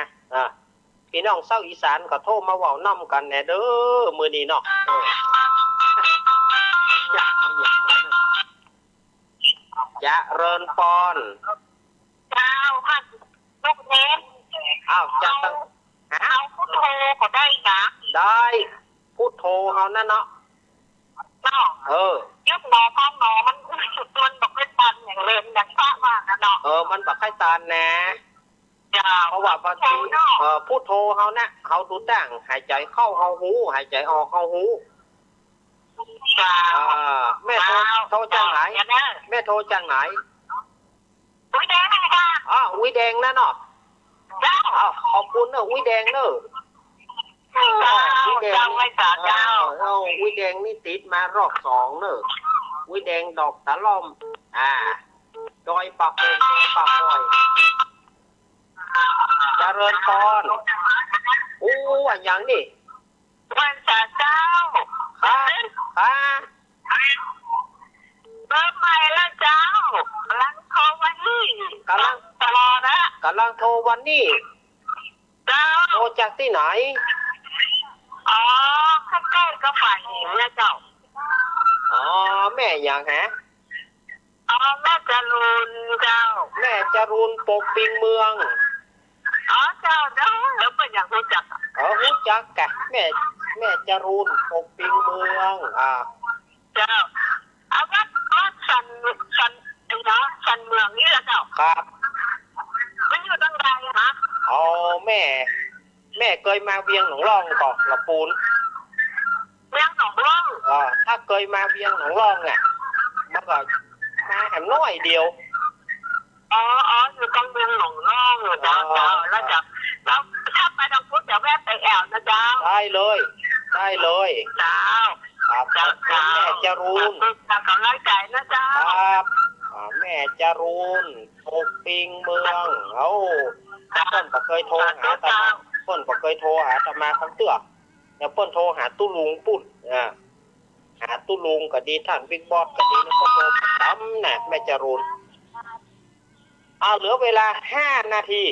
Speaker 1: พี่น้องเศร้าอีสานก็โทรมาเว้าน้ำกันแน่เด้อมื้อนี้เนาะจะเริญปอน
Speaker 5: เจ้าค่ะลูกเน้น
Speaker 1: จะตั้ง
Speaker 5: เอาพุทโธก็ได้นะ
Speaker 1: ได้พุทโธเฮานั่นเนาะ
Speaker 5: ยึดหมอข้างหมอมันสุดมันบอกให้ตันอย่างเล่นอย่างฟ้าว่านะเนาะ
Speaker 1: มันบอกให้ตันนะเพราะว่าบางทีพุทโธเฮานะเฮาดูตั้งหายใจเข้าเฮาหูหายใจออกเฮาหูแม่โทรจังไหนแม่โทรจังไหน
Speaker 5: อุ้ยแดงค่ะ
Speaker 1: อุ้ยแดงนั่นเนาะขอบคุณเนอะอุ้ยแดงเนอะ
Speaker 5: วิแดงไม่จ่าเจ้า
Speaker 1: วิแดงนี่ติดมารอบ2เนอะวิแดงดอกตะล่อมจอยปากโอยปากโอยเจริญพรอย่างนี้
Speaker 5: วันจ่าเจ้าเริ่มใหม่แล้วเจ้ากำลังโทรวันนี้
Speaker 1: กำลัง
Speaker 5: ตลอดนะ
Speaker 1: กำลังโทรวันนี้
Speaker 5: เจ้า
Speaker 1: โทรจากที่ไหน
Speaker 5: ใกล้ๆก็ฝ่ายหญิงนะเจ้า
Speaker 1: แม่อย่างฮะ
Speaker 5: แม่จรูนเจ้า
Speaker 1: แม่จรูนปกปิงเมือง
Speaker 5: เจ้าแล้วเป็นอย่างรู้จัก
Speaker 1: รู้จักกะแม่จรูนปกปิงเมือง
Speaker 5: เจ้าวัดสันเมืองนี่แหละเจ้า
Speaker 1: ครับ
Speaker 5: มันอยู่ตรงไหนฮะ
Speaker 1: แม่เคยมาเวียงหนองร่องก่อนละปูน
Speaker 5: เวียงหนองร่อง
Speaker 1: ถ้าเคยมาเวียงหนองร่องมันก็มาแหมน้อยเดียว
Speaker 5: อยู่ตรงเวียงหนองร่องเจ้าแล้วถ้าไปทางพุทธจะแวะไปแอวนะเจ้า
Speaker 1: ได้เลย
Speaker 5: เจ้า
Speaker 1: ครับแม่จรูน
Speaker 5: กำลังใจนะเจ้า
Speaker 1: ครับแม่จรูนปกปิงเมืองเพิ่นก็เคยโทรหาอาตมาคำเตือนแล้วเพิ่นโทรหาตู้ลุงปุ่นหาตู้ลุงก็ดีท่านบิ๊กบอสก็ดีแล้วก็โทรซ้ำน่ะแม่จรูนเหลือเวลา5 นาที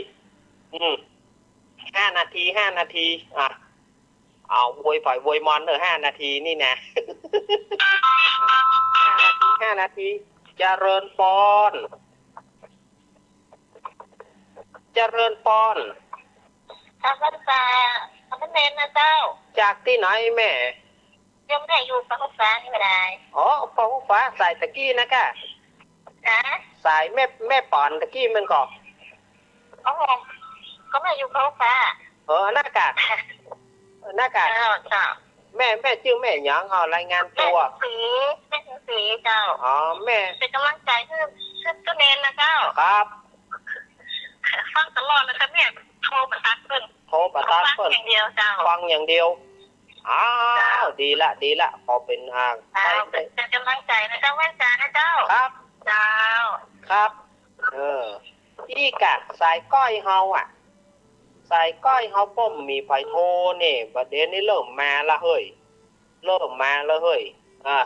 Speaker 1: 5 นาทีโวยฝ่ายโวยมอน5 นาทีนี่นะ5 นาทีเจริญปอน
Speaker 5: ข้าพเจ้าเน้นนะเจ้า
Speaker 1: จากที่ไหนแม่
Speaker 5: ยังไม่ได้อยู่ปากฟ้าไม่ได้
Speaker 1: ปากฟ้าสายตะกี้นะกะสายแม่ปอนตะกี้มันก็
Speaker 5: ไม่อยู่ปากฟ้า
Speaker 1: หน้ากากแม่ชื่อแม่หยังรายงานตัว
Speaker 5: แม่สีเจ้า
Speaker 1: แม่
Speaker 5: เป็นกำลังใจให้ก็เน้นนะเจ้า
Speaker 1: ครับ
Speaker 5: ฟังตลอดเลยค่ะแม่โทรประทัดเพิ่นฟังอย่างเดียวเจ้า
Speaker 1: ฟังอย่างเดียวดีละพอเป็น
Speaker 5: เป็นกำลังใจนะเจ้าแว่นตานะเจ้า
Speaker 1: ครับ
Speaker 5: เจ้า
Speaker 1: ครับที่กะสายก้อยเฮาสายก้อยเฮาป้อมมีไฟโทนี่ประเด็นนี้เริ่มมาละเฮ้ย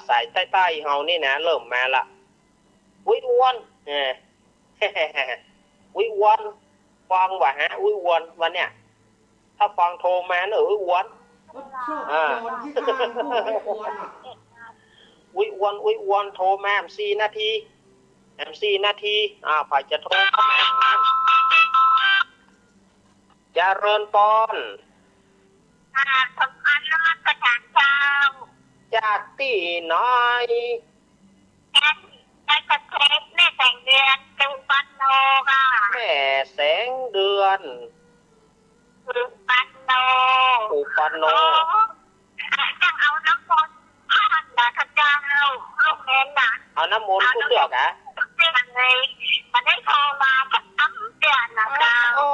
Speaker 1: สายใต้ๆเฮานี่นะเริ่มมาละอ้วนอ้วนฟังว่าอ้วนวันเนี้ยถ้าฟังโทรมาอ้วนอ้วนโทรมา4 นาทีฝ่ายจะโทรเข้ามาเจริญปอน
Speaker 5: สำคัญนะมันประจักษ์เจ้า
Speaker 1: จากที่ไหน
Speaker 5: ในประเทศแม่แสงเดือนตุปันโนค่ะ
Speaker 1: แม่แสงเดือน
Speaker 5: ตุปันโน
Speaker 1: จะ
Speaker 5: เอาน้ำมนต์ผ่านดาขเจ้าลูกเน้นนะ
Speaker 1: เอาน้ำมนต์กูเสือกอะ
Speaker 5: เลยมันได้โทรมาจากตั้งเดือนนะเจ้า
Speaker 1: โอ้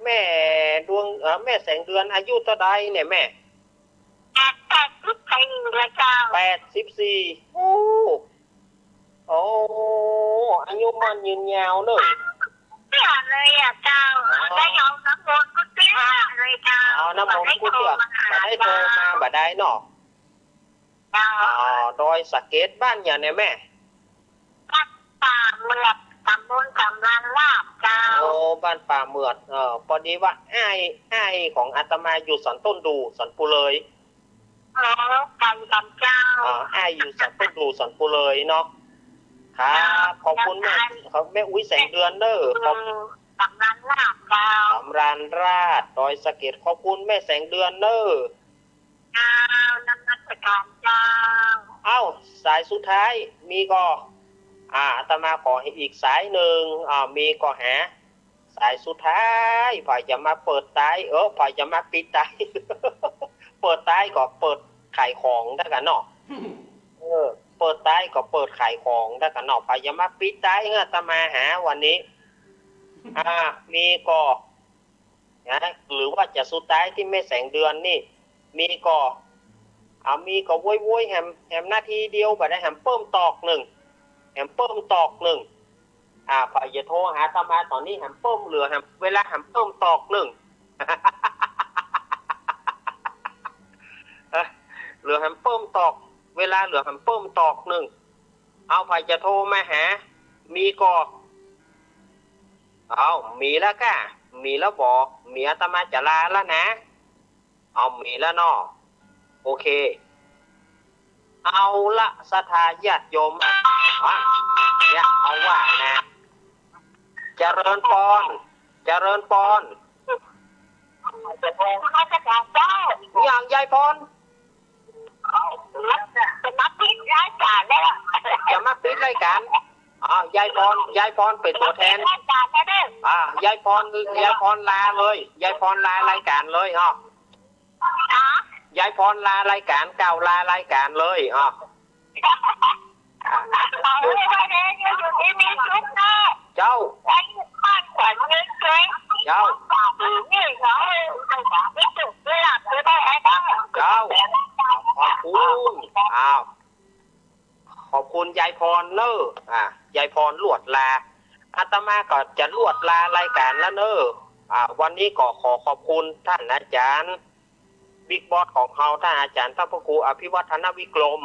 Speaker 1: แม่ดวงแม่แสงเดือนอายุเท่าใดเนี่ยแม่
Speaker 5: 84เลยเจ้า
Speaker 1: 84โอ้อายุมันยืนยาวเนอะ
Speaker 5: เดือนเลยอ่ะเจ้าได้เอาน้ำมนต์กูเสือกเลยเจ้า
Speaker 1: เอาน้ำมนต์กูเสือกมาได้โทรมาบ่ได้เนาะโดยสเก็ตบ้านอย่างเนี่ยแม่
Speaker 5: ป่าเมือดตำบลกำลังลาบเจ้า
Speaker 1: โอ้บ้านป่าเมือดพอดีว่าอ้ายของอาตมาอยู่สันต้นดูสันปูเลย
Speaker 5: กันเจ้า
Speaker 1: อ้ายอยู่สันต้นดูสันปูเลยเนาะครับขอบคุณแม่แม่อุ้ยแสงเดือนเด้
Speaker 5: อกำลังลาบเจ้าก
Speaker 1: ำลังราดดอยสะเก็ดขอบคุณแม่แสงเดือนเด้อ
Speaker 5: น้ำนักการเจ้า
Speaker 1: เอ้าสายสุดท้ายมีก็อาตมาขอให้อีกสายหนึ่งมีก็หาสายสุดท้ายฝ่ายจะมาเปิดท้ายฝ่ายจะมาปิดท้ายเปิดท้ายก็เปิดขายของได้กันเนาะเปิดท้ายก็เปิดขายของได้กันเนาะฝ่ายจะมาปิดท้ายอาตมาหาวันนี้มีก็นะหรือว่าจะสุดท้ายที่แม่แสงเดือนนี่มีก็มีก็โว้ยแฮมนาทีเดียวไปได้แฮมเพิ่มตอกหนึ่งแฮมเพิ่มตอกหนึ่งฝ่ายจะโทรหาตมาตอนนี้แฮมเพิ่มเหลือแฮมเวลาแฮมเพิ่มตอกหนึ่งเหลือแฮมเพิ่มตอกเวลาเหลือแฮมเพิ่มตอกหนึ่งเอาฝ่ายจะโทรมาหามีก็มีแล้วก่ะมีแล้วบอกมีอาตมาจะลาแล้วนะมีแล้วเนาะโอเคเอาละศรัทธาญาติโยมเนี่ยเอาว่านะเจริญพรอย่างยายพร
Speaker 5: จะมาปิดรายการได้ละ
Speaker 1: จะมาปิดรายการยายพรเป็นตัวแทนยายพรลาเลยยายพรลารายการเลยยายพรลารายการเก่าลารายการเลยเจ้าขอบคุณยายพรเนอะยายพรลวดลาอาตมาก็จะลวดลารายการแล้วเนอะวันนี้ก็ขอขอบคุณท่านอาจารย์บิ๊กบอสของเขาท่านอาจารย์พระครูอภิวัฒนวิกรม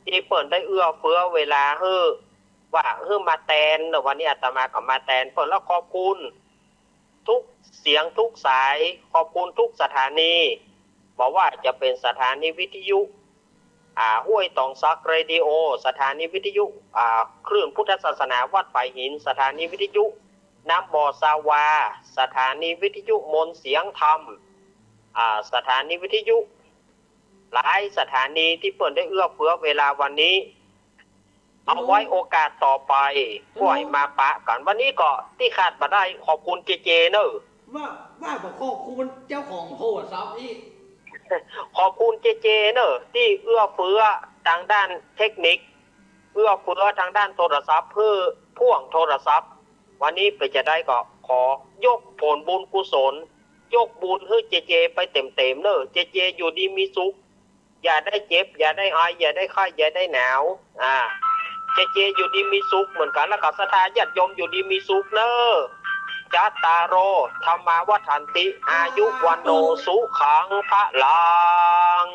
Speaker 1: ที่เปิดได้เอื้อเฟื้อเวลามาแตนวันนี้อาตมาก็มาแตนเปิดแล้วขอบคุณทุกเสียงทุกสายขอบคุณทุกสถานีบอกว่าจะเป็นสถานีวิทยุห้วยตองซักเรดิโอสถานีวิทยุคลื่นพุทธศาสนาวัดฝ่ายหินสถานีวิทยุน้ำบ่อซาวาสถานีวิทยุมนต์เสียงธรรมสถานีวิทยุหลายสถานีที่เปิดได้เอื้อเฟื้อเวลาวันนี้เอาไว้โอกาสต่อไปปล่อยมาปะกันวันนี้ก็ที่ขาดมาได้ขอบคุณเจเนอะ
Speaker 2: ว่าบอกขอบคุณเจ้าของโทรศัพท์อีก
Speaker 1: ขอบคุณเจเนอะที่เอื้อเฟื้อทางด้านเทคนิคเอื้อเฟื้อทางด้านโทรศัพท์เพื่อพ่วงโทรศัพท์วันนี้ไปจะได้ก็ขอยกผลบุญกุศลยกบุญให้เจไปเต็มเนอะเจอยู่ดีมีสุขอย่าได้เจ็บอย่าได้ไออย่าได้ไข้อย่าได้หนาวเจอยู่ดีมีสุขเหมือนกันแล้วกับศรัทธาญาติโยมอยู่ดีมีสุขเนอะจัตตารโอธรรมาวัฏันติอายุวันโนสุขังพลัง